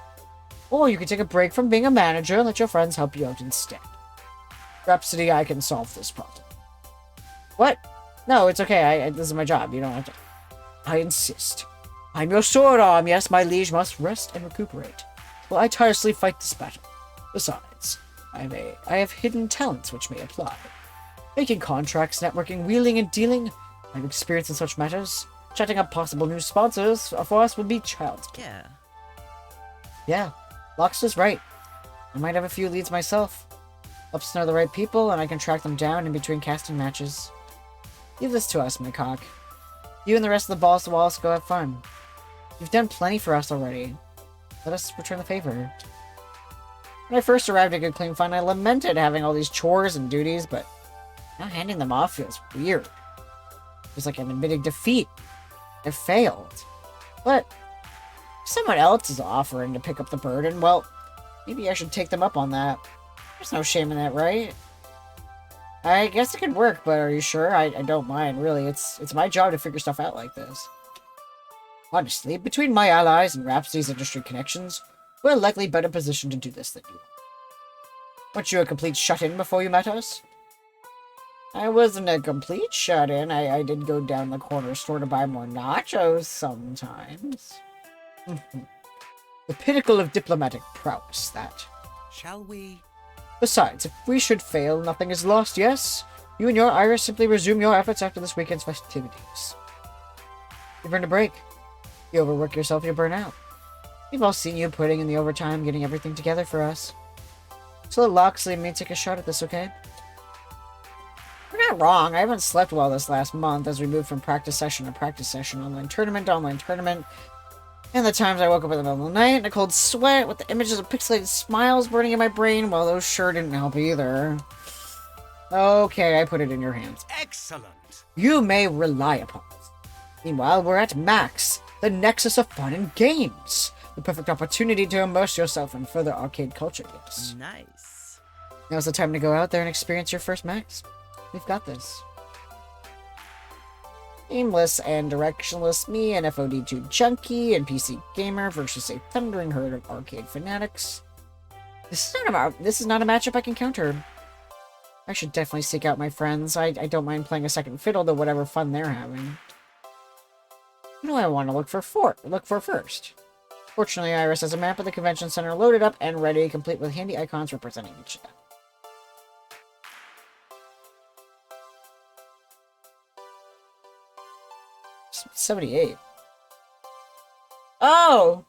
Or you could take a break from being a manager and let your friends help you out instead. Rhapsody, I can solve this problem. What? No, it's okay. This is my job. You don't have to. I insist. I'm your sword arm. Yes, my liege must rest and recuperate. Well, I tirelessly fight this battle. Besides, I have hidden talents which may apply. Making contracts, networking, wheeling and dealing. I have experience in such matters. Chatting up possible new sponsors for us would be child's play. Yeah, Lox is right. I might have a few leads myself. Helps to know the right people, and I can track them down in between casting matches. Leave this to us, my cock. You and the rest of the balls to walls go have fun. You've done plenty for us already. Let us return the favor. When I first arrived at Good Clean Fun, I lamented having all these chores and duties, but now handing them off feels weird. It's like I'm admitting defeat. I failed. But if someone else is offering to pick up the burden, well, maybe I should take them up on that. There's no shame in that, right? I guess it could work, but are you sure? I don't mind, really. It's my job to figure stuff out like this. Honestly, between my allies and Rhapsody's industry connections, we're likely better positioned to do this than you. Weren't you a complete shut-in before you met us? I wasn't a complete shut-in. I did go down the corner store to buy more nachos sometimes. The pinnacle of diplomatic prowess, that. Shall we? Besides, if we should fail, nothing is lost, yes? You and your Iris simply resume your efforts after this weekend's festivities. You've earned a break. You overwork yourself, you burn out. We've all seen you putting in the overtime, getting everything together for us. So let Loxley and me take a shot at this, okay? You're not wrong. I haven't slept well this last month as we moved from practice session to practice session, online tournament to online tournament. And the times I woke up in the middle of the night in a cold sweat with the images of pixelated smiles burning in my brain, well, those sure didn't help either. Okay, I put it in your hands. Excellent. You may rely upon it. Meanwhile, we're at Max, the nexus of fun and games. The perfect opportunity to immerse yourself in further arcade culture, yes. Nice. Now's the time to go out there and experience your first Max. We've got this. Aimless and directionless, me, an FOD2 junkie and PC gamer versus a thundering herd of arcade fanatics. This is not a matchup I can counter. I should definitely seek out my friends. I don't mind playing a second fiddle to whatever fun they're having. What do I want to look for first? Fortunately, Iris has a map of the convention center loaded up and ready, complete with handy icons representing each step. $78. Oh!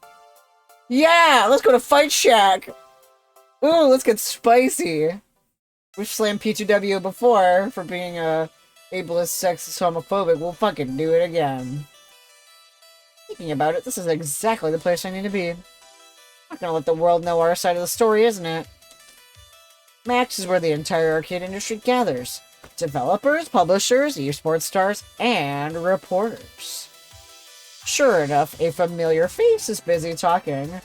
Yeah! Let's go to Fight Shack! Ooh, let's get spicy! We've slammed P2W before for being ableist, sexist, homophobic. We'll fucking do it again. Thinking about it, this is exactly the place I need to be. Not gonna let the world know our side of the story, isn't it? Max is where the entire arcade industry gathers. Developers, publishers, esports stars, and reporters. Sure enough, a familiar face is busy talking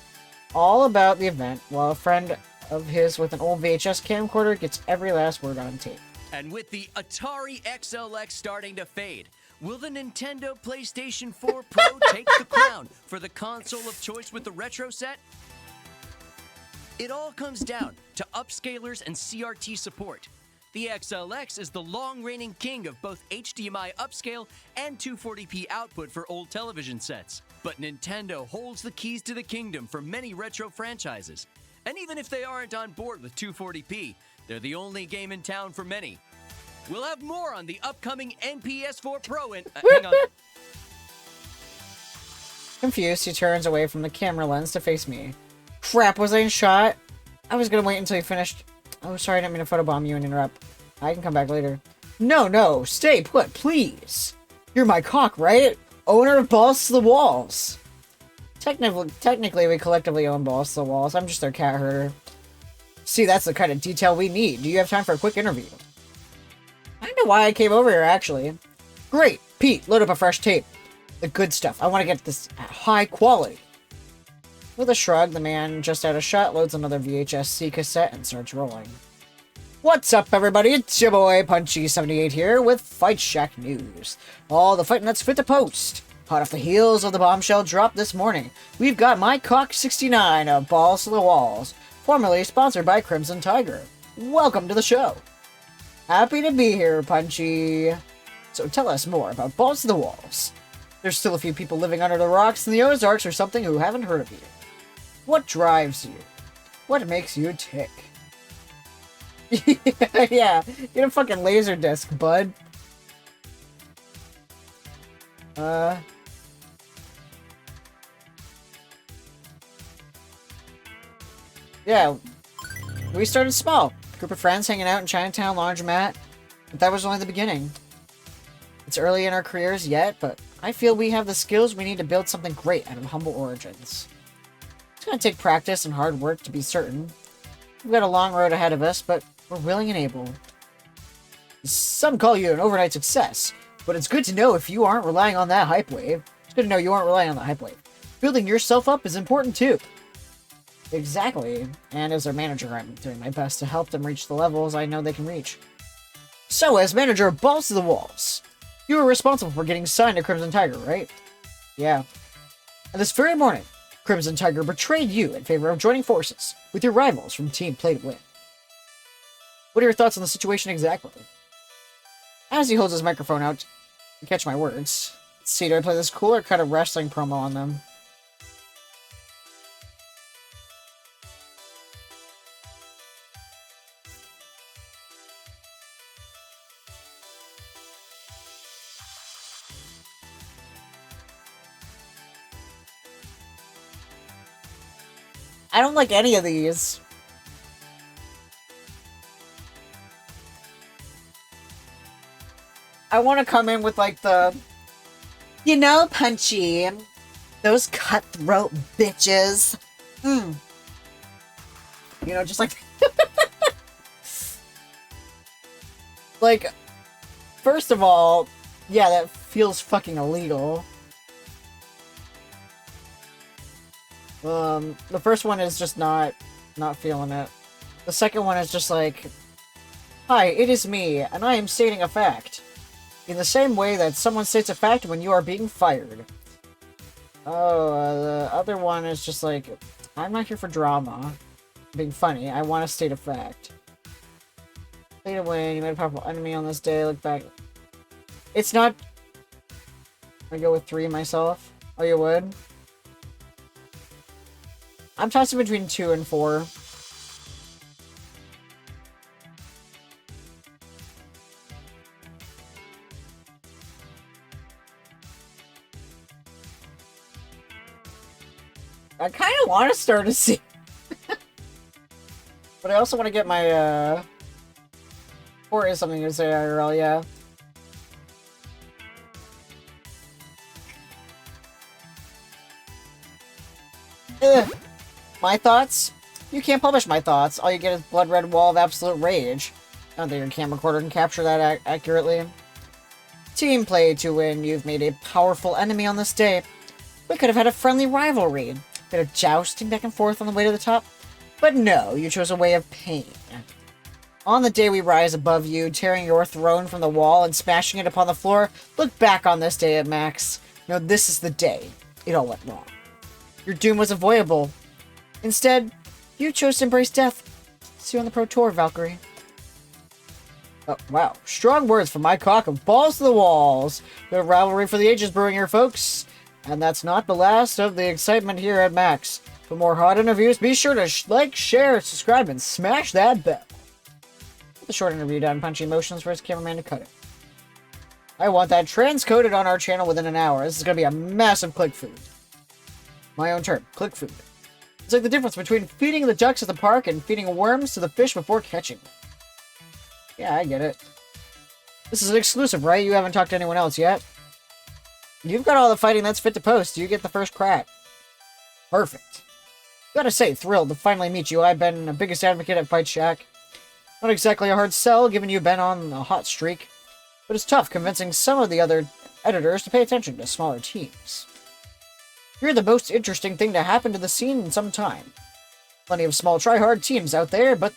all about the event, while a friend of his with an old VHS camcorder gets every last word on tape. And with the Atari XLX starting to fade, will the Nintendo PlayStation 4 Pro take the crown for the console of choice with the retro set? It all comes down to upscalers and CRT support. The XLX is the long-reigning king of both HDMI upscale and 240p output for old television sets. But Nintendo holds the keys to the kingdom for many retro franchises. And even if they aren't on board with 240p, they're the only game in town for many. We'll have more on the upcoming NPS4 Pro in... hang on. Confused, he turns away from the camera lens to face me. Crap, was I in shot? I was gonna wait until you finished. Oh, sorry, I didn't mean to photobomb you and interrupt. I can come back later. No, stay put, please. You're my cock, right? Owner of Balls to the Walls. Technically, we collectively own Balls to the Walls. I'm just their cat herder. See, that's the kind of detail we need. Do you have time for a quick interview? I know why I came over here, actually. Great. Pete, load up a fresh tape. The good stuff. I want to get this at high quality. With a shrug, the man just out of shot loads another VHS-C cassette and starts rolling. What's up, everybody? It's your boy, Punchy78 here with Fight Shack News. All the fighting that's fit to post. Hot off the heels of the bombshell drop this morning, we've got my Cock 69 of Balls to the Walls, formerly sponsored by Crimson Tiger. Welcome to the show. Happy to be here, Punchy. So tell us more about Balls to the Walls. There's still a few people living under the rocks in the Ozarks or something who haven't heard of you. What drives you? What makes you tick? Yeah, get a fucking laser disc, bud. Yeah, we started small. Group of friends hanging out in Chinatown Laundromat. But that was only the beginning. It's early in our careers yet, but I feel we have the skills we need to build something great out of humble origins. It's gonna take practice and hard work to be certain. We've got a long road ahead of us, but we're willing and able. Some call you an overnight success, but it's good to know if you aren't relying on that hype wave. It's good to know you aren't relying on that hype wave. Building yourself up is important too. Exactly. And as their manager, I'm doing my best to help them reach the levels I know they can reach. So, as manager of Balls to the Walls, you were responsible for getting signed to Crimson Tiger, right? Yeah. And this very morning, Crimson Tiger betrayed you in favor of joining forces with your rivals from Team Play to Win. What are your thoughts on the situation exactly? As he holds his microphone out to catch my words. Let's see, do I play this cool or cut a wrestling promo on them? I don't like any of these. I want to come in with like the, you know, Punchy, those cutthroat bitches. You know, just like, like, first of all, yeah, that feels fucking illegal. The first one is just not feeling it. The second one is just like, hi, it is me, and I am stating a fact. In the same way that someone states a fact when you are being fired. The other one is just like, I'm not here for drama. Being funny, I want to state a fact. Play to win, you made a powerful enemy on this day, look back. It's not... I go with 3 myself. Oh, you would? I'm tossing between 2 and 4. I kind of want to start a scene. But I also want to get my, 4 is something to say IRL, yeah. Ugh. My thoughts? You can't publish my thoughts. All you get is blood red wall of absolute rage. I don't think your camera recorder can capture that accurately. Team play to win. You've made a powerful enemy on this day. We could have had a friendly rivalry. Bit of jousting back and forth on the way to the top. But no, you chose a way of pain. On the day we rise above you, tearing your throne from the wall and smashing it upon the floor, look back on this day at Max. No, this is the day it all went wrong. Your doom was avoidable. Instead, you chose to embrace death. See you on the Pro Tour, Valkyrie. Oh, wow. Strong words from my cock of balls to the walls. The rivalry for the ages brewing here, folks. And that's not the last of the excitement here at Max. For more hot interviews, be sure to like, share, subscribe, and smash that bell. The short interview done. Punchy motions for his cameraman to cut it. I want that transcoded on our channel within an hour. This is going to be a massive click food. My own term, click food. It's like the difference between feeding the ducks at the park and feeding worms to the fish before catching them. Yeah, I get it. This is an exclusive, right? You haven't talked to anyone else yet? You've got all the fighting that's fit to post. You get the first crack. Perfect. Gotta say, thrilled to finally meet you. I've been the biggest advocate at Fight Shack. Not exactly a hard sell, given you've been on a hot streak. But it's tough convincing some of the other editors to pay attention to smaller teams. You're the most interesting thing to happen to the scene in some time. Plenty of small try-hard teams out there, but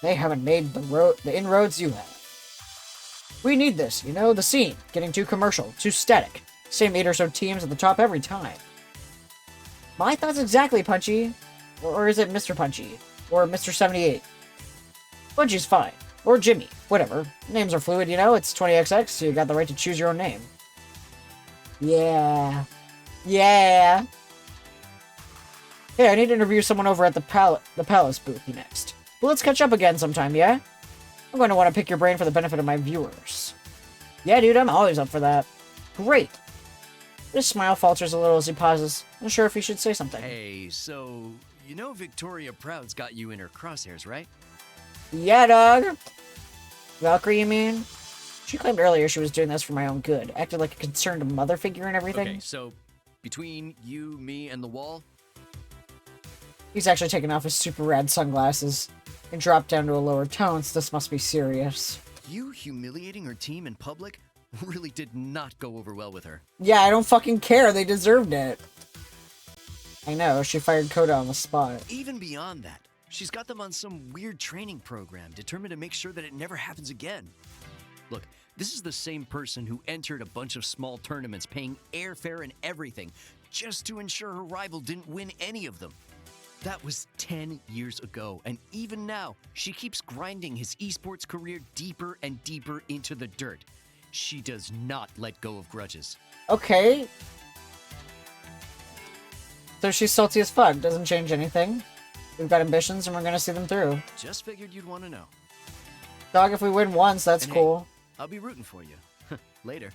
they haven't made the inroads you have. We need this, you know, the scene. Getting too commercial, too static. Same 8 or so teams at the top every time. My thoughts exactly, Punchy. Or is it Mr. Punchy? Or Mr. 78? Punchy's fine. Or Jimmy. Whatever. Names are fluid, you know? It's 20XX, so you got the right to choose your own name. Yeah. Yeah. Hey, I need to interview someone over at the Palace booth next. Well, let's catch up again sometime, yeah? I'm going to want to pick your brain for the benefit of my viewers. Yeah, dude, I'm always up for that. Great. His smile falters a little as he pauses, unsure if he should say something. Hey, so, you know Victoria Proud's got you in her crosshairs, right? Yeah, dog. Valkyrie, you mean? She claimed earlier she was doing this for my own good. Acted like a concerned mother figure and everything. Okay, so, between you, me, and the wall? He's actually taken off his super rad sunglasses and dropped down to a lower tone, so this must be serious. You humiliating her team in public really did not go over well with her. Yeah, I don't fucking care. They deserved it. I know, she fired Coda on the spot. Even beyond that, she's got them on some weird training program determined to make sure that it never happens again. Look, this is the same person who entered a bunch of small tournaments paying airfare and everything just to ensure her rival didn't win any of them. That was 10 years ago, and even now, she keeps grinding his esports career deeper and deeper into the dirt. She does not let go of grudges. Okay. So she's salty as fuck. Doesn't change anything. We've got ambitions, and we're gonna see them through. Just figured you'd want to know. Dog, if we win once, that's And cool. Hey, I'll be rooting for you. Later.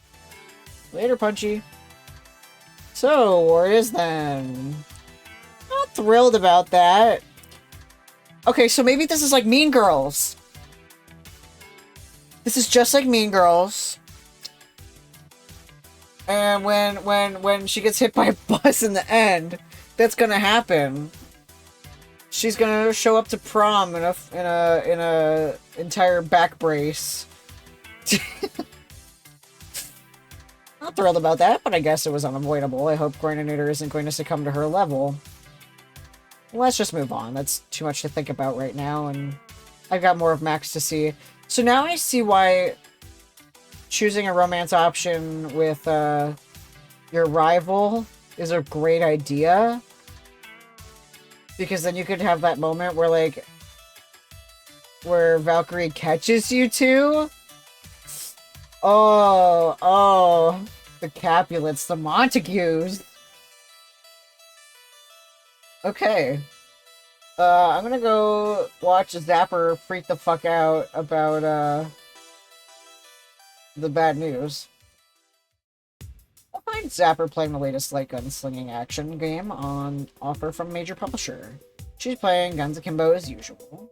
Later, Punchy. So, where it is then? Not thrilled about that. Okay, so maybe this is like Mean Girls. This is just like Mean Girls. And when she gets hit by a bus in the end, that's gonna happen. She's gonna show up to prom in a entire back brace. Not thrilled about that, but I guess it was unavoidable. I hope Coordinator isn't going to succumb to her level. Let's just move on. That's too much to think about right now, and I've got more of Max to see. So now I see why choosing a romance option with your rival is a great idea. Because then you could have that moment where, like, where Valkyrie catches you two. Oh, the Capulets, the Montagues. Okay. I'm gonna go watch Zapper freak the fuck out about, the bad news. I find Zapper playing the latest light gunslinging action game on offer from a major publisher. She's playing Guns Akimbo as usual.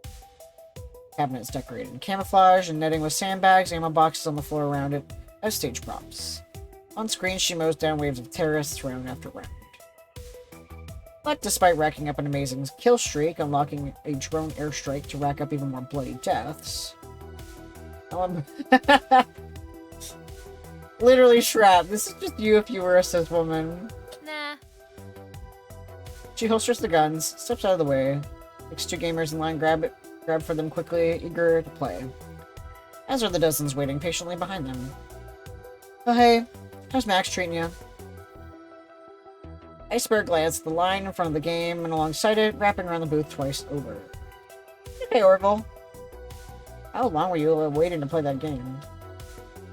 Cabinets decorated in camouflage and netting with sandbags, ammo boxes on the floor around it as stage props. On screen, she mows down waves of terrorists round after round. But despite racking up an amazing kill streak, unlocking a drone airstrike to rack up even more bloody deaths. Literally, Shrap, this is just you if you were a cis woman. Nah. She holsters the guns, steps out of the way, takes two gamers in line, grab for them quickly, eager to play. As are the dozens waiting patiently behind them. Oh hey, how's Max treating you? Iceberg glanced at the line in front of the game and alongside it, wrapping around the booth twice over. Hey, Oracle. How long were you waiting to play that game?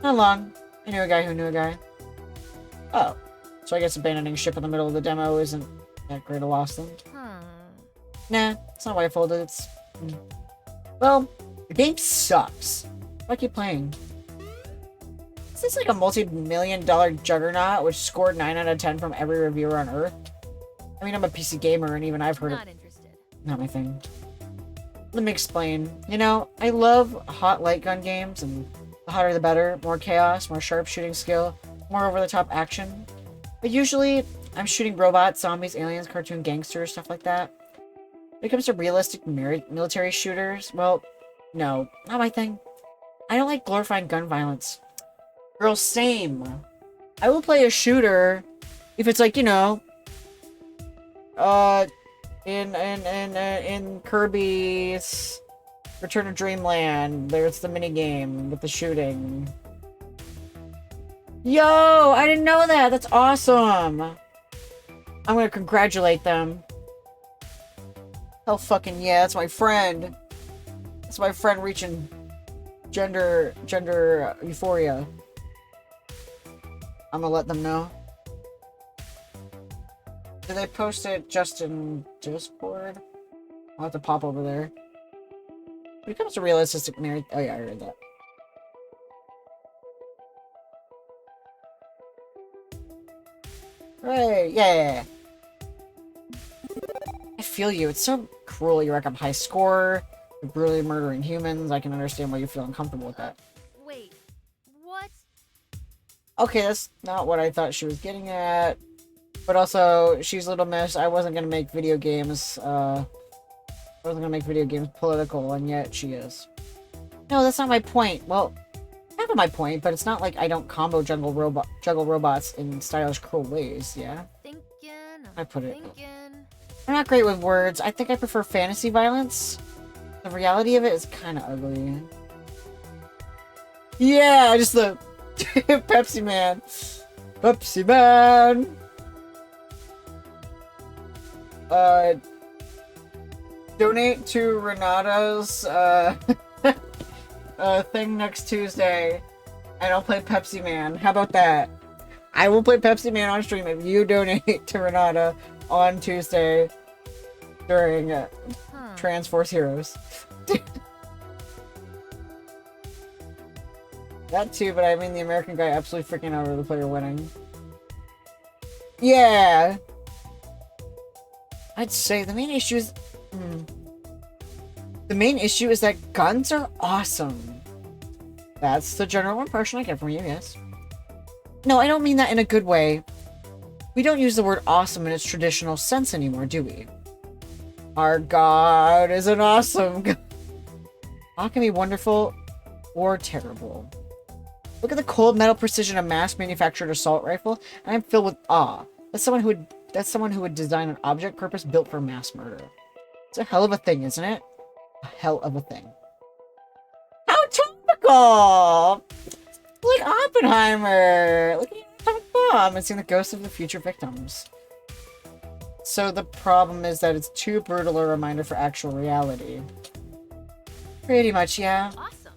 Not long. I knew a guy who knew a guy. Oh, so I guess abandoning ship in the middle of the demo isn't that great a loss then? Nah, it's not why I folded. It's... Well, the game sucks. Why keep playing? Is this like a multi-million-dollar juggernaut which scored 9 out of 10 from every reviewer on Earth? I mean, I'm a PC gamer and even I've heard Not interested. Not my thing. Let me explain. You know, I love hot light gun games, and the hotter the better. More chaos, more sharp shooting skill, more over-the-top action. But usually, I'm shooting robots, zombies, aliens, cartoon gangsters, stuff like that. When it comes to realistic military shooters, well, no, not my thing. I don't like glorifying gun violence. Girl, same. I will play a shooter if it's like, you know, in Kirby's Return to Dreamland, there's the minigame with the shooting. Yo, I didn't know that. That's awesome. I'm gonna congratulate them. Hell fucking yeah, that's my friend. That's my friend reaching gender euphoria. I'm gonna let them know. Did they post it just in Discord? I'll have to pop over there. When it comes to realistic marriage... Oh yeah, I heard that. Right, yeah. I feel you. It's so cruel you rack up high score. You're brutally murdering humans. I can understand why you feel uncomfortable with that. Wait, what? Okay, that's not what I thought she was getting at. But also, she's Little Miss. I wasn't gonna make video games, political, and yet she is. No, that's not my point. Well, kind of my point, but it's not like I don't combo juggle robots in stylish, cruel ways, yeah? I put it. I'm not great with words. I think I prefer fantasy violence. The reality of it is kind of ugly. Yeah, just the Pepsi Man. Pepsi Man. Donate to Renata's thing next Tuesday, and I'll play Pepsi Man. How about that? I will play Pepsi Man on stream if you donate to Renata on Tuesday during Transforce Heroes. That too, but I mean the American guy absolutely freaking out over the player winning. Yeah! I'd say the main issue is... The main issue is that guns are awesome. That's the general impression I get from you, yes. No, I don't mean that in a good way. We don't use the word awesome in its traditional sense anymore, do we? Our God is an awesome God. How can be wonderful or terrible? Look at the cold metal precision of mass-manufactured assault rifle, and I'm filled with awe. That's someone who would design an object purpose built for mass murder. It's a hell of a thing, isn't it? A hell of a thing. How topical! Like Oppenheimer! Look at the atomic bomb and seeing the ghosts of the future victims. So the problem is that it's too brutal a reminder for actual reality. Pretty much, yeah. Awesome.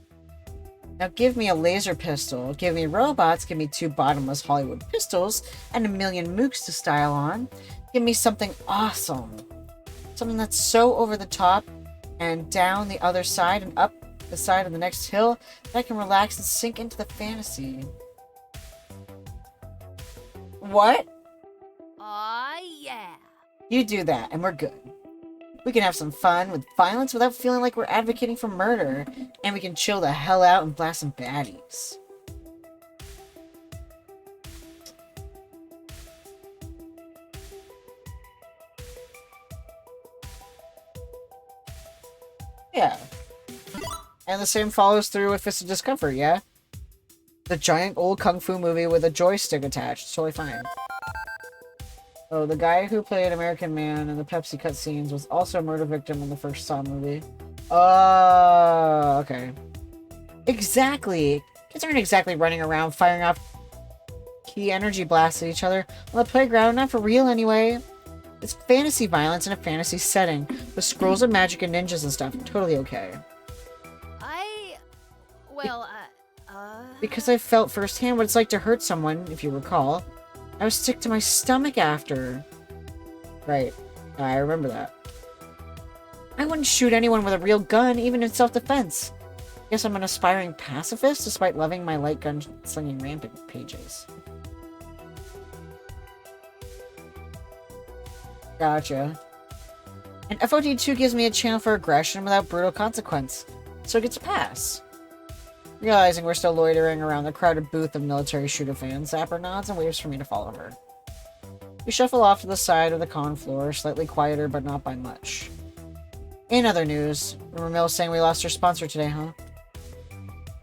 Now give me a laser pistol, give me robots, give me 2 bottomless Hollywood pistols, and a million mooks to style on. Give me something awesome. Something that's so over the top, and down the other side and up the side of the next hill, that I can relax and sink into the fantasy. What? Aw, yeah. You do that, and we're good. We can have some fun with violence without feeling like we're advocating for murder, and we can chill the hell out and blast some baddies. Yeah. And the same follows through with Fist of Discomfort, yeah? The giant old kung fu movie with a joystick attached. It's totally fine. Oh, the guy who played American Man in the Pepsi cutscenes was also a murder victim in the first Saw movie. Oh, okay. Exactly. Kids aren't exactly running around firing off key energy blasts at each other on the playground. Not for real, anyway. It's fantasy violence in a fantasy setting with scrolls of magic and ninjas and stuff. Totally okay. Because I felt firsthand what it's like to hurt someone, if you recall. I was sick to my stomach after. Right. I remember that. I wouldn't shoot anyone with a real gun, even in self-defense. Guess I'm an aspiring pacifist, despite loving my light gun-slinging rampant pages. Gotcha. And FOD2 gives me a channel for aggression without brutal consequence, so it gets a pass. Realizing we're still loitering around the crowded booth of military shooter fans, Zapper nods and waves for me to follow her. We shuffle off to the side of the con floor, slightly quieter but not by much. In other news, rumor mill saying we lost our sponsor today, huh?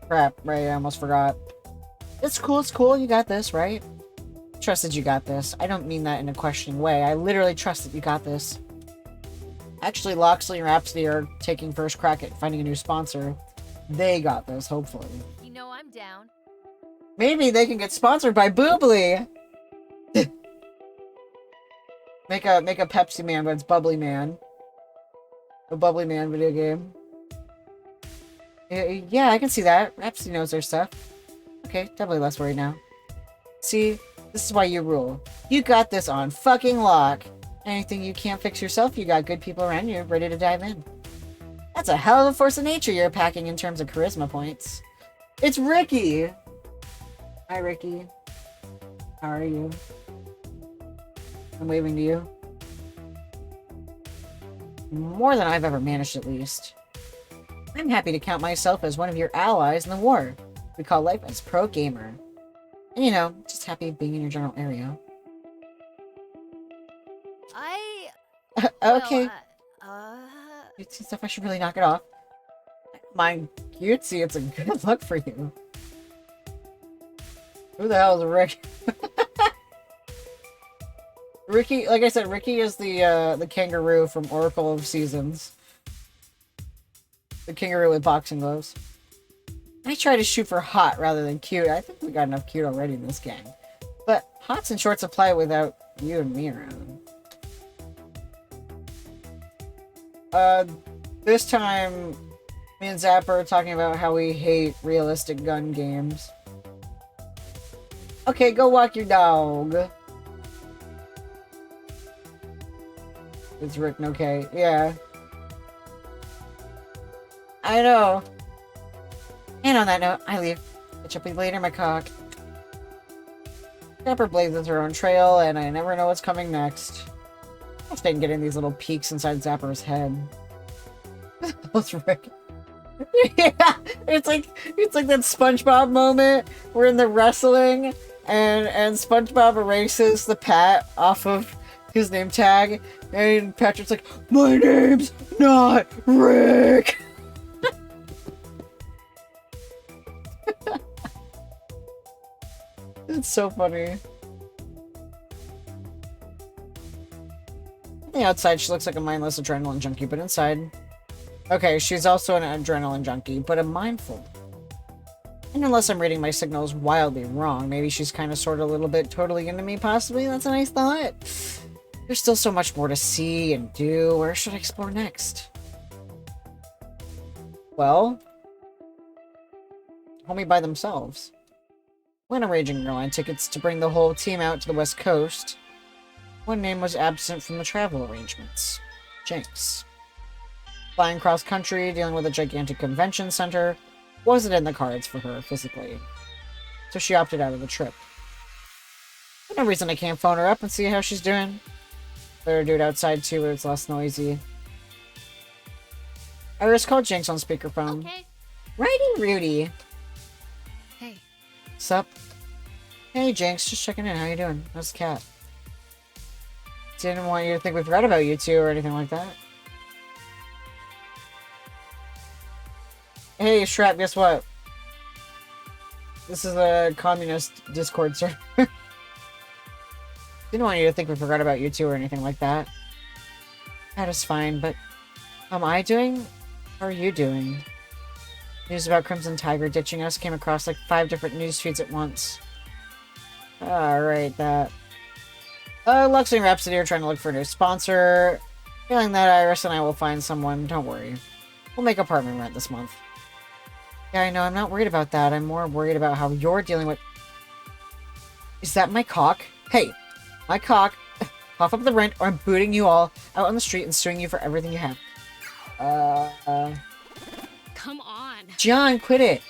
Crap, right, I almost forgot. It's cool, you got this, right? Trusted you got this. I don't mean that in a questioning way. I literally trust that you got this. Actually, Loxley and Rhapsody are taking first crack at finding a new sponsor. They got this, hopefully. You know I'm down. Maybe they can get sponsored by Boobly! make a Pepsi Man, but it's Bubbly Man. A Bubbly Man video game. Yeah, I can see that. Rhapsody knows their stuff. Okay, definitely less worried now. See, this is why you rule. You got this on fucking lock. Anything you can't fix yourself, you got good people around you ready to dive in. That's a hell of a force of nature you're packing in terms of charisma points. It's Ricky! Hi, Ricky. How are you? I'm waving to you. More than I've ever managed, at least. I'm happy to count myself as one of your allies in the war. We call life as pro gamer. And you know, just happy being in your general area. Okay. Cutesy stuff, I should really knock it off. My cutesy, it's a good look for you. Who the hell is Rick? Ricky, like I said, Ricky is the kangaroo from Oracle of Seasons. The kangaroo with boxing gloves. I try to shoot for hot rather than cute. I think we got enough cute already in this gang. But hot's in short supply without you and me around. This time, me and Zapper are talking about how we hate realistic gun games. Okay, go walk your dog. It's Rick, okay. Yeah. I know. And on that note, I leave. Catch up with you later, my cock. Zapper blazes her own trail, and I never know what's coming next. I stay getting these little peeks inside Zapper's head. That's Rick. Yeah, it's like that SpongeBob moment where in the wrestling and SpongeBob erases the Pat off of his name tag, and Patrick's like, "My name's not Rick." It's so funny. On the outside, she looks like a mindless adrenaline junkie, but inside... Okay, she's also an adrenaline junkie, but a mindful. And unless I'm reading my signals wildly wrong, maybe she's kind of sort of a little bit totally into me, possibly? That's a nice thought. There's still so much more to see and do. Where should I explore next? Well... Homie by themselves. When arranging airline tickets to bring the whole team out to the West Coast, one name was absent from the travel arrangements. Jinx. Flying cross-country, dealing with a gigantic convention center, wasn't in the cards for her, physically. So she opted out of the trip. For no reason I can't phone her up and see how she's doing. Better do it outside too, where it's less noisy. Iris called Jinx on speakerphone. Okay. Righty Rudy. Hey. Sup? Hey Jinx, just checking in. How you doing? How's the cat? Didn't want you to think we forgot about you two or anything like that. Hey, Shrap, guess what? This is a communist Discord server. Didn't want you to think we forgot about you two or anything like that. That is fine, but how am I doing? How are you doing? News about Crimson Tiger ditching us came across like 5 different news feeds at once. Alright, that. Luxing Rhapsody are trying to look for a new sponsor. Feeling that Iris and I will find someone, don't worry. We'll make apartment rent this month. Yeah, I know, I'm not worried about that. I'm more worried about how you're dealing with... Is that my cock? Hey, my cock. Cough up the rent or I'm booting you all out on the street and suing you for everything you have. Come on. John, quit it.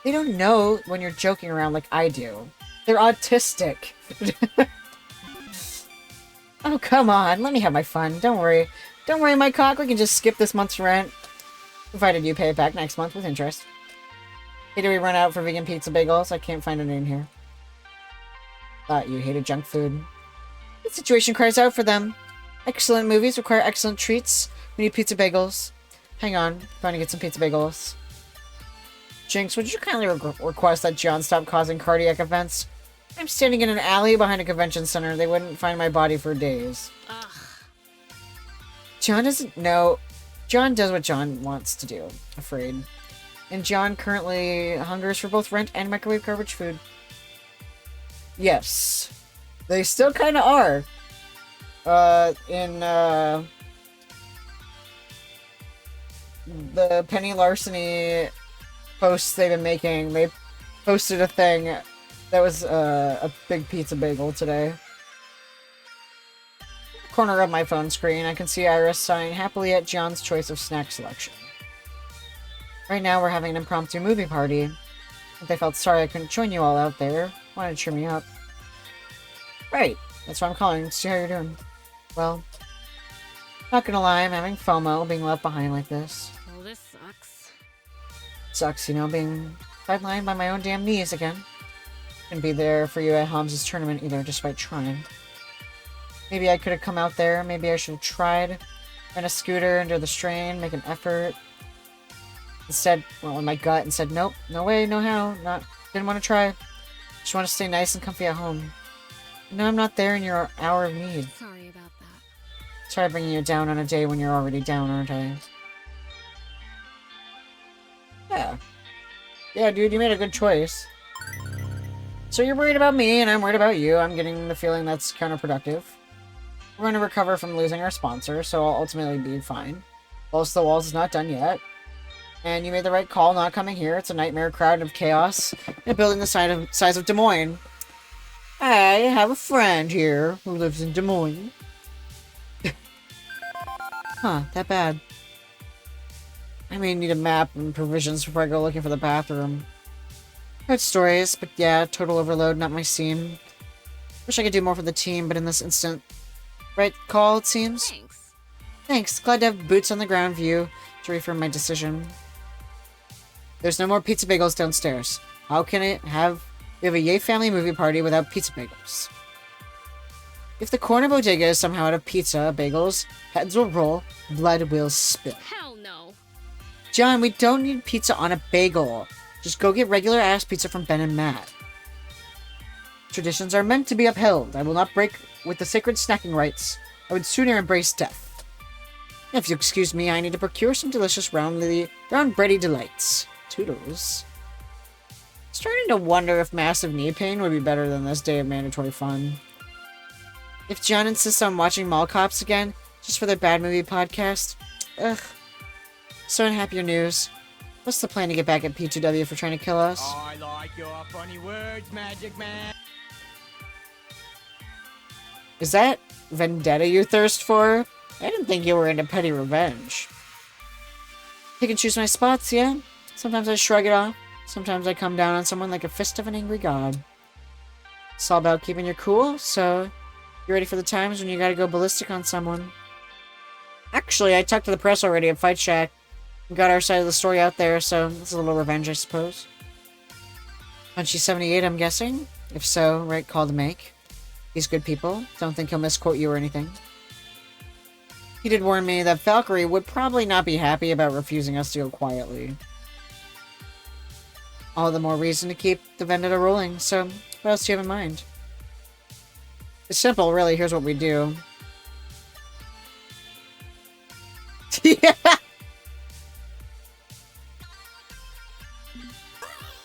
They don't know when you're joking around like I do. They're autistic. Oh, come on. Let me have my fun. Don't worry. Don't worry, my cock. We can just skip this month's rent. Provided you pay it back next month with interest. Hey, did we run out for vegan pizza bagels? I can't find a name here. Thought you hated junk food. The situation cries out for them. Excellent movies require excellent treats. We need pizza bagels. Hang on. Going to get some pizza bagels. Jinx, would you kindly request that John stop causing cardiac events? I'm standing in an alley behind a convention center. They wouldn't find my body for days. Ugh. John doesn't know. John does what John wants to do, afraid. And John currently hungers for both rent and microwave garbage food. Yes. They still kind of are. In the penny larceny posts they've been making, they posted a thing that was a big pizza bagel today. Corner of my phone screen, I can see Iris sighing happily at John's choice of snack selection. Right now we're having an impromptu movie party. If I felt sorry I couldn't join you all out there, wanted to cheer me up. Right, that's why I'm calling to see how you're doing. Well, not gonna lie, I'm having FOMO being left behind like this. Well, this sucks. Sucks, you know, being sidelined by my own damn knees again. Couldn't be there for you at Holmes' tournament either, despite trying. Maybe I could have come out there, maybe I should have tried. Rent a scooter, under the strain, make an effort. Instead, went with my gut and said, nope, no way, no how, didn't want to try. Just want to stay nice and comfy at home. No, I'm not there in your hour of need. Sorry about that. Sorry bringing you down on a day when you're already down, aren't I? Yeah. Yeah, dude, you made a good choice. So you're worried about me, and I'm worried about you. I'm getting the feeling that's counterproductive. We're going to recover from losing our sponsor, so I'll ultimately be fine. Close to the Walls is not done yet. And you made the right call not coming here. It's a nightmare crowd of chaos in a building the size of Des Moines. I have a friend here who lives in Des Moines. Huh, that bad. I may need a map and provisions before I go looking for the bathroom. Heard stories, but yeah, total overload, not my scene. Wish I could do more for the team, but in this instant... Right call, it seems? Thanks. Thanks, glad to have boots on the ground view to reaffirm my decision. There's no more pizza bagels downstairs. How can it have... We have a Yay family movie party without pizza bagels. If the corner bodega is somehow out of pizza bagels, heads will roll, blood will spill. Hell no. John, we don't need pizza on a bagel. Just go get regular ass pizza from Ben and Matt. Traditions are meant to be upheld. I will not break with the sacred snacking rites. I would sooner embrace death. If you excuse me, I need to procure some delicious round bready delights. Toodles. Starting to wonder if massive knee pain would be better than this day of mandatory fun. If John insists on watching Mall Cops again, just for their bad movie podcast, ugh. So unhappy news. What's the plan to get back at P2W for trying to kill us? I like your funny words, Magic Man. Is that vendetta you thirst for? I didn't think you were into petty revenge. Pick and choose my spots, yeah? Sometimes I shrug it off. Sometimes I come down on someone like a fist of an angry god. It's all about keeping your cool, so you ready for the times when you gotta go ballistic on someone. Actually, I talked to the press already at Fight Shack. We got our side of the story out there, so it's a little revenge, I suppose. Punchy 78, I'm guessing? If so, right call to make. He's good people. Don't think he'll misquote you or anything. He did warn me that Valkyrie would probably not be happy about refusing us to go quietly. All the more reason to keep the vendetta rolling, so what else do you have in mind? It's simple, really. Here's what we do. Yeah!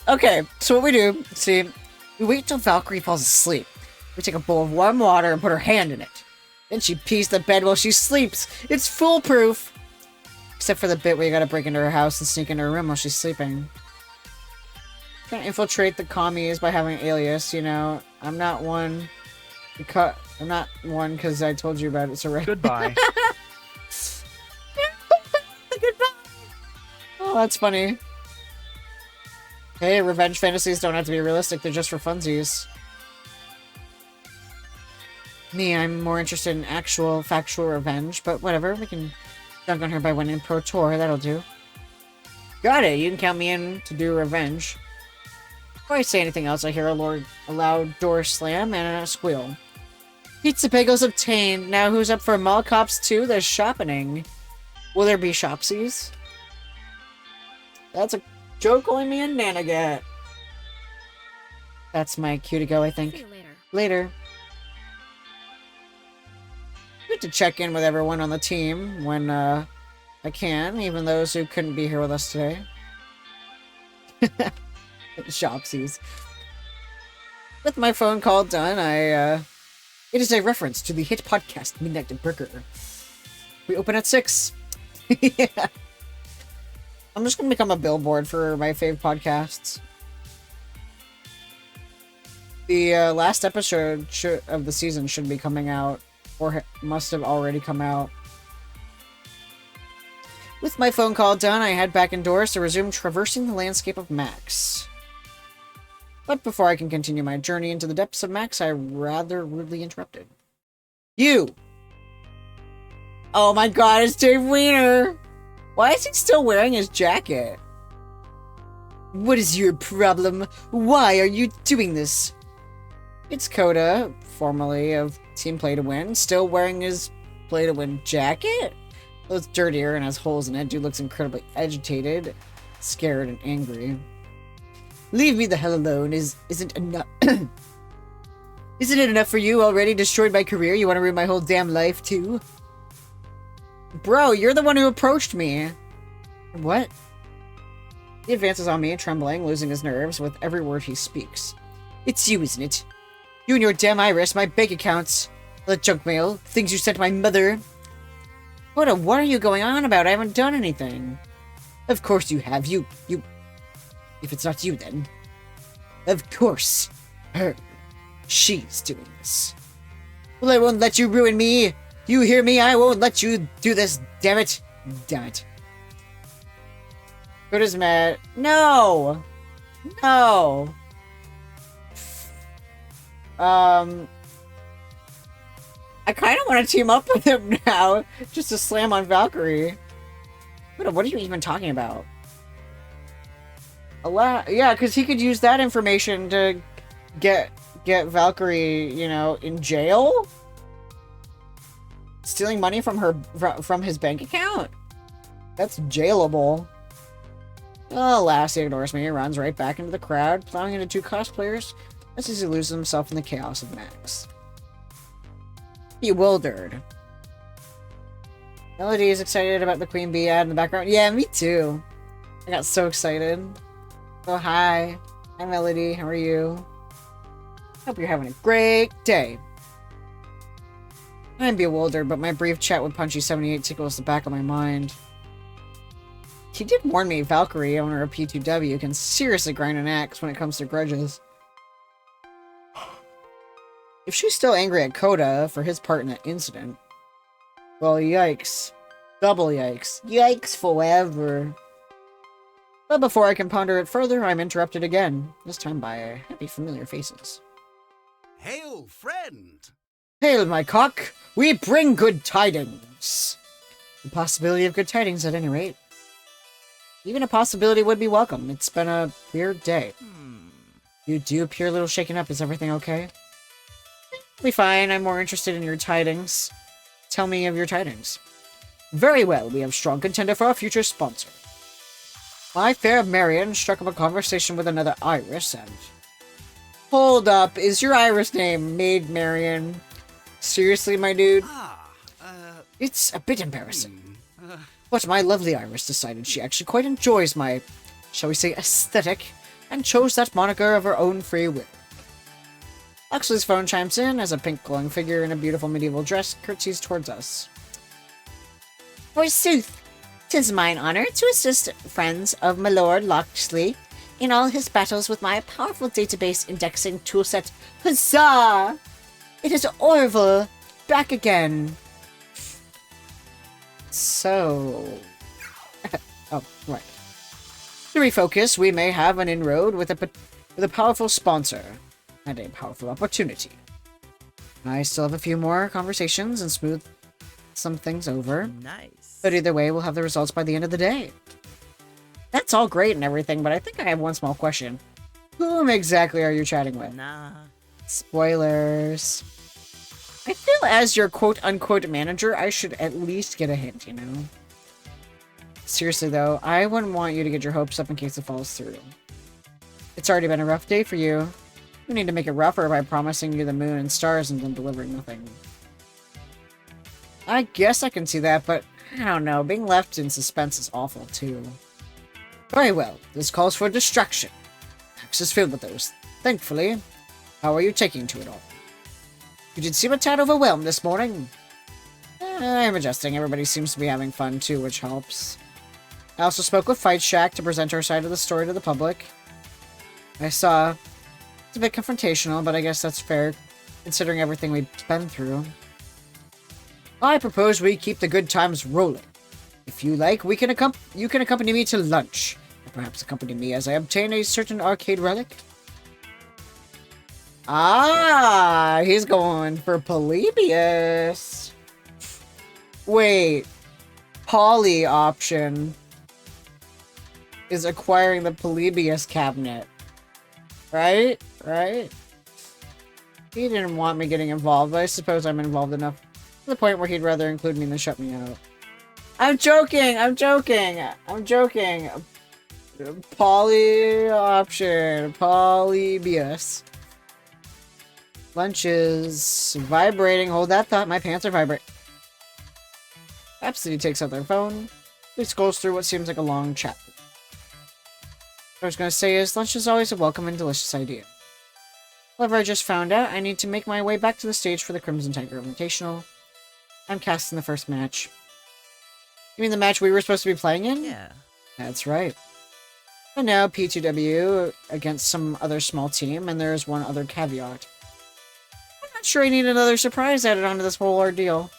Okay, so what we do, see, we wait till Valkyrie falls asleep. We take a bowl of warm water and put her hand in it. Then she pees the bed while she sleeps. It's foolproof! Except for the bit where you gotta break into her house and sneak into her room while she's sleeping. Trying to infiltrate the commies by having an alias, you know. I'm not one because I told you about it, so right. Goodbye. Goodbye. Oh, that's funny. Hey, revenge fantasies don't have to be realistic, they're just for funsies. Me, I'm more interested in actual, factual revenge, but whatever, we can dunk on her by winning Pro Tour, that'll do. Got it, you can count me in to do revenge. Before I say anything else, I hear a loud door slam and a squeal. Pizza bagels obtained. Now who's up for Mall Cops 2? There's shopping. Will there be shopsies? That's a joke only me and Nana get. That's my cue to go, I think. See you later. Later. Good to check in with everyone on the team when I can, even those who couldn't be here with us today. Shopsies. With my phone call done, it is a reference to the hit podcast Midnight Burger. We open at 6. Yeah. I'm just gonna become a billboard for my fave podcasts. The last episode of the season should be coming out, or must have already come out. With my phone call done, I head back indoors to resume traversing the landscape of Max. But before I can continue my journey into the depths of Max, I rather rudely interrupted. You! Oh my god, it's Dave Wiener! Why is he still wearing his jacket? What is your problem? Why are you doing this? It's Coda, formerly of Team Play to Win, still wearing his Play to Win jacket? Though it's dirtier and has holes in it, dude looks incredibly agitated, scared, and angry. Leave me the hell alone. Isn't enough. Isn't it enough for you? Already destroyed my career? You want to ruin my whole damn life too? Bro, you're the one who approached me. What? He advances on me, trembling, losing his nerves with every word he speaks. It's you, isn't it? You and your damn iris, my bank accounts, the junk mail, things you sent my mother. What are you going on about? I haven't done anything. Of course you have. You. If it's not you, then. Of course. Her. She's doing this. Well, I won't let you ruin me. You hear me? I won't let you do this. Damn it. Damn it. Good as mad. No. No. I kind of want to team up with him now, just to slam on Valkyrie. What are you even talking about? Yeah, because he could use that information to get Valkyrie, you know, in jail? Stealing money from his bank account? That's jailable. Oh, Lassie ignores me and runs right back into the crowd, plowing into 2 cosplayers as he loses himself in the chaos of Max. Bewildered. Melody is excited about the Queen Bee ad in the background. Yeah, me too. I got so excited. Oh, hi. Hi, Melody. How are you? Hope you're having a great day. I'm bewildered, but my brief chat with Punchy78 tickles the back of my mind. He did warn me Valkyrie, owner of P2W, can seriously grind an axe when it comes to grudges. If she's still angry at Coda for his part in that incident, well, yikes. Double yikes. Yikes forever. But before I can ponder it further, I'm interrupted again, this time by happy familiar faces. Hail, friend! Hail, my cock! We bring good tidings! The possibility of good tidings, at any rate. Even a possibility would be welcome. It's been a weird day. You do appear a little shaken up. Is everything okay? Be fine. I'm more interested in your tidings. Tell me of your tidings. Very well. We have strong contender for our future sponsor. My fair Marion struck up a conversation with another Iris and... Hold up, is your Iris name Maid Marion? Seriously, my dude? It's a bit embarrassing. But my lovely Iris decided she actually quite enjoys my, shall we say, aesthetic, and chose that moniker of her own free will. Huxley's phone chimes in as a pink glowing figure in a beautiful medieval dress curtsies towards us. Forsooth, 'tis mine honor to assist friends of my Lord Locksley in all his battles with my powerful database indexing toolset. Huzzah! It is Orville, back again. So... oh, right. To refocus, we may have an inroad with a powerful sponsor, and a powerful opportunity. I still have a few more conversations and smooth some things over. Nice. But either way, we'll have the results by the end of the day. That's all great and everything, but I think I have one small question. Whom exactly are you chatting with? Nah. Spoilers. I feel as your quote-unquote manager, I should at least get a hint, you know? Seriously, though, I wouldn't want you to get your hopes up in case it falls through. It's already been a rough day for you. We need to make it rougher by promising you the moon and stars and then delivering nothing. I guess I can see that, but I don't know. Being left in suspense is awful, too. Very well. This calls for distraction. Hex is filled with those. Thankfully. How are you taking to it all? You did seem a tad overwhelmed this morning. I'm adjusting. Everybody seems to be having fun, too, which helps. I also spoke with Fight Shack to present our side of the story to the public. I saw... It's a bit confrontational, but I guess that's fair, considering everything we've been through. I propose we keep the good times rolling. If you like, you can accompany me to lunch. Or perhaps accompany me as I obtain a certain arcade relic. Ah, he's going for Polybius. Wait. Poly option is acquiring the Polybius cabinet. Right? Right? He didn't want me getting involved, but I suppose I'm involved enough to the point where he'd rather include me than shut me out. I'm joking! I'm joking! I'm joking! Poly option. Polybius. Lunch is vibrating. Hold that thought. My pants are vibrating. Rhapsody takes out their phone. He scrolls through what seems like a long chat. What I was going to say is, lunch is always a welcome and delicious idea. However, I just found out I need to make my way back to the stage for the Crimson Tiger Invitational. I'm casting the first match. You mean the match we were supposed to be playing in? Yeah. That's right. And now P2W against some other small team, and there's one other caveat. I'm not sure I need another surprise added onto this whole ordeal.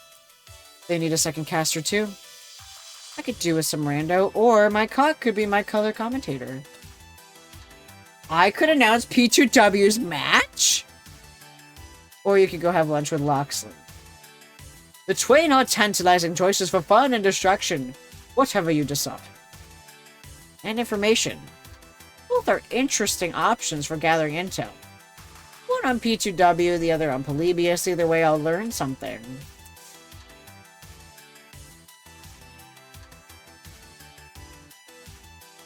They need a second caster too. I could do with some rando, or my cock could be my color commentator. I could announce P2W's match? Or you could go have lunch with Locksley. The twain are tantalizing choices for fun and distraction. Whatever you decide. And information. Both are interesting options for gathering intel. One on P2W, the other on Polybius. Either way, I'll learn something.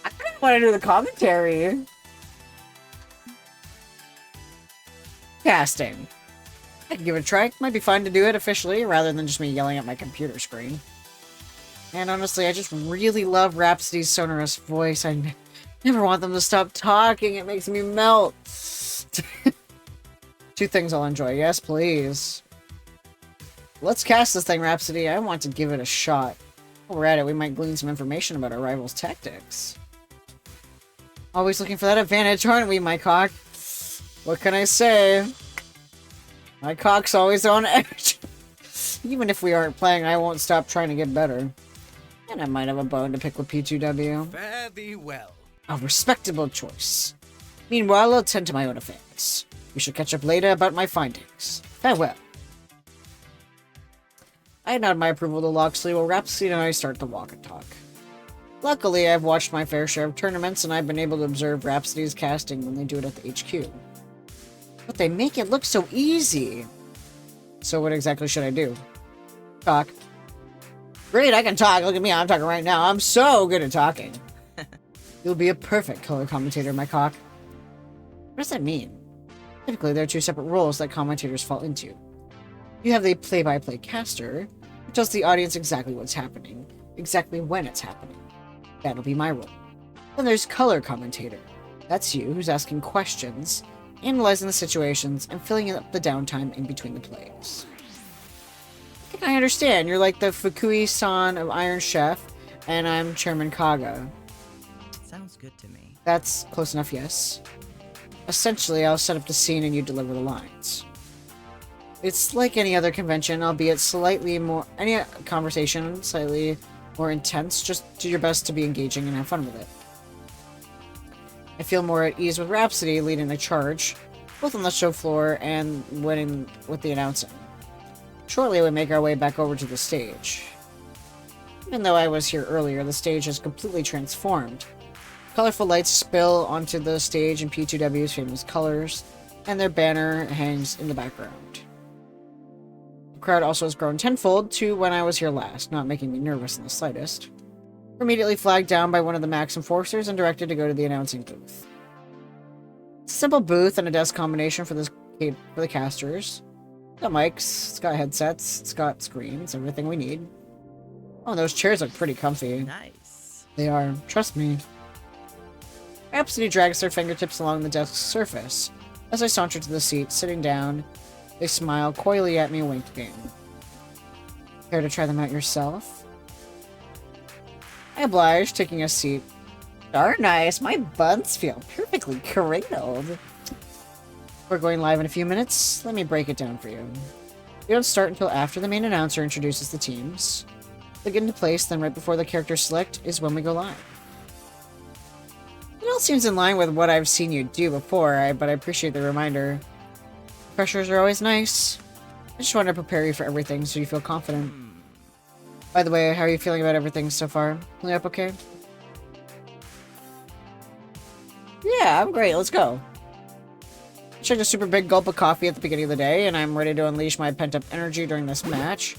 I kind of want to do the commentary. Casting. I could give it a try. Might be fun to do it officially, rather than just me yelling at my computer screen. And honestly, I just really love Rhapsody's sonorous voice. I never want them to stop talking. It makes me melt. Two things I'll enjoy. Yes, please. Let's cast this thing, Rhapsody. I want to give it a shot. While we're at it, we might glean some information about our rival's tactics. Always looking for that advantage, aren't we, my cock? What can I say? My cock's always on edge. Even if we aren't playing, I won't stop trying to get better. And I might have a bone to pick with P2W. Fare thee well. A respectable choice. Meanwhile, I'll tend to my own affairs. We shall catch up later about my findings. Farewell. I nod my approval to Locksley while Rhapsody and I start to walk and talk. Luckily, I've watched my fair share of tournaments and I've been able to observe Rhapsody's casting when they do it at the HQ. But they make it look so easy. So what exactly should I do? Talk. Great, I can talk. Look at me, I'm talking right now. I'm so good at talking. You'll be a perfect color commentator, my cock. What does that mean? Typically, there are two separate roles that commentators fall into. You have the play-by-play caster, who tells the audience exactly what's happening, exactly when it's happening. That'll be my role. Then there's color commentator. That's you, who's asking questions, analyzing the situations, and filling up the downtime in between the plays. I think I understand. You're like the Fukui-san of Iron Chef, and I'm Chairman Kaga. Sounds good to me. That's close enough, yes. Essentially, I'll set up the scene and you deliver the lines. It's like any other convention, albeit any conversation, slightly more intense. Just do your best to be engaging and have fun with it. I feel more at ease with Rhapsody leading the charge, both on the show floor and winning with the announcing. Shortly, we make our way back over to the stage. Even though I was here earlier, the stage has completely transformed. Colorful lights spill onto the stage in P2W's famous colors, and their banner hangs in the background. The crowd also has grown tenfold to when I was here last, not making me nervous in the slightest. We're immediately flagged down by one of the Max Enforcers and directed to go to the announcing booth. It's a simple booth and a desk combination for the casters. It's got mics, it's got headsets, it's got screens, everything we need. Oh, and those chairs look pretty comfy. Nice. They are, trust me. Rhapsody drags their fingertips along the desk's surface. As I saunter to the seat, sitting down, they smile coyly at me, winking. Care to try them out yourself? I oblige, taking a seat. Darn nice, my buns feel perfectly cradled. We're going live in a few minutes. Let me break it down for you. We don't start until after the main announcer introduces the teams. They get into place, then right before the character select is when we go live. It all seems in line with what I've seen you do before, but I appreciate the reminder. Pressures are always nice. I just want to prepare you for everything so you feel confident. By the way, how are you feeling about everything so far? Feeling up okay? Yeah, I'm great. Let's go. I took a super big gulp of coffee at the beginning of the day, and I'm ready to unleash my pent-up energy during this match.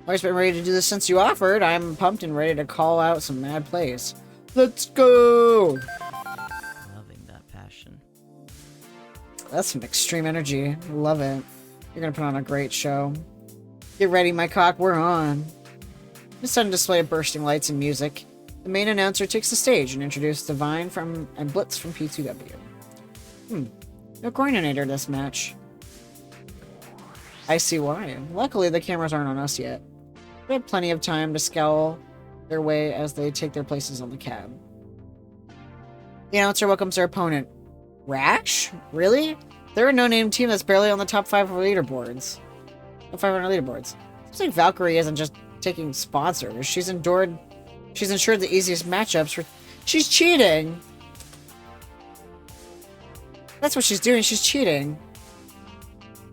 I've always been ready to do this since you offered. I'm pumped and ready to call out some mad plays. Let's go! Loving that passion. That's some extreme energy. Love it. You're gonna put on a great show. Get ready, my cock. We're on. A sudden display of bursting lights and music. The main announcer takes the stage and introduces Divine and Blitz from P2W. No coordinator this match. I see why. Luckily, the cameras aren't on us yet. We have plenty of time to scowl their way as they take their places on the cab. The announcer welcomes their opponent. Rash? Really? They're a no-name team that's barely on the top 500 leaderboards. Top 500 leaderboards. Seems like Valkyrie isn't just taking sponsors. She's ensured the easiest matchups for... She's cheating! That's what she's doing. She's cheating.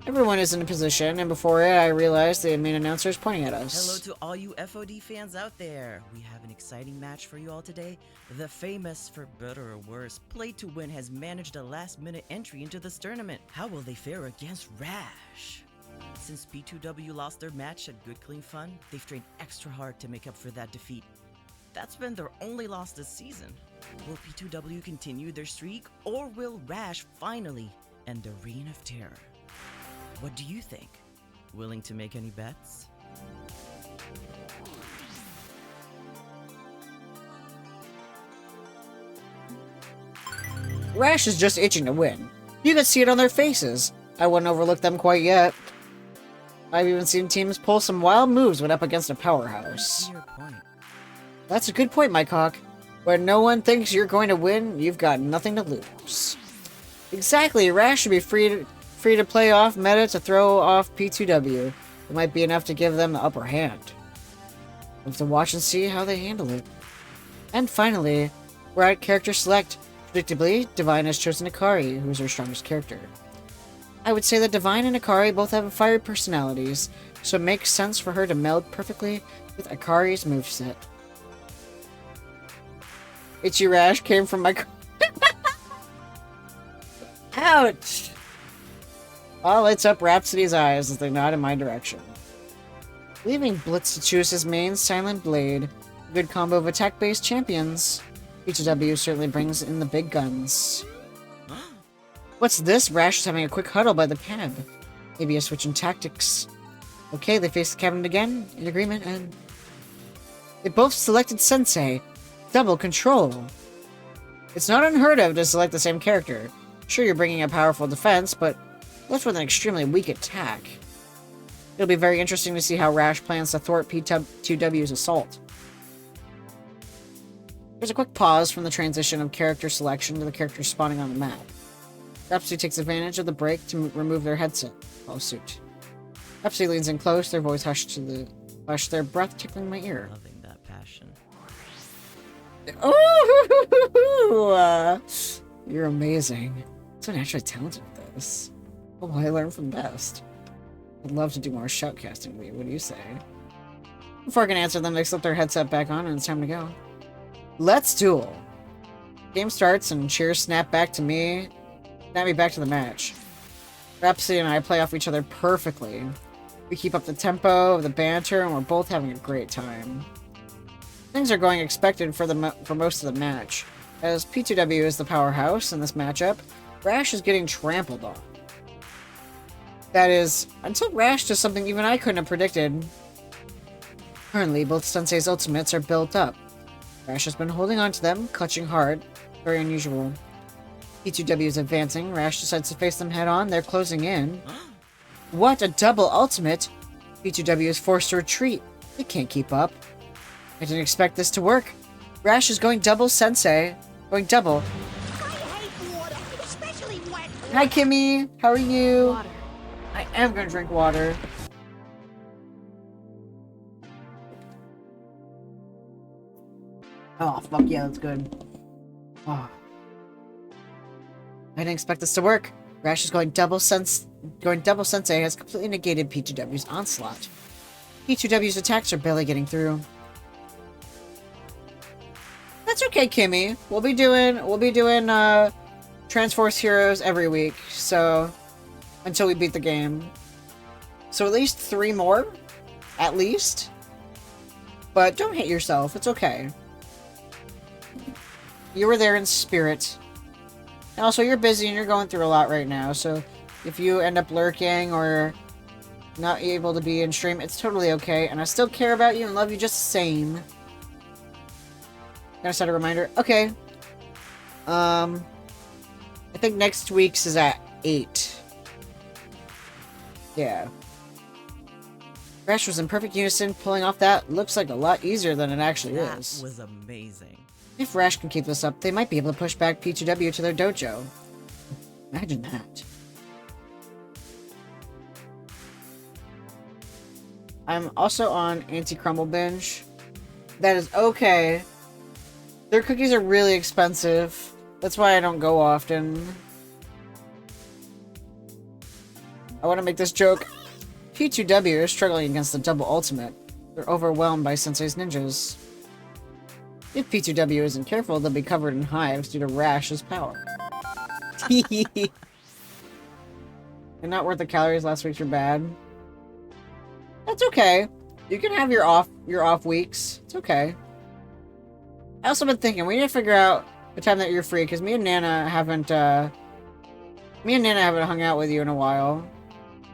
Everyone is in a position, and before it, I realized the main announcer is pointing at us. Hello to all you FOD fans out there. We have an exciting match for you all today. The famous, for better or worse, Play to Win has managed a last-minute entry into this tournament. How will they fare against Rash? Since P2W lost their match at Good Clean Fun, they've trained extra hard to make up for that defeat. That's been their only loss this season. Will P2W continue their streak, or will Rash finally end the Reign of Terror? What do you think? Willing to make any bets? Rash is just itching to win. You can see it on their faces. I wouldn't overlook them quite yet. I've even seen teams pull some wild moves when up against a powerhouse. That's a good point, my cock. When no one thinks you're going to win, you've got nothing to lose. Exactly, Rash should be free to play off meta to throw off P2W. It might be enough to give them the upper hand. We'll have to watch and see how they handle it. And finally, we're at character select. Predictably, Divine has chosen Akari, who is her strongest character. I would say that Divine and Akari both have fiery personalities, so it makes sense for her to meld perfectly with Akari's moveset. Itchy Rash came from my... Ouch! All lights up Rhapsody's eyes as they nod in my direction. Leaving Blitz to choose his main Silent Blade. A good combo of attack-based champions. P2W certainly brings in the big guns. What's this? Rash is having a quick huddle by the cab. Maybe a switch in tactics. Okay, they face the cabinet again, in agreement, and... They both selected Sensei. Double control. It's not unheard of to select the same character. Sure, you're bringing a powerful defense, but left with an extremely weak attack. It'll be very interesting to see how Rash plans to thwart P2W's assault. There's a quick pause from the transition of character selection to the characters spawning on the map. Rhapsody takes advantage of the break to remove their headset. Follow suit. Rhapsody leans in close, their voice hushed to the their breath tickling my ear. Loving that passion. Oh, you're amazing. So naturally talented at this. What will I learn from best? I'd love to do more shoutcasting with you. What do you say? Before I can answer them, they slip their headset back on and it's time to go. Let's duel. Game starts and cheers snap back to me. Snap me back to the match. Rhapsody and I play off each other perfectly. We keep up the tempo of the banter and we're both having a great time. Things are going expected for most of the match. As P2W is the powerhouse in this matchup, Rash is getting trampled on. That is, until Rash does something even I couldn't have predicted. Currently, both Sensei's ultimates are built up. Rash has been holding on to them, clutching hard. Very unusual. P2W is advancing. Rash decides to face them head on. They're closing in. What a double ultimate! P2W is forced to retreat. They can't keep up. I didn't expect this to work. Rash is going double Sensei. Going double. I hate water, especially wet water. Hi, Kimmy. How are you? Water. I am gonna drink water. Oh, fuck yeah, that's good. Oh. I didn't expect this to work. Rash is going double Sensei has completely negated P2W's onslaught. P2W's attacks are barely getting through. That's okay, Kimmy. We'll be doing Transforce Heroes every week, so until we beat the game. So at least 3 more, at least. But don't hate yourself. It's okay. You were there in spirit. And also, you're busy and you're going through a lot right now, so if you end up lurking or not able to be in stream, it's totally okay, and I still care about you and love you just the same. Gotta set a reminder. Okay. I think next week's is at 8. Yeah. Rash was in perfect unison, pulling off that looks like a lot easier than it actually is. That was amazing. If Rash can keep this up, they might be able to push back P2W to their dojo. Imagine that. I'm also on Anti-Crumble Binge. That is okay. Their cookies are really expensive. That's why I don't go often. I want to make this joke. P2W is struggling against the double ultimate. They're overwhelmed by Sensei's ninjas. If P2W isn't careful, they'll be covered in hives due to Rash's power. And not worth the calories last week's were bad. That's okay. You can have your off weeks. It's okay. I also been thinking we need to figure out the time that you're free because me and Nana haven't hung out with you in a while.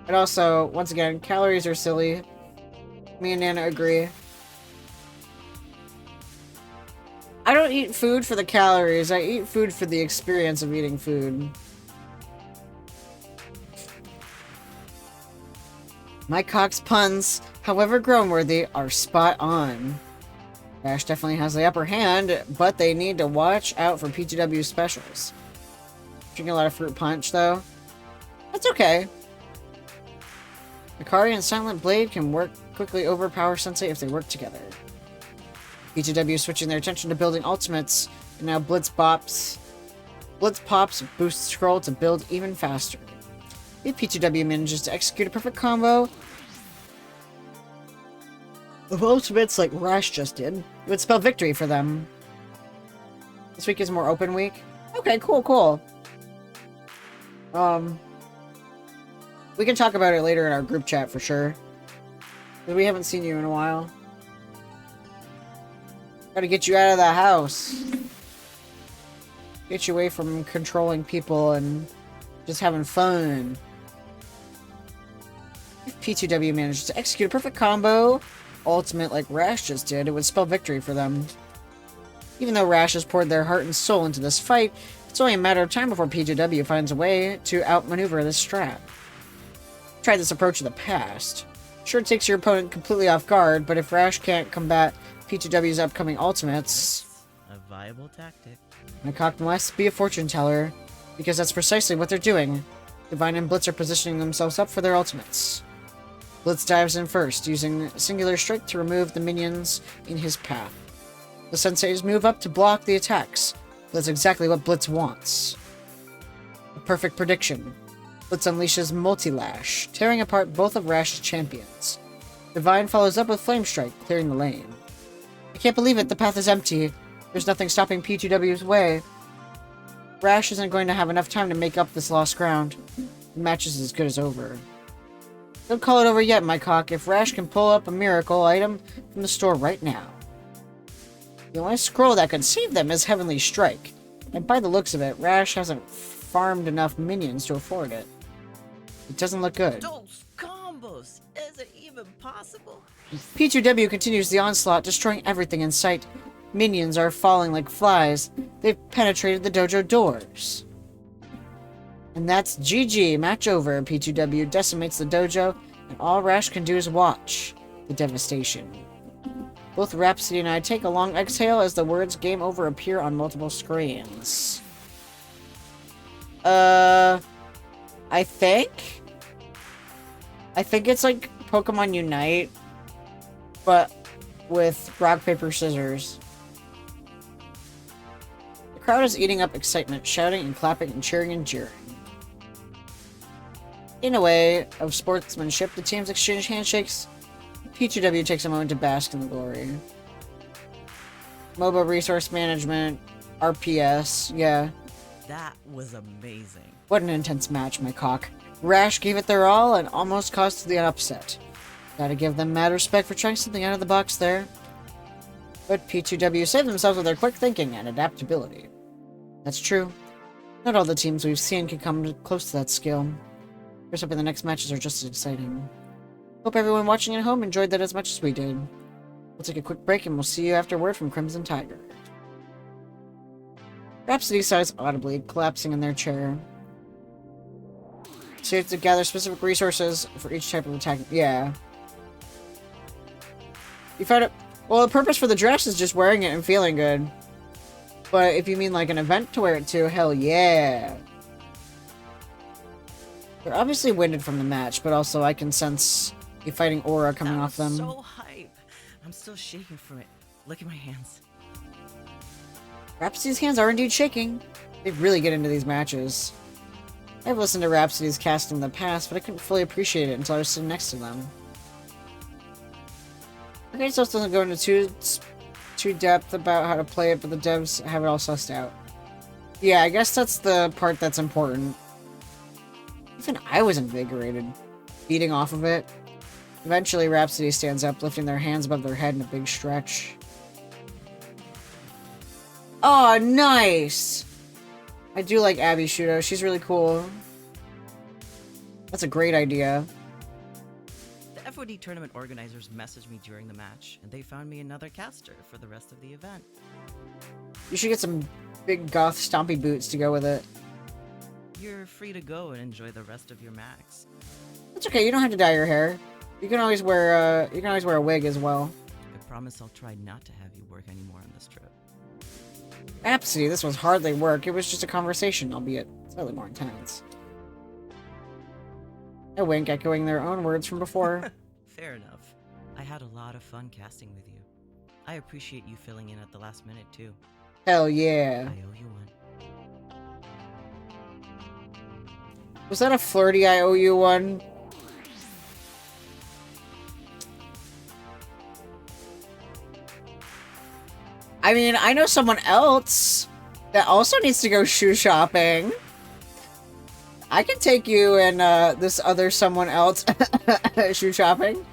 And also, once again, calories are silly. Me and Nana agree. I don't eat food for the calories. I eat food for the experience of eating food. My Cox puns, however grown-worthy, are spot on. Rash definitely has the upper hand, but they need to watch out for P2W specials. Drinking a lot of fruit punch, though. That's okay. Akari and Silent Blade can work quickly overpower Sensei if they work together. P2W switching their attention to building ultimates, and now Blitz Pops boosts scroll to build even faster. If P2W manages to execute a perfect combo of ultimates like Rash just did, it would spell victory for them. This week is more open week. Okay, cool. We can talk about it later in our group chat for sure. Because we haven't seen you in a while. Gotta get you out of the house. Get you away from controlling people and just having fun. If P2W manages to execute a perfect combo, ultimate like Rash just did, it would spell victory for them. Even though Rash has poured their heart and soul into this fight, it's only a matter of time before P2W finds a way to outmaneuver this strat. Tried this approach in the past. Sure, it takes your opponent completely off guard, but if Rash can't combat P2W's upcoming ultimates, a viable tactic. My cock must be a fortune teller, because that's precisely what they're doing. Divine and Blitz are positioning themselves up for their ultimates. Blitz dives in first, using Singular Strike to remove the minions in his path. The senseis move up to block the attacks. That's exactly what Blitz wants. A perfect prediction. Blitz unleashes Multi-Lash, tearing apart both of Rash's champions. Divine follows up with Flame Strike, clearing the lane. I can't believe it, the path is empty. There's nothing stopping P2W's way. Rash isn't going to have enough time to make up this lost ground. The match is as good as over. Don't call it over yet, my cock, if Rash can pull up a miracle item from the store right now. The only scroll that could save them is Heavenly Strike, and by the looks of it, Rash hasn't farmed enough minions to afford it. It doesn't look good. Those combos! Is it even possible? P2W continues the onslaught, destroying everything in sight. Minions are falling like flies. They've penetrated the dojo doors. And that's GG. Match over. P2W decimates the dojo, and all Rash can do is watch the devastation. Both Rhapsody and I take a long exhale as the words game over appear on multiple screens. I think it's like Pokemon Unite, but with rock, paper, scissors. The crowd is eating up excitement, shouting and clapping and cheering and jeering. In a way of sportsmanship, the teams exchange handshakes. P2W takes a moment to bask in the glory. MOBA resource management, RPS, yeah. That was amazing. What an intense match, my cock. Rash gave it their all and almost caused the upset. Gotta give them mad respect for trying something out of the box there. But P2W saved themselves with their quick thinking and adaptability. That's true. Not all the teams we've seen can come close to that skill. Here's hoping the next matches are just as exciting. Hope everyone watching at home enjoyed that as much as we did. We'll take a quick break and we'll see you after word from Crimson Tiger. Rhapsody sighs audibly, collapsing in their chair. So you have to gather specific resources for each type of attack. Yeah. You found it. Well, the purpose for the dress is just wearing it and feeling good. But if you mean like an event to wear it to, hell yeah. They're obviously winded from the match, but also I can sense a fighting aura coming off them. So hype. I'm still shaking from it. Look at my hands. Rhapsody's hands are indeed shaking. They really get into these matches. I've listened to Rhapsody's casting in the past, but I couldn't fully appreciate it until I was sitting next to them. Okay, so it doesn't go into too depth about how to play it, but the devs have it all sussed out. Yeah, I guess that's the part that's important. Even I was invigorated, feeding off of it. Eventually, Rhapsody stands up, lifting their hands above their head in a big stretch. Oh, nice! I do like Abby Shudo. She's really cool. That's a great idea. The FOD tournament organizers messaged me during the match, and they found me another caster for the rest of the event. You should get some big goth stompy boots to go with it. You're free to go and enjoy the rest of your max. It's okay. You don't have to dye your hair. You can always wear a wig as well. I promise I'll try not to have you work anymore on this trip. Rhapsody, this was hardly work. It was just a conversation, albeit slightly more intense. A wink, echoing their own words from before. Fair enough. I had a lot of fun casting with you. I appreciate you filling in at the last minute, too. Hell yeah. I owe you one. Was that a flirty I owe you one? I mean, I know someone else that also needs to go shoe shopping. I can take you and this other someone else shoe shopping.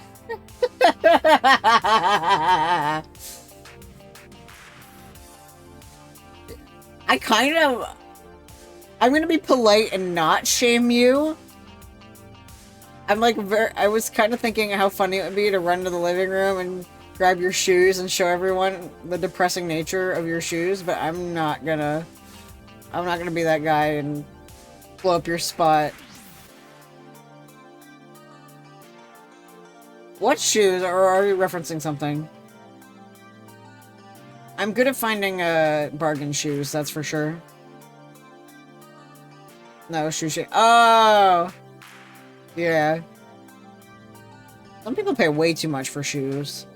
I'm gonna be polite and not shame you. I'm like, I was kind of thinking how funny it would be to run to the living room and grab your shoes and show everyone the depressing nature of your shoes, but I'm not gonna be that guy and blow up your spot. What shoes? Or are you referencing something? I'm good at finding bargain shoes, that's for sure. No, shoe. Oh! Yeah. Some people pay way too much for shoes.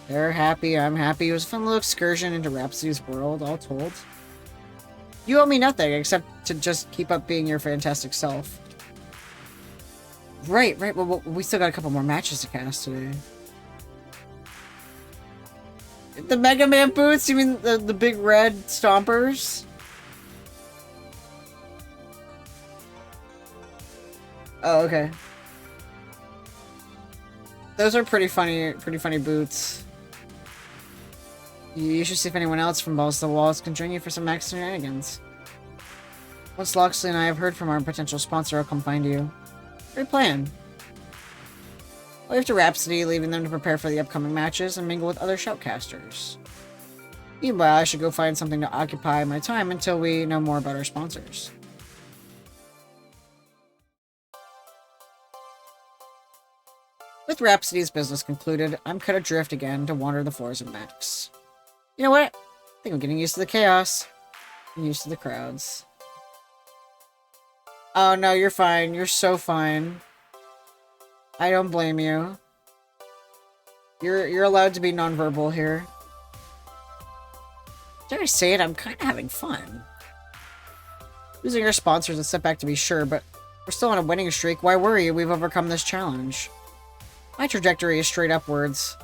They're happy, I'm happy. It was a fun little excursion into Rhapsody's world, all told. You owe me nothing, except to just keep up being your fantastic self. Right. Well, we still got a couple more matches to cast today. The Mega Man boots? You mean the big red stompers? Oh, okay. Those are pretty funny boots. You should see if anyone else from Balls to the Walls can join you for some max shenanigans. Once Loxley and I have heard from our potential sponsor, I'll come find you. Great plan. Wave to Rhapsody, leaving them to prepare for the upcoming matches and mingle with other shoutcasters. Meanwhile, I should go find something to occupy my time until we know more about our sponsors. With Rhapsody's business concluded, I'm cut adrift again to wander the floors of Max. You know what? I think I'm getting used to the chaos. I'm used to the crowds. Oh no, you're fine. You're so fine. I don't blame you. You're allowed to be nonverbal here. Dare I say it, I'm kind of having fun. Losing our sponsors is a setback to be sure, but we're still on a winning streak. Why worry? We've overcome this challenge. My trajectory is straight upwards.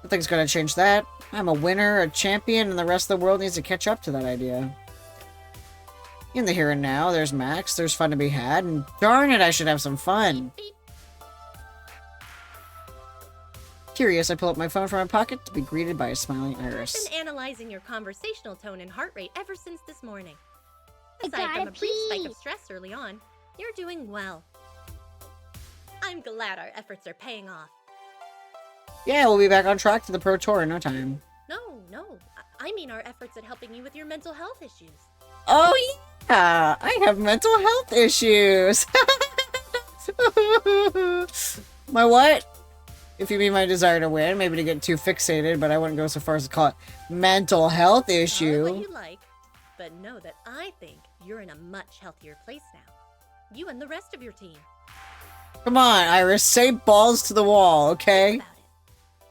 Nothing's gonna change that. I'm a winner, a champion, and the rest of the world needs to catch up to that idea. In the here and now, there's Max, there's fun to be had, and darn it, I should have some fun. Curious, I pull up my phone from my pocket to be greeted by a smiling Iris. I've been analyzing your conversational tone and heart rate ever since this morning. Aside from a brief spike of stress early on, you're doing well. I'm glad our efforts are paying off. Yeah, we'll be back on track to the Pro Tour in no time. No. I mean our efforts at helping you with your mental health issues. Oh yeah, I have mental health issues. My what? If you mean my desire to win, maybe to get too fixated, but I wouldn't go so far as to call it mental health issue. Call it what you like, but know that I think you're in a much healthier place now. You and the rest of your team. Come on, Iris, say balls to the wall, okay?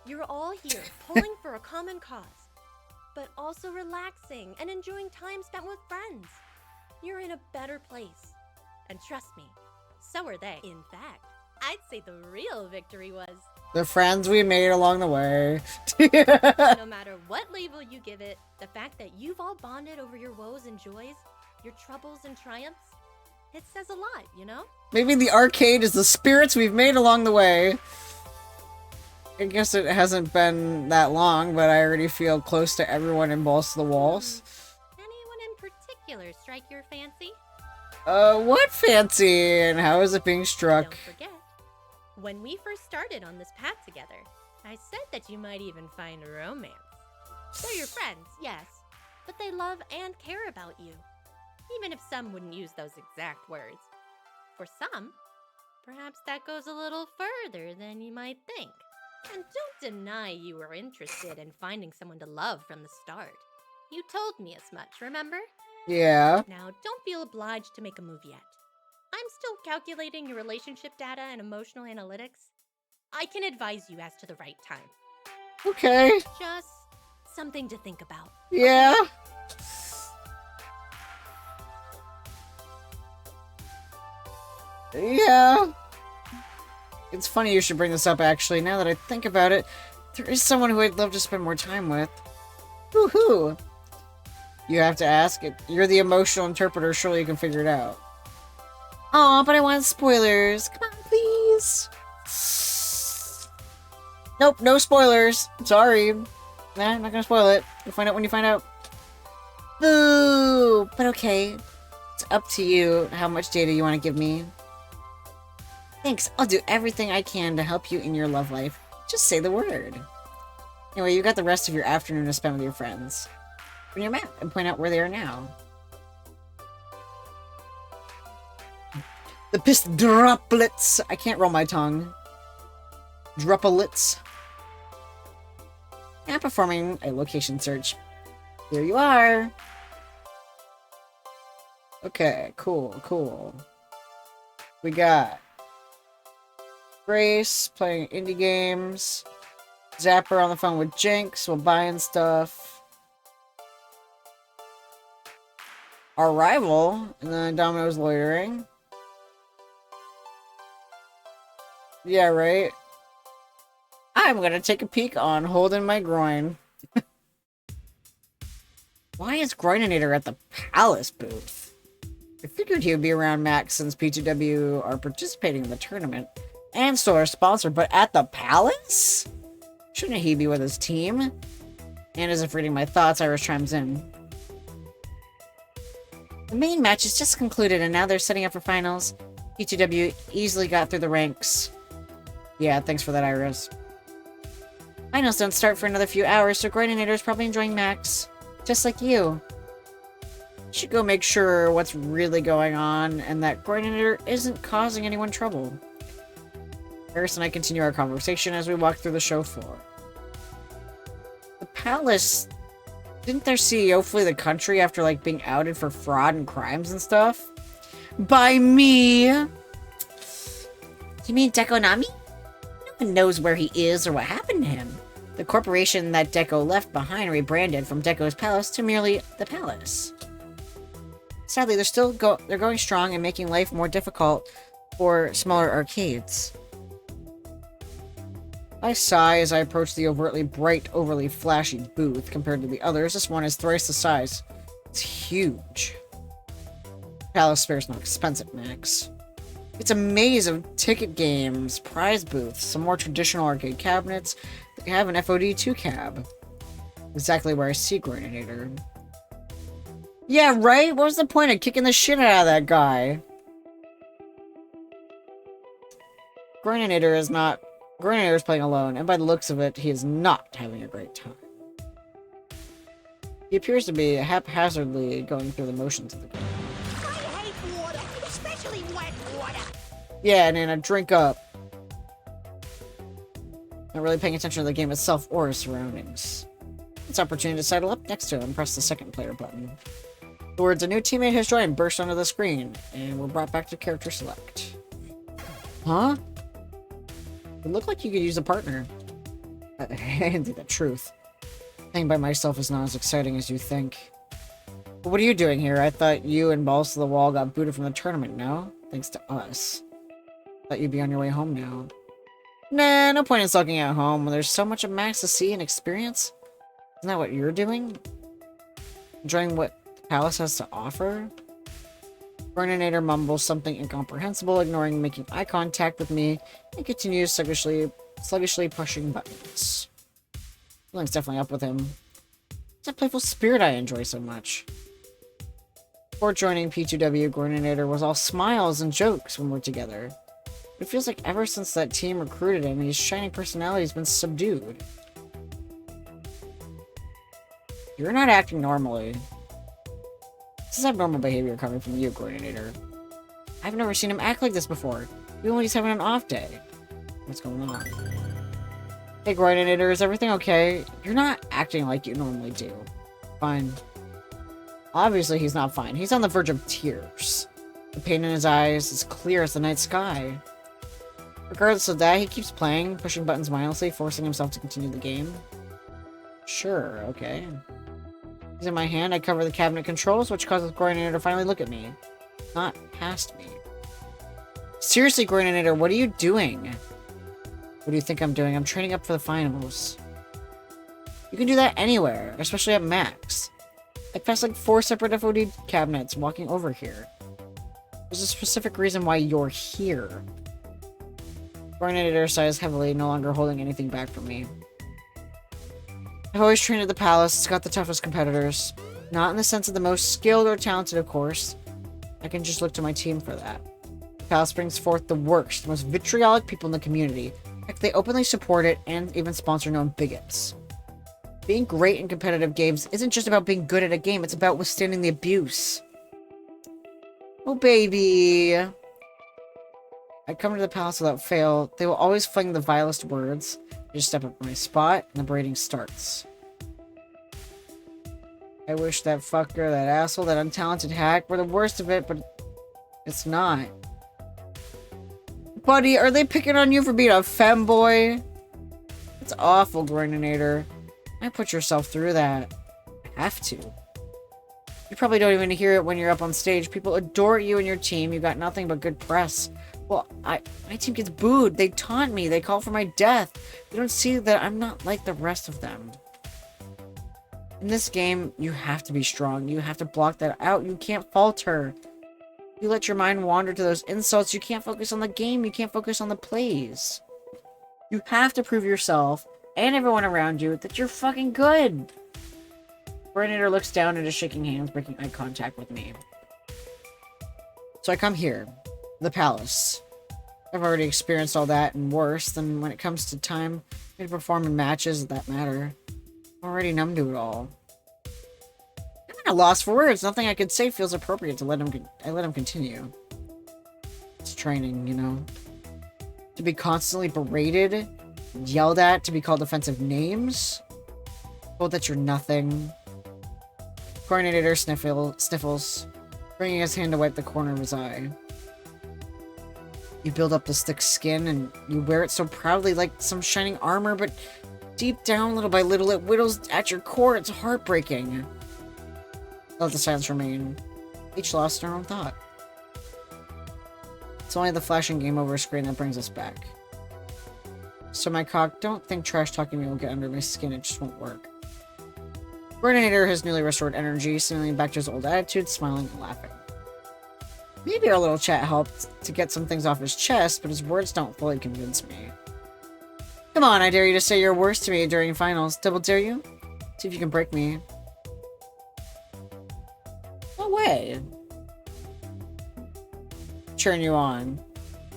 You're all here pulling for a common cause, but also relaxing and enjoying time spent with friends. You're in a better place. And trust me, so are they. In fact, I'd say the real victory was the friends we made along the way. no matter what label you give it, the fact that you've all bonded over your woes and joys, your troubles and triumphs, it says a lot, you know? Maybe the arcade is the spirits we've made along the way. I guess it hasn't been that long, but I already feel close to everyone in Balls to the Walls. Anyone in particular strike your fancy? What fancy? And how is it being struck? Don't forget, when we first started on this path together, I said that you might even find romance. They're your friends, yes, but they love and care about you. Even if some wouldn't use those exact words. For some, perhaps that goes a little further than you might think. And don't deny you were interested in finding someone to love from the start. You told me as much, remember? Yeah. Now, don't feel obliged to make a move yet. I'm still calculating your relationship data and emotional analytics. I can advise you as to the right time. Okay. Just something to think about. Yeah. Yeah. It's funny you should bring this up, actually. Now that I think about it, there is someone who I'd love to spend more time with. Woohoo! You have to ask it. You're the emotional interpreter. Surely you can figure it out. Aw, but I want spoilers. Come on, please. Nope, no spoilers. Sorry. Nah, I'm not gonna spoil it. You'll find out when you find out. Boo! But okay. It's up to you how much data you want to give me. Thanks. I'll do everything I can to help you in your love life. Just say the word. Anyway, you got the rest of your afternoon to spend with your friends. Open your map and point out where they are now. The piss droplets. I can't roll my tongue. Droplets. Now performing a location search. Here you are. Okay, cool. We got Grace playing indie games. Zapper on the phone with Jinx while buying stuff. Our rival, and then Domino's loitering. Yeah, right? I'm gonna take a peek on holding my groin. Why is Groininator at the Palace booth? I figured he would be around Max since P2W are participating in the tournament and still our sponsor, but at the Palace? Shouldn't he be with his team? And as if reading my thoughts, Iris chimes in. The main match is just concluded and now they're setting up for finals. P2W easily got through the ranks. Yeah, thanks for that, Iris. Finals don't start for another few hours, so Groininator's probably enjoying Max. Just like you. Should go make sure what's really going on and that Groininator isn't causing anyone trouble. Iris and I continue our conversation as we walk through the show floor. The Palace... Didn't their CEO flee the country after, like, being outed for fraud and crimes and stuff? By me! You mean Dekonami? No one knows where he is or what happened to him. The corporation that Deco left behind rebranded from Deco's Palace to merely the Palace. Sadly, they're going strong and making life more difficult for smaller arcades. I sigh as I approach the overtly bright, overly flashy booth. Compared to the others, this one is thrice the size. It's huge. Palace spares no expense at Max. It's a maze of ticket games, prize booths, some more traditional arcade cabinets. They have an FOD2 cab. Exactly where I see Groininator. Yeah, right? What was the point of kicking the shit out of that guy? Groininator is playing alone, and by the looks of it, he is not having a great time. He appears to be haphazardly going through the motions of the game. I hate water, especially wet water. Yeah, and then a drink up. Not really paying attention to the game itself or his surroundings. It's an opportunity to sidle up next to him and press the second player button. The words "a new teammate has joined" burst onto the screen, and we're brought back to character select. Huh? It looked like you could use a partner. I didn't think the truth. Playing by myself is not as exciting as you think. But what are you doing here? I thought you and Balls to the Wall got booted from the tournament, no? Thanks to us. Thought you'd be on your way home now. Nah, no point in sulking at home when there's so much of Max to see and experience. Isn't that what you're doing? Enjoying what the Palace has to offer? Groininator mumbles something incomprehensible, ignoring making eye contact with me, and continues sluggishly pushing buttons. Feeling's definitely up with him. It's that playful spirit I enjoy so much. Before joining P2W, Groininator was all smiles and jokes when we're together. It feels like ever since that team recruited him, his shining personality's been subdued. You're not acting normally. This is abnormal behavior coming from you, Groininator. I've never seen him act like this before, even when he's having an off day. What's going on? Hey, Groininator, is everything okay? You're not acting like you normally do. Fine. Obviously, he's not fine. He's on the verge of tears. The pain in his eyes is clear as the night sky. Regardless of that, he keeps playing, pushing buttons mindlessly, forcing himself to continue the game. Sure, okay. In my hand, I cover the cabinet controls, which causes Groininator to finally look at me. Not past me. Seriously, Groininator, what are you doing? What do you think I'm doing? I'm training up for the finals. You can do that anywhere, especially at Max. I passed like 4 separate FOD cabinets walking over here. There's a specific reason why you're here. Groininator sighs heavily, no longer holding anything back from me. I've always trained at the Palace. It's got the toughest competitors. Not in the sense of the most skilled or talented, of course. I can just look to my team for that. Palace brings forth the worst, the most vitriolic people in the community. Heck, they openly support it and even sponsor known bigots. Being great in competitive games isn't just about being good at a game, it's about withstanding the abuse. Oh, baby. I come to the palace without fail. They will always fling the vilest words. I just step up to my spot, and the berating starts. I wish that fucker, that asshole, that untalented hack were the worst of it, but it's not. Buddy, are they picking on you for being a femboy? It's awful, Groininator. I put yourself through that. I have to. You probably don't even hear it when you're up on stage. People adore you and your team. You got nothing but good press. Well, my team gets booed. They taunt me. They call for my death. They don't see that I'm not like the rest of them. In this game, you have to be strong. You have to block that out. You can't falter. You let your mind wander to those insults. You can't focus on the game. You can't focus on the plays. You have to prove yourself and everyone around you that you're fucking good. Coordinator looks down and is shaking hands, breaking eye contact with me. So I come here, the palace. I've already experienced all that and worse. Then when it comes to time to perform in matches that matter, I'm already numb to it all. I'm at a loss for words. Nothing I could say feels appropriate to let him continue. It's training, you know. To be constantly berated, yelled at, to be called offensive names, told that you're nothing. Coordinator sniffles, bringing his hand to wipe the corner of his eye. You build up this thick skin and you wear it so proudly like some shining armor, but deep down, little by little, it whittles at your core. It's heartbreaking. Let the silence remain. Each lost in our own thought. It's only the flashing game over screen that brings us back. So my cock, don't think trash talking me will get under my skin. It just won't work. Coordinator has newly restored energy, seemingly back to his old attitude, smiling and laughing. Maybe our little chat helped to get some things off his chest, but his words don't fully convince me. Come on, I dare you to say your worst to me during finals. Double dare you? See if you can break me. No way. Cheering you on.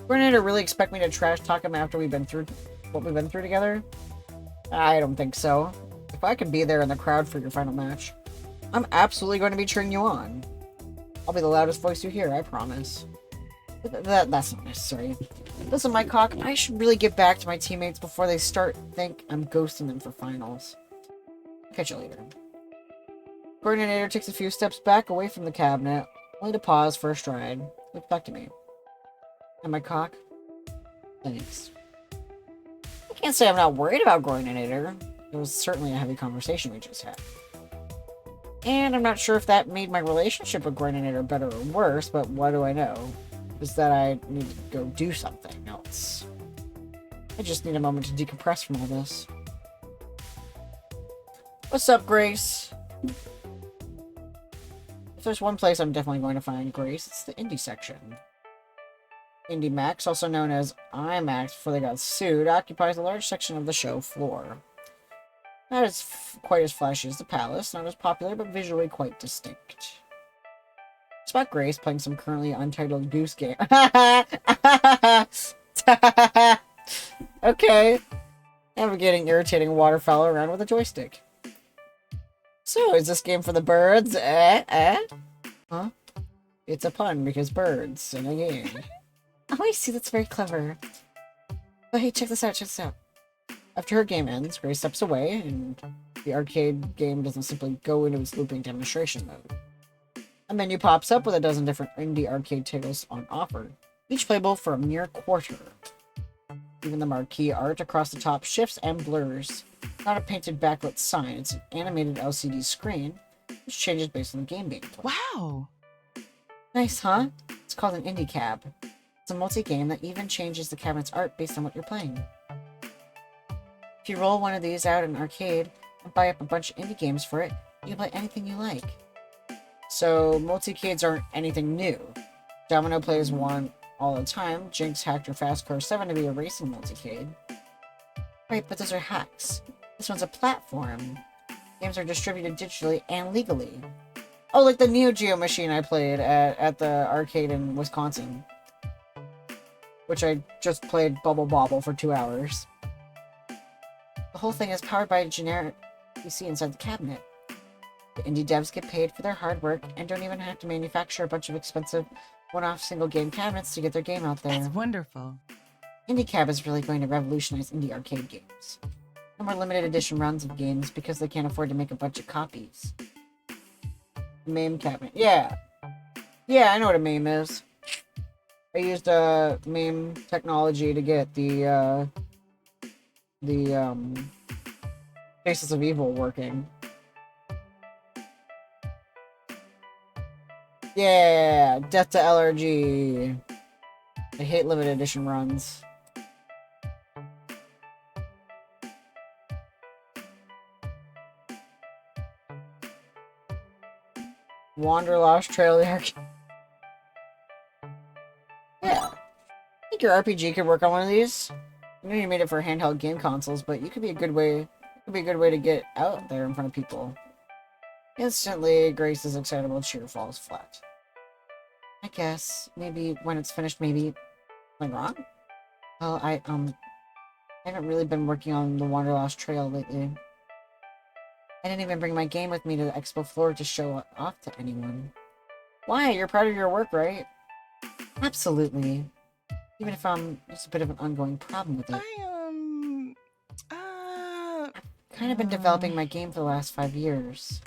Coordinator really expect me to trash talk him after we've been through what we've been through together? I don't think so. If I could be there in the crowd for your final match, I'm absolutely going to be cheering you on. I'll be the loudest voice you hear, I promise. That's not necessary. Listen, my cock, I should really get back to my teammates before they think I'm ghosting them for finals. Catch you later. Coordinator takes a few steps back away from the cabinet, only to pause for a stride. Look back to me. And my cock? Thanks. I can't say I'm not worried about Coordinator. It was certainly a heavy conversation we just had. And I'm not sure if that made my relationship with Coordinator better or worse, but what do I know? Is that I need to go do something else. I just need a moment to decompress from all this. What's up, Grace? If there's one place I'm definitely going to find Grace, it's the indie section. Indie Max, also known as IMAX before they got sued, occupies a large section of the show floor. Not as quite as flashy as the Palace, not as popular, but visually quite distinct. Spot Grace playing some currently untitled Goose Game. Okay. Navigating irritating waterfowl around with a joystick. So, is this game for the birds? Huh? It's a pun because birds in a game. Oh, I see. That's very clever. But hey, check this out. After her game ends, Grace steps away, and the arcade game doesn't simply go into its looping demonstration mode. A menu pops up with a dozen different indie arcade titles on offer, each playable for a mere quarter. Even the marquee art across the top shifts and blurs. Not a painted backlit sign, it's an animated LCD screen, which changes based on the game being played. Wow! Nice, huh? It's called an indie cab. It's a multi-game that even changes the cabinet's art based on what you're playing. If you roll one of these out in an arcade and buy up a bunch of indie games for it, you can play anything you like. So, multi-cades aren't anything new. Domino plays one all the time. Jinx hacked her Fast Car 7 to be a racing multi-cade. Right, but those are hacks. This one's a platform. Games are distributed digitally and legally. Oh, like the Neo Geo machine I played at the arcade in Wisconsin. Which I just played Bubble Bobble for 2 hours. The whole thing is powered by a generic PC inside the cabinet. The indie devs get paid for their hard work and don't even have to manufacture a bunch of expensive one-off single-game cabinets to get their game out there. That's wonderful. IndieCab is really going to revolutionize indie arcade games. No more limited edition runs of games because they can't afford to make a bunch of copies. MAME cabinet. Yeah. Yeah, I know what a MAME is. I used MAME technology to get the Faces of Evil working. Yeah, death to LRG. I hate limited edition runs. Wanderlost Trail the Arcade. Yeah. I think your RPG could work on one of these. I know you made it for handheld game consoles, but you could be a good way to get out there in front of people. Instantly, Grace's excitable cheer falls flat. I guess maybe when it's finished, maybe am I wrong? Well, I haven't really been working on the Wanderlost Trail lately. I didn't even bring my game with me to the expo floor to show off to anyone. Why? You're proud of your work, right? Absolutely. Even if I'm just a bit of an ongoing problem with it. I've kind of been developing my game for the last 5 years.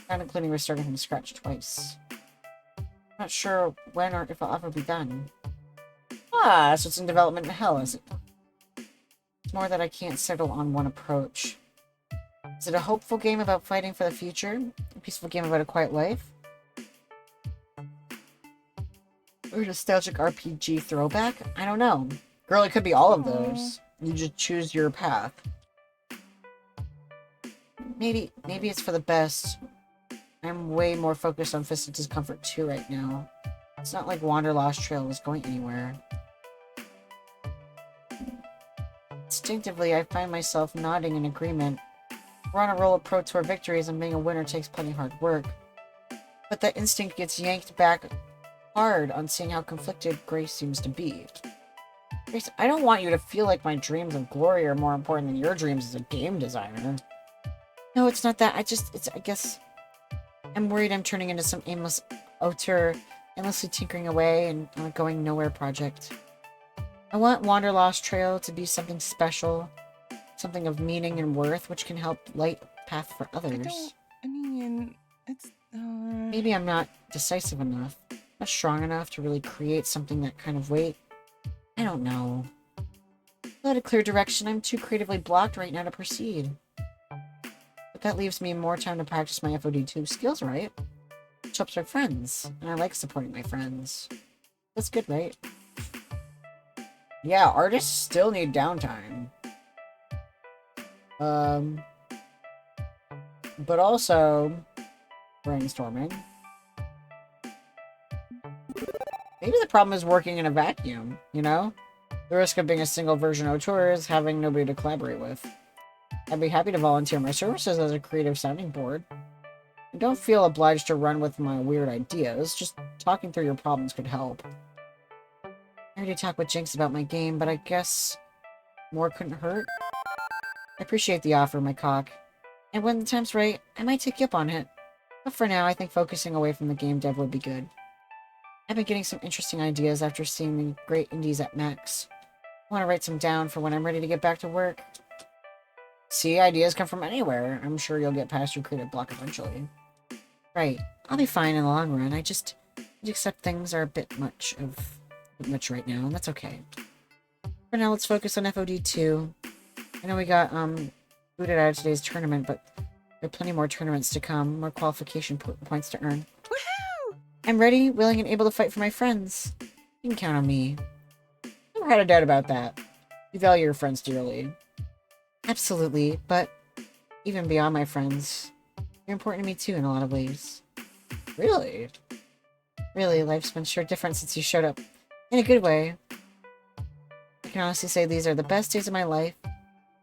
Not including restarting from scratch twice. I'm not sure when or if I'll ever be done. Ah, so it's in development hell, is it? It's more that I can't settle on one approach. Is it a hopeful game about fighting for the future? A peaceful game about a quiet life? Or a nostalgic RPG throwback? I don't know. Girl, it could be all of those. You just choose your path. Maybe it's for the best. I'm way more focused on Fisted Discomfort 2 right now. It's not like Wanderlost Trail was going anywhere. Instinctively, I find myself nodding in agreement. We're on a roll of Pro Tour victories, and being a winner takes plenty hard work. But that instinct gets yanked back hard on seeing how conflicted Grace seems to be. Grace, I don't want you to feel like my dreams of glory are more important than your dreams as a game designer. No, it's not that. I guess I'm worried I'm turning into some aimless auteur, endlessly tinkering away and on a going nowhere project. I want Wanderlost Trail to be something special, something of meaning and worth, which can help light a path for others. Maybe I'm not decisive enough, not strong enough to really create something that kind of weight. I don't know. Without a clear direction, I'm too creatively blocked right now to proceed. But that leaves me more time to practice my FOD2 skills, right? Which helps my friends, and I like supporting my friends. That's good, right? Yeah, artists still need downtime. But also brainstorming. Maybe the problem is working in a vacuum, you know? The risk of being a single version auteur is having nobody to collaborate with. I'd be happy to volunteer my services as a creative sounding board. I don't feel obliged to run with my weird ideas, just talking through your problems could help. I already talked with Jinx about my game, but I guess more couldn't hurt. I appreciate the offer, my cock. And when the time's right, I might take you up on it. But for now, I think focusing away from the game dev would be good. I've been getting some interesting ideas after seeing the great indies at Max. I want to write some down for when I'm ready to get back to work. See, ideas come from anywhere. I'm sure you'll get past your creative block eventually. Right. I'll be fine in the long run. I just accept things are a bit much right now, and that's okay. For now, let's focus on FOD2. I know we got booted out of today's tournament, but there are plenty more tournaments to come, more qualification points to earn. Woohoo! I'm ready, willing, and able to fight for my friends. You can count on me. Never had a doubt about that. You value your friends dearly. Absolutely, but even beyond my friends, you're important to me too in a lot of ways. Really? Really, life's been sure different since you showed up. In a good way. I can honestly say these are the best days of my life.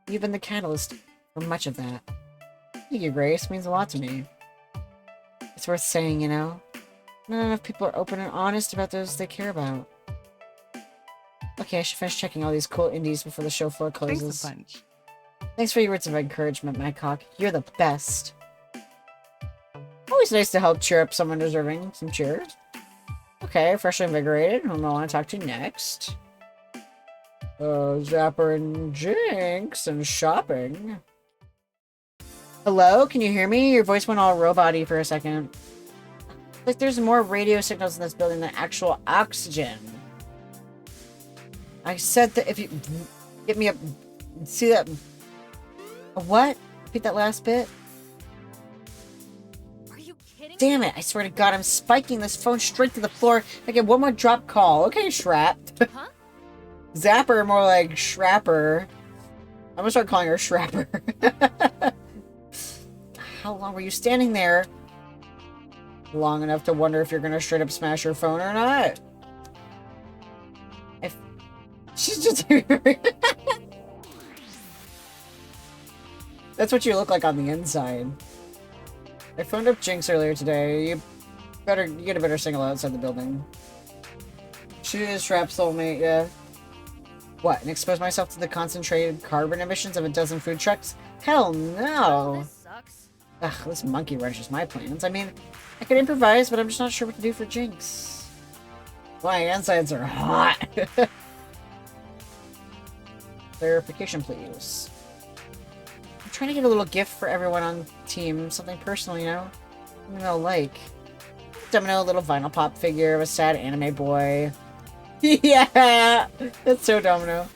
You've been the catalyst for much of that. Thank you, Grace. It means a lot to me. It's worth saying, you know? Not enough people are open and honest about those they care about. Okay, I should finish checking all these cool indies before the show floor closes. Thanks a bunch. Thanks for your words of encouragement, Madcock. You're the best. Always nice to help cheer up someone deserving some cheers. Okay, freshly invigorated. Who do I want to talk to next? Zapper and Jinx and shopping. Hello, can you hear me? Your voice went all robot-y for a second. Like there's more radio signals in this building than actual oxygen. I said that if you get me up, see that? A what? Repeat that last bit. Are you kidding? Damn it! I swear to God, I'm spiking this phone straight to the floor. I get one more drop call. Okay, Shrap. Huh? Zapper, more like Shrapper. I'm gonna start calling her Shrapper. How long were you standing there? Long enough to wonder if you're gonna straight up smash your phone or not. If she's just that's what you look like on the inside. I phoned up Jinx earlier today. You get a better single outside the building. She is Shrap's soulmate, yeah. What, and expose myself to the concentrated carbon emissions of a dozen food trucks? Hell no! This sucks. Ugh, this monkey wrenches my plans. I mean, I could improvise, but I'm just not sure what to do for Jinx. My insides are hot! Clarification, please. I'm trying to get a little gift for everyone on team. Something personal, you know? Something they'll like. Domino, a little vinyl pop figure of a sad anime boy. Yeah! That's so Domino.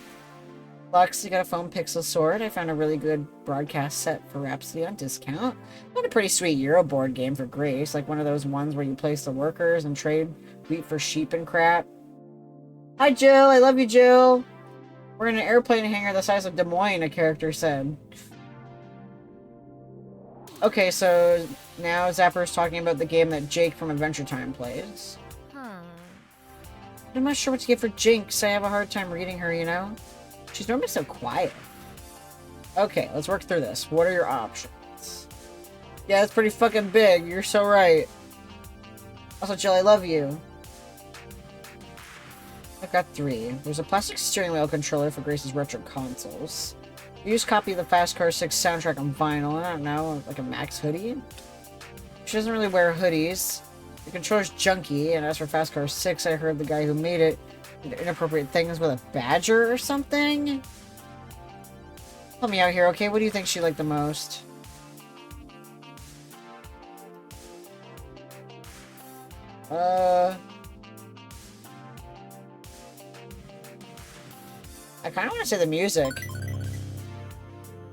Lux, you got a foam pixel sword. I found a really good broadcast set for Rhapsody on discount. Got a pretty sweet Euro board game for Grace, like one of those ones where you place the workers and trade wheat for sheep and crap. Hi, Jill. I love you, Jill. We're in an airplane hangar the size of Des Moines, a character said. Okay, so now Zapper's talking about the game that Jake from Adventure Time plays. I'm not sure what to get for Jinx. I have a hard time reading her, you know? She's normally so quiet. Okay, let's work through this. What are your options? Yeah, it's pretty fucking big. You're so right. Also, Jill, I love you. I've got 3. There's a plastic steering wheel controller for Grace's retro consoles. Used copy of the Fast Car 6 soundtrack on vinyl. I don't know, like a Max hoodie? She doesn't really wear hoodies. The controller's junky, and as for Fast Car 6, I heard the guy who made it did inappropriate things with a badger or something? Help me out here, okay? What do you think she liked the most? I kind of want to say the music.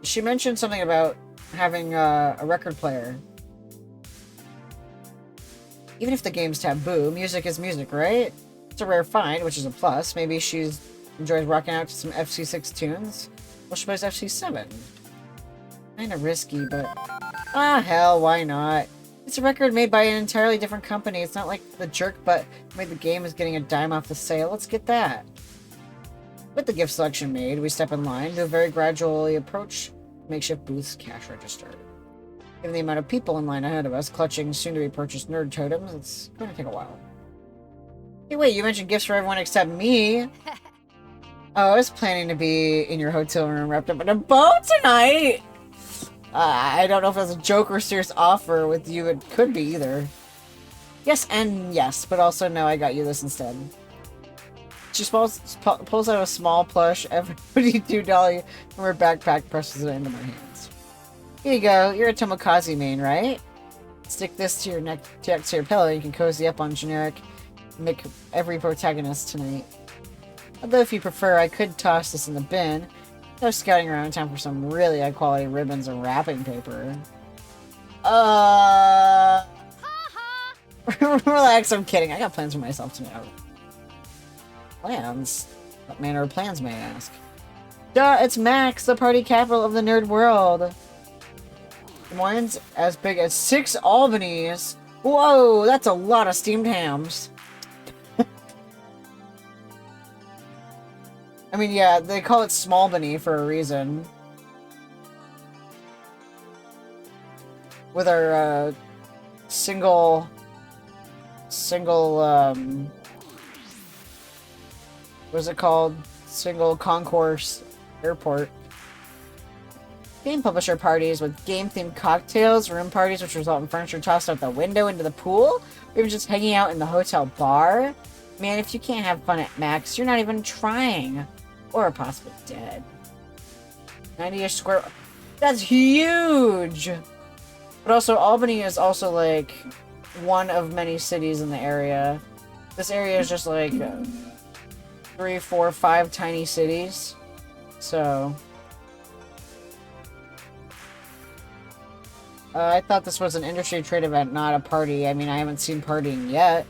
She mentioned something about having a record player. Even if the game's taboo, music is music, right? It's a rare find, which is a plus. Maybe she enjoys rocking out to some FC6 tunes. Well, she plays FC7. Kinda risky, but... ah, hell, why not? It's a record made by an entirely different company. It's not like the jerk butt who made the game is getting a dime off the sale. Let's get that. With the gift selection made, we step in line to very gradually approach makeshift booth's cash register. Given the amount of people in line ahead of us, clutching soon-to-be-purchased nerd totems, it's going to take a while. Hey, wait, you mentioned gifts for everyone except me. Oh, I was planning to be in your hotel room wrapped up in a bow tonight. I don't know if that's a joke or a serious offer with you. It could be either. Yes and yes, but also no, I got you this instead. She pulls out a small plush FD2 dolly from her backpack, presses it into my hands. Here you go. You're a Tomokaze main, right? Stick this to your neck, to your pillow, and you can cozy up on generic Mick every protagonist tonight. Although if you prefer, I could toss this in the bin. I was scouting around town for some really high quality ribbons and wrapping paper. Relax, I'm kidding. I got plans for myself tonight. Plans? What manner of plans, may I ask? Duh, it's Max, the party capital of the nerd world. Des Moines as big as 6 Albanys. Whoa, that's a lot of steamed hams. I mean, yeah, they call it Smallbany for a reason. With our single, what's it called? Single concourse airport. Game publisher parties with game-themed cocktails, room parties which result in furniture tossed out the window into the pool, or even just hanging out in the hotel bar. Man, if you can't have fun at Max, you're not even trying. Or possibly dead. 90-ish square... That's huge! But also, Albany is also, like, one of many cities in the area. This area is just, like, 3, 4, 5 tiny cities. So... I thought this was an industry trade event, not a party. I mean, I haven't seen partying yet.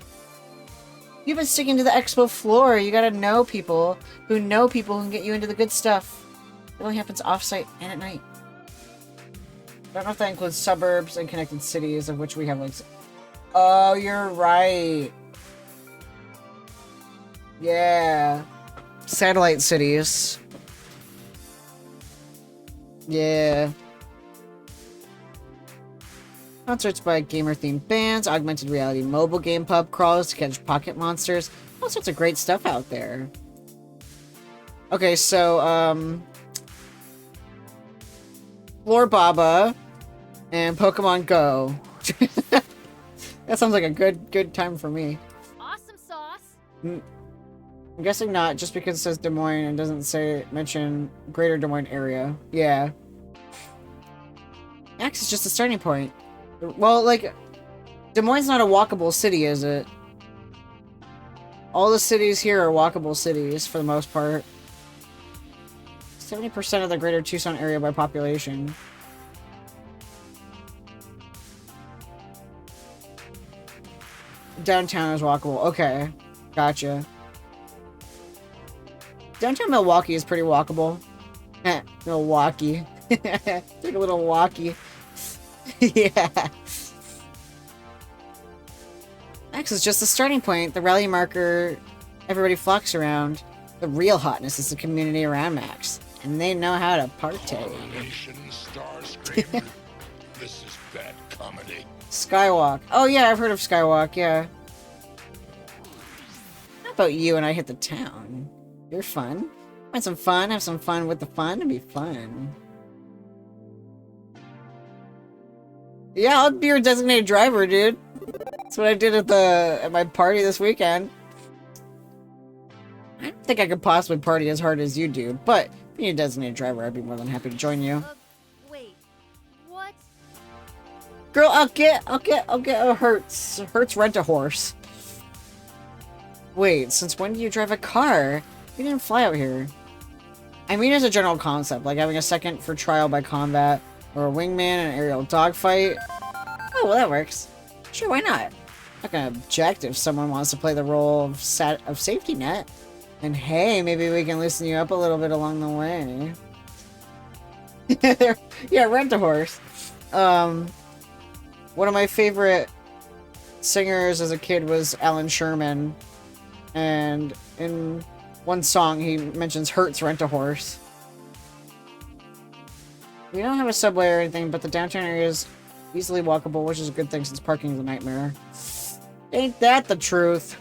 You've been sticking to the expo floor. You gotta know people who can get you into the good stuff. It only happens off-site and at night. I don't know if that includes suburbs and connected cities, of which we have, like... Oh, you're right. Yeah. Satellite cities. Yeah. Concerts by gamer-themed bands, augmented reality mobile game pub crawls to catch pocket monsters. All sorts of great stuff out there. Okay, so, Floor Baba and Pokemon Go. That sounds like a good time for me. Awesome sauce. I'm guessing not, just because it says Des Moines and doesn't mention Greater Des Moines area. Yeah. Max is just a starting point. Well, like, Des Moines is not a walkable city, is it? All the cities here are walkable cities, for the most part. 70% of the greater Tucson area by population. Downtown is walkable. Okay. Gotcha. Downtown Milwaukee is pretty walkable. Milwaukee. Take a little walkie. Yeah. Max is just the starting point, the rally marker everybody flocks around. The real hotness is the community around Max, and they know how to partay. This is bad comedy. Skywalk. Oh yeah, I've heard of Skywalk, yeah. How about you and I hit the town? You're fun. Find some fun, have some fun with the fun, and be fun. Yeah, I'll be your designated driver, dude. That's what I did at my party this weekend. I don't think I could possibly party as hard as you do, but if you need a designated driver, I'd be more than happy to join you. Wait, what? Girl, I'll get a Hertz rent-a-horse. Wait, since when do you drive a car? You didn't fly out here. I mean, as a general concept, like having a second for trial by combat, or a wingman and an aerial dogfight. Oh, well, that works. Sure, why not? Not gonna object if someone wants to play the role of safety net. And hey, maybe we can loosen you up a little bit along the way. Yeah, rent a horse. One of my favorite singers as a kid was Alan Sherman. And in one song, he mentions Hertz Rent a Horse. We don't have a subway or anything, but the downtown area is easily walkable, which is a good thing since parking is a nightmare. Ain't that the truth?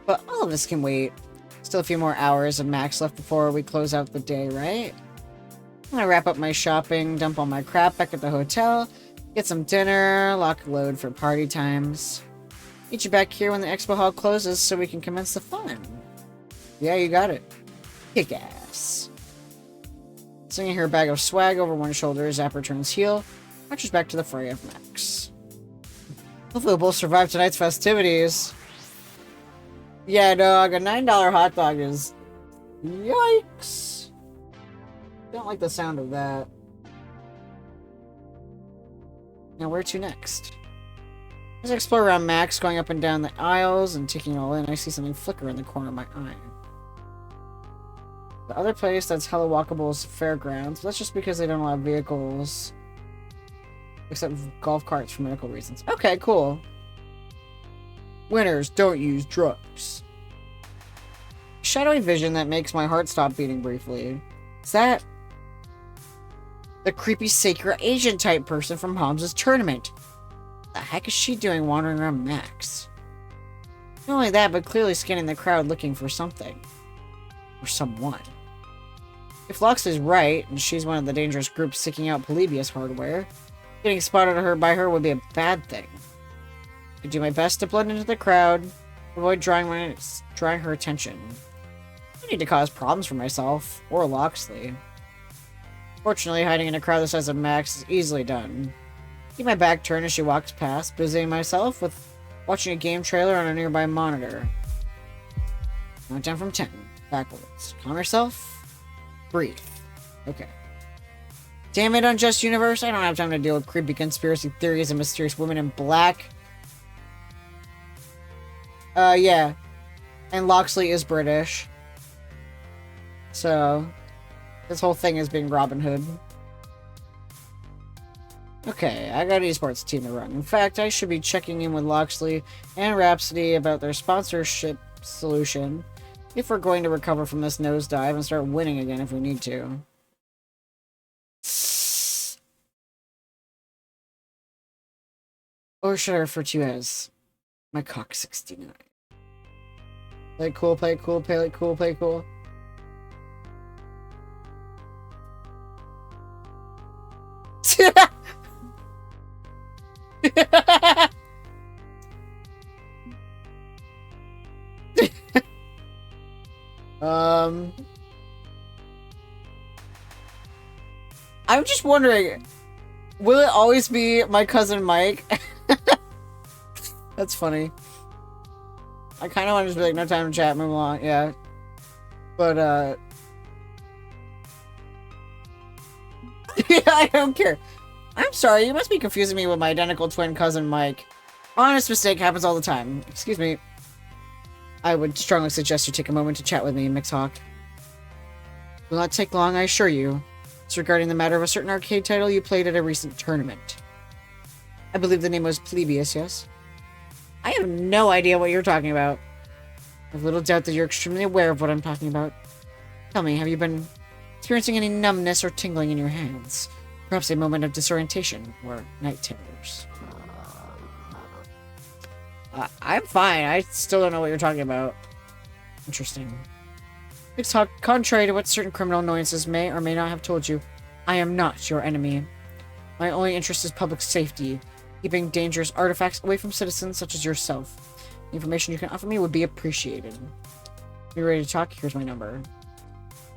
But all of this can wait. Still a few more hours of Max left before we close out the day, right? I'm gonna wrap up my shopping, dump all my crap back at the hotel, get some dinner, lock and load for party times. Meet you back here when the expo hall closes so we can commence the fun. Yeah, you got it. Kick ass. Slinging her bag of swag over one shoulder, Zapper turns heel, marches back to the fray of Max. Hopefully we'll both survive tonight's festivities. Yeah, dog, a $9 hot dog is... Yikes! Don't like the sound of that. Now where to next? As I explore around Max, going up and down the aisles and taking it all in, I see something flicker in the corner of my eye. The other place that's hella walkable is Fairgrounds. That's just because they don't allow vehicles. Except golf carts for medical reasons. Okay, cool. Winners don't use drugs. Shadowy vision that makes my heart stop beating briefly. Is that... The creepy Sacred Asian type person from Hamza's tournament. The heck is she doing wandering around Max? Not only that, but clearly scanning the crowd looking for something. Or someone. If Loxley's right, and she's one of the dangerous groups seeking out Polybius hardware, getting spotted by her would be a bad thing. I do my best to blend into the crowd, avoid drawing her attention. I don't need to cause problems for myself, or Loxley. Fortunately, hiding in a crowd the size of Max is easily done. Keep my back turned as she walks past, busying myself with watching a game trailer on a nearby monitor. Countdown from 10. Backwards. Calm yourself. Breathe. Okay. Damn it, Unjust Universe. I don't have time to deal with creepy conspiracy theories and mysterious women in black. Yeah. And Loxley is British. So, this whole thing is being Robin Hood. Okay, I got an esports team to run. In fact, I should be checking in with Loxley and Rhapsody about their sponsorship solution if we're going to recover from this nosedive and start winning again if we need to. Or should I refer to you as my cock 69? Play cool, play cool, play cool, play cool. I'm just wondering, will it always be my cousin Mike? That's funny. I kind of want to just be like, no time to chat, move along, yeah. But, yeah, I don't care. I'm sorry, you must be confusing me with my identical twin cousin Mike. Honest mistake happens all the time. Excuse me. I would strongly suggest you take a moment to chat with me, Mixhawk. Will not take long, I assure you. It's regarding the matter of a certain arcade title you played at a recent tournament. I believe the name was Polybius, yes? I have no idea what you're talking about. I have little doubt that you're extremely aware of what I'm talking about. Tell me, have you been experiencing any numbness or tingling in your hands? Perhaps a moment of disorientation or night terrors? I'm fine. I still don't know what you're talking about. Interesting. Mixhawk, contrary to what certain criminal annoyances may or may not have told you, I am not your enemy. My only interest is public safety, keeping dangerous artifacts away from citizens such as yourself. The information you can offer me would be appreciated. Are you ready to talk? Here's my number.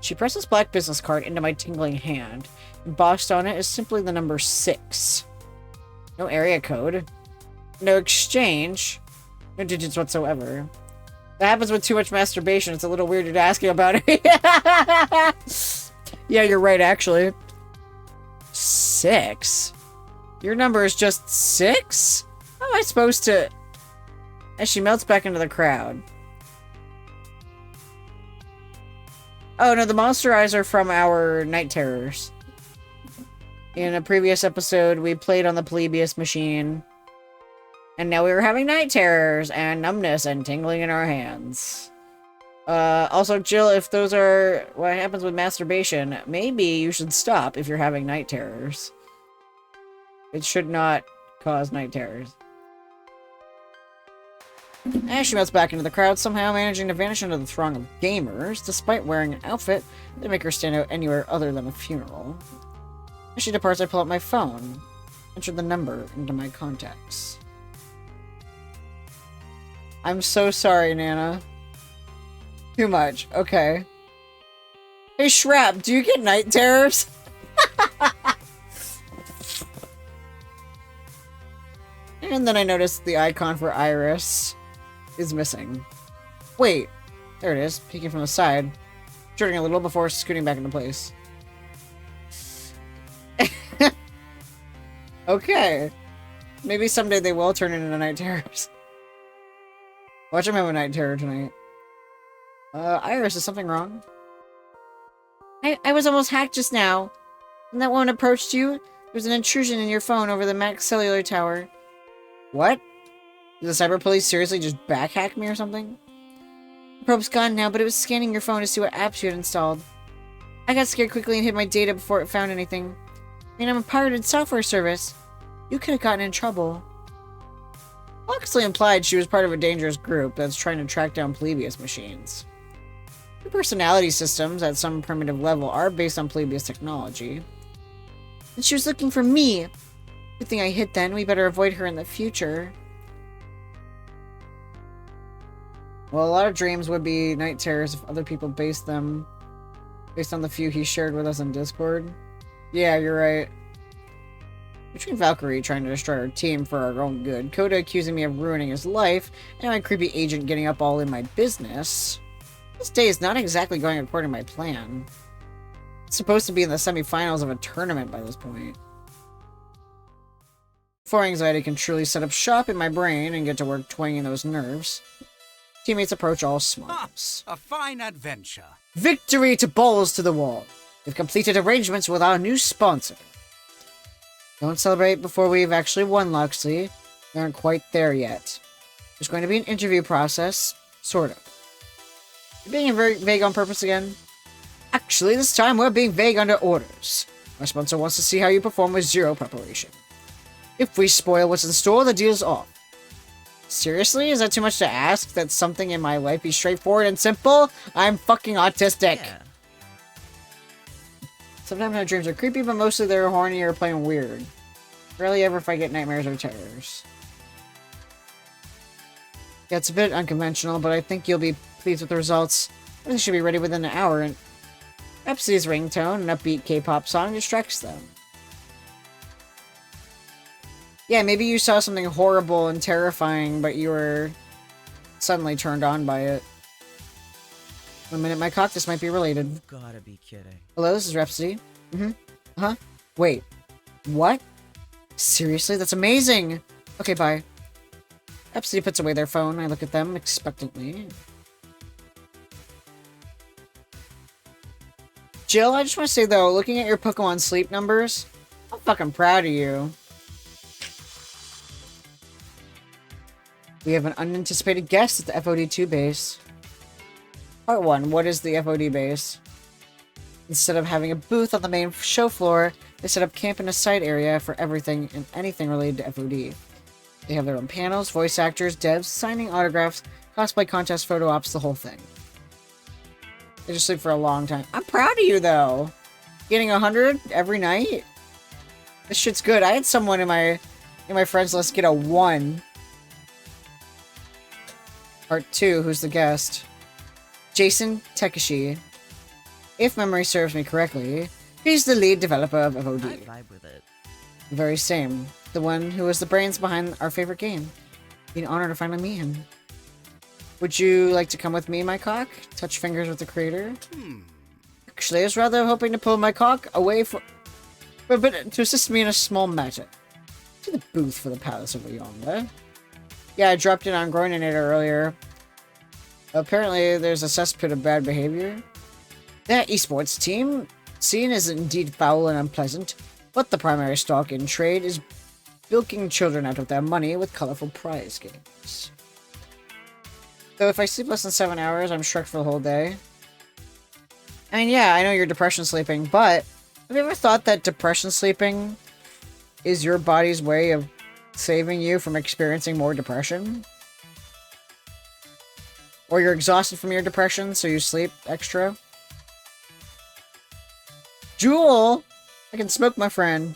She presses black business card into my tingling hand. Embossed on it is simply the number 6. No area code. No exchange. No digits whatsoever. That happens with too much masturbation. It's a little weird to ask you about it. Yeah, you're right, actually. 6? Your number is just 6? How am I supposed to... As she melts back into the crowd. Oh, no, the monster eyes are from our night terrors. In a previous episode, we played on the Polybius machine. And now we were having night terrors and numbness and tingling in our hands. Also, Jill, if those are what happens with masturbation, maybe you should stop if you're having night terrors. It should not cause night terrors. As she melts back into the crowd, somehow managing to vanish into the throng of gamers, despite wearing an outfit that make her stand out anywhere other than a funeral. As she departs, I pull out my phone, enter the number into my contacts. I'm so sorry, Nana. Too much. Okay. Hey, Shrap, do you get night terrors? And then I noticed the icon for Iris is missing. Wait. There it is, peeking from the side. Turning a little before scooting back into place. Okay. Maybe someday they will turn into night terrors. Watch him have a night terror tonight. Iris, is something wrong? I was almost hacked just now. When that one approached you, there was an intrusion in your phone over the Max cellular tower. What? Did the cyber police seriously just backhack me or something? The probe's gone now, but it was scanning your phone to see what apps you had installed. I got scared quickly and hid my data before it found anything. I mean, I'm a pirated software service. You could have gotten in trouble. Loxley implied she was part of a dangerous group that's trying to track down Polybius machines. Her personality systems, at some primitive level, are based on Polybius technology. And she was looking for me. Good thing I hid then. We better avoid her in the future. Well, a lot of dreams would be night terrors if other people based them based on the few he shared with us on Discord. Yeah, you're right. Between Valkyrie trying to destroy our team for our own good, Coda accusing me of ruining his life, and my creepy agent getting up all in my business, this day is not exactly going according to my plan. It's supposed to be in the semifinals of a tournament by this point. Before anxiety can truly set up shop in my brain and get to work twanging those nerves, teammates approach all smiles. A fine adventure. Victory to balls to the wall. We've completed arrangements with our new sponsor. Don't celebrate before we've actually won, Loxley. We aren't quite there yet. There's going to be an interview process. Sort of. You're being very vague on purpose again? Actually, this time we're being vague under orders. Our sponsor wants to see how you perform with zero preparation. If we spoil what's in store, the deal's off. Seriously? Is that too much to ask? That something in my life be straightforward and simple? I'm fucking autistic. Yeah. Sometimes my dreams are creepy, but mostly they're horny or plain weird. Rarely ever if I get nightmares or terrors. Yeah, it's a bit unconventional, but I think you'll be pleased with the results. Everything should be ready within an hour, and Rhapsody's ringtone, an upbeat K-pop song, distracts them. Yeah, maybe you saw something horrible and terrifying, but you were suddenly turned on by it. One minute, my cock, this might be related. You gotta be kidding. Hello, this is Rhapsody. Huh? Wait. What? Seriously? That's amazing! Okay, bye. Rhapsody puts away their phone. I look at them expectantly. Jill, I just want to say though, looking at your Pokemon sleep numbers, I'm fucking proud of you. We have an unanticipated guest at the FOD2 base. Part 1. What is the FOD base? Instead of having a booth on the main show floor, they set up camp in a side area for everything and anything related to FOD. They have their own panels, voice actors, devs, signing autographs, cosplay contests, photo ops, the whole thing. They just sleep for a long time. I'm proud of you, though. Getting 100 every night? This shit's good. I had someone in my friends list get a 1. Part 2, who's the guest? Jason Takeshi. If memory serves me correctly, he's the lead developer of FOD. I vibe with it. The very same. The one who was the brains behind our favorite game. Be an honor to finally meet him. Would you like to come with me, my cock? Touch fingers with the creator? Actually, I was rather hoping to pull my cock away but to assist me in a small matter. To the booth for the Palace over yonder. Yeah, I dropped in on Groininator earlier. Apparently, there's a cesspit of bad behavior. That esports team scene is indeed foul and unpleasant, but the primary stock in trade is bilking children out of their money with colorful prize games. So if I sleep less than 7 hours, I'm Shrek for the whole day. I mean, yeah, I know you're depression sleeping, but have you ever thought that depression sleeping is your body's way of saving you from experiencing more depression? Or you're exhausted from your depression, so you sleep extra? Jewel! I can smoke, my friend.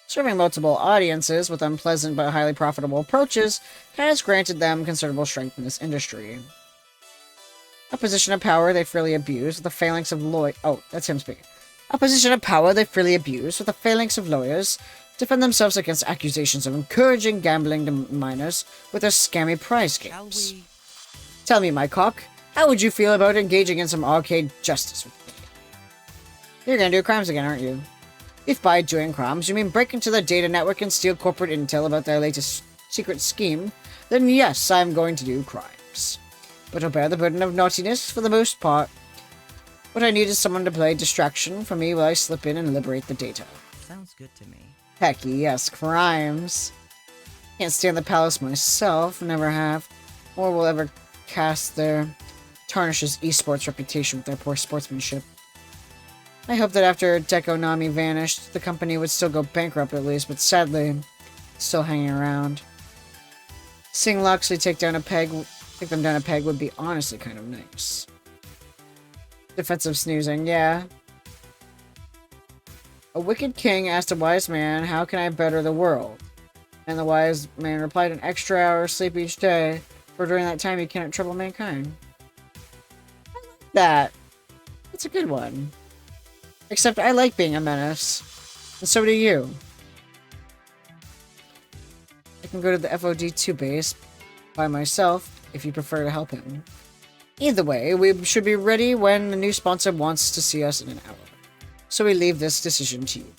Serving multiple audiences with unpleasant but highly profitable approaches has granted them considerable strength in this industry. A position of power they freely abuse with the phalanx of Oh, that's him speaking. A position of power they freely abuse with a phalanx of lawyers defend themselves against accusations of encouraging gambling to minors with their scammy prize games. Tell me, my cock, how would you feel about engaging in some arcade justice with me? You're gonna do crimes again, aren't you? If by doing crimes you mean break into their data network and steal corporate intel about their latest secret scheme, then yes, I'm going to do crimes. But I'll bear the burden of naughtiness for the most part. What I need is someone to play distraction for me while I slip in and liberate the data. Sounds good to me. Heck yes, crimes. Can't stand the palace myself, never have, or will ever tarnishes esports reputation with their poor sportsmanship. I hope that after Dekonami vanished, the company would still go bankrupt at least, but sadly, it's still hanging around. Seeing Loxley take them down a peg would be honestly kind of nice. Defensive snoozing, yeah. A wicked king asked a wise man, how can I better the world? And the wise man replied, an extra hour of sleep each day, for during that time you cannot trouble mankind. I like that. That's a good one. Except I like being a menace. And so do you. I can go to the FOD2 base by myself if you prefer to help him. Either way, we should be ready when the new sponsor wants to see us in an hour. So we leave this decision to you.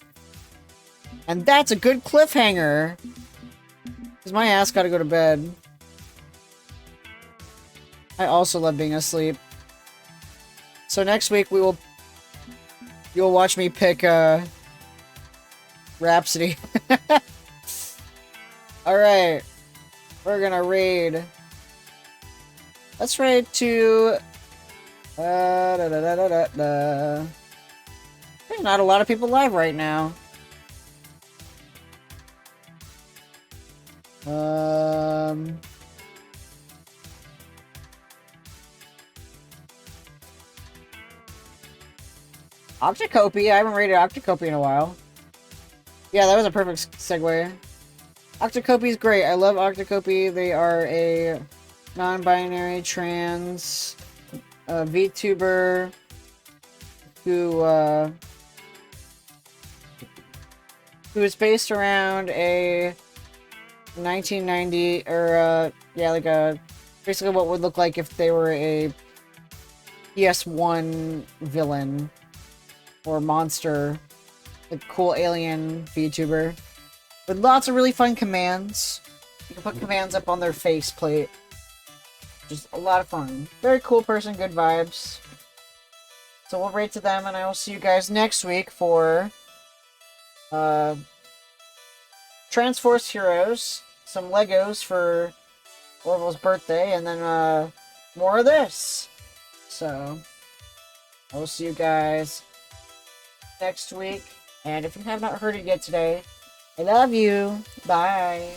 And that's a good cliffhanger! Because my ass gotta go to bed. I also love being asleep. So next week you'll watch me pick Rhapsody. Alright. We're gonna raid. Let's raid to there's not a lot of people live right now. Octocopy. I haven't rated Octocopy in a while. Yeah, that was a perfect segue. Octocopy is great. I love Octocopy. They are a non-binary trans VTuber who is based around a 1990 or basically what would look like if they were a PS1 villain or monster, a cool alien VTuber with lots of really fun commands. You can put commands up on their faceplate. Just a lot of fun. Very cool person, good vibes. So we'll rate to them, and I will see you guys next week for Transforce Heroes, some Legos for Orville's birthday, and then more of this. So I will see you guys next week. And if you have not heard it yet today, I love you. Bye.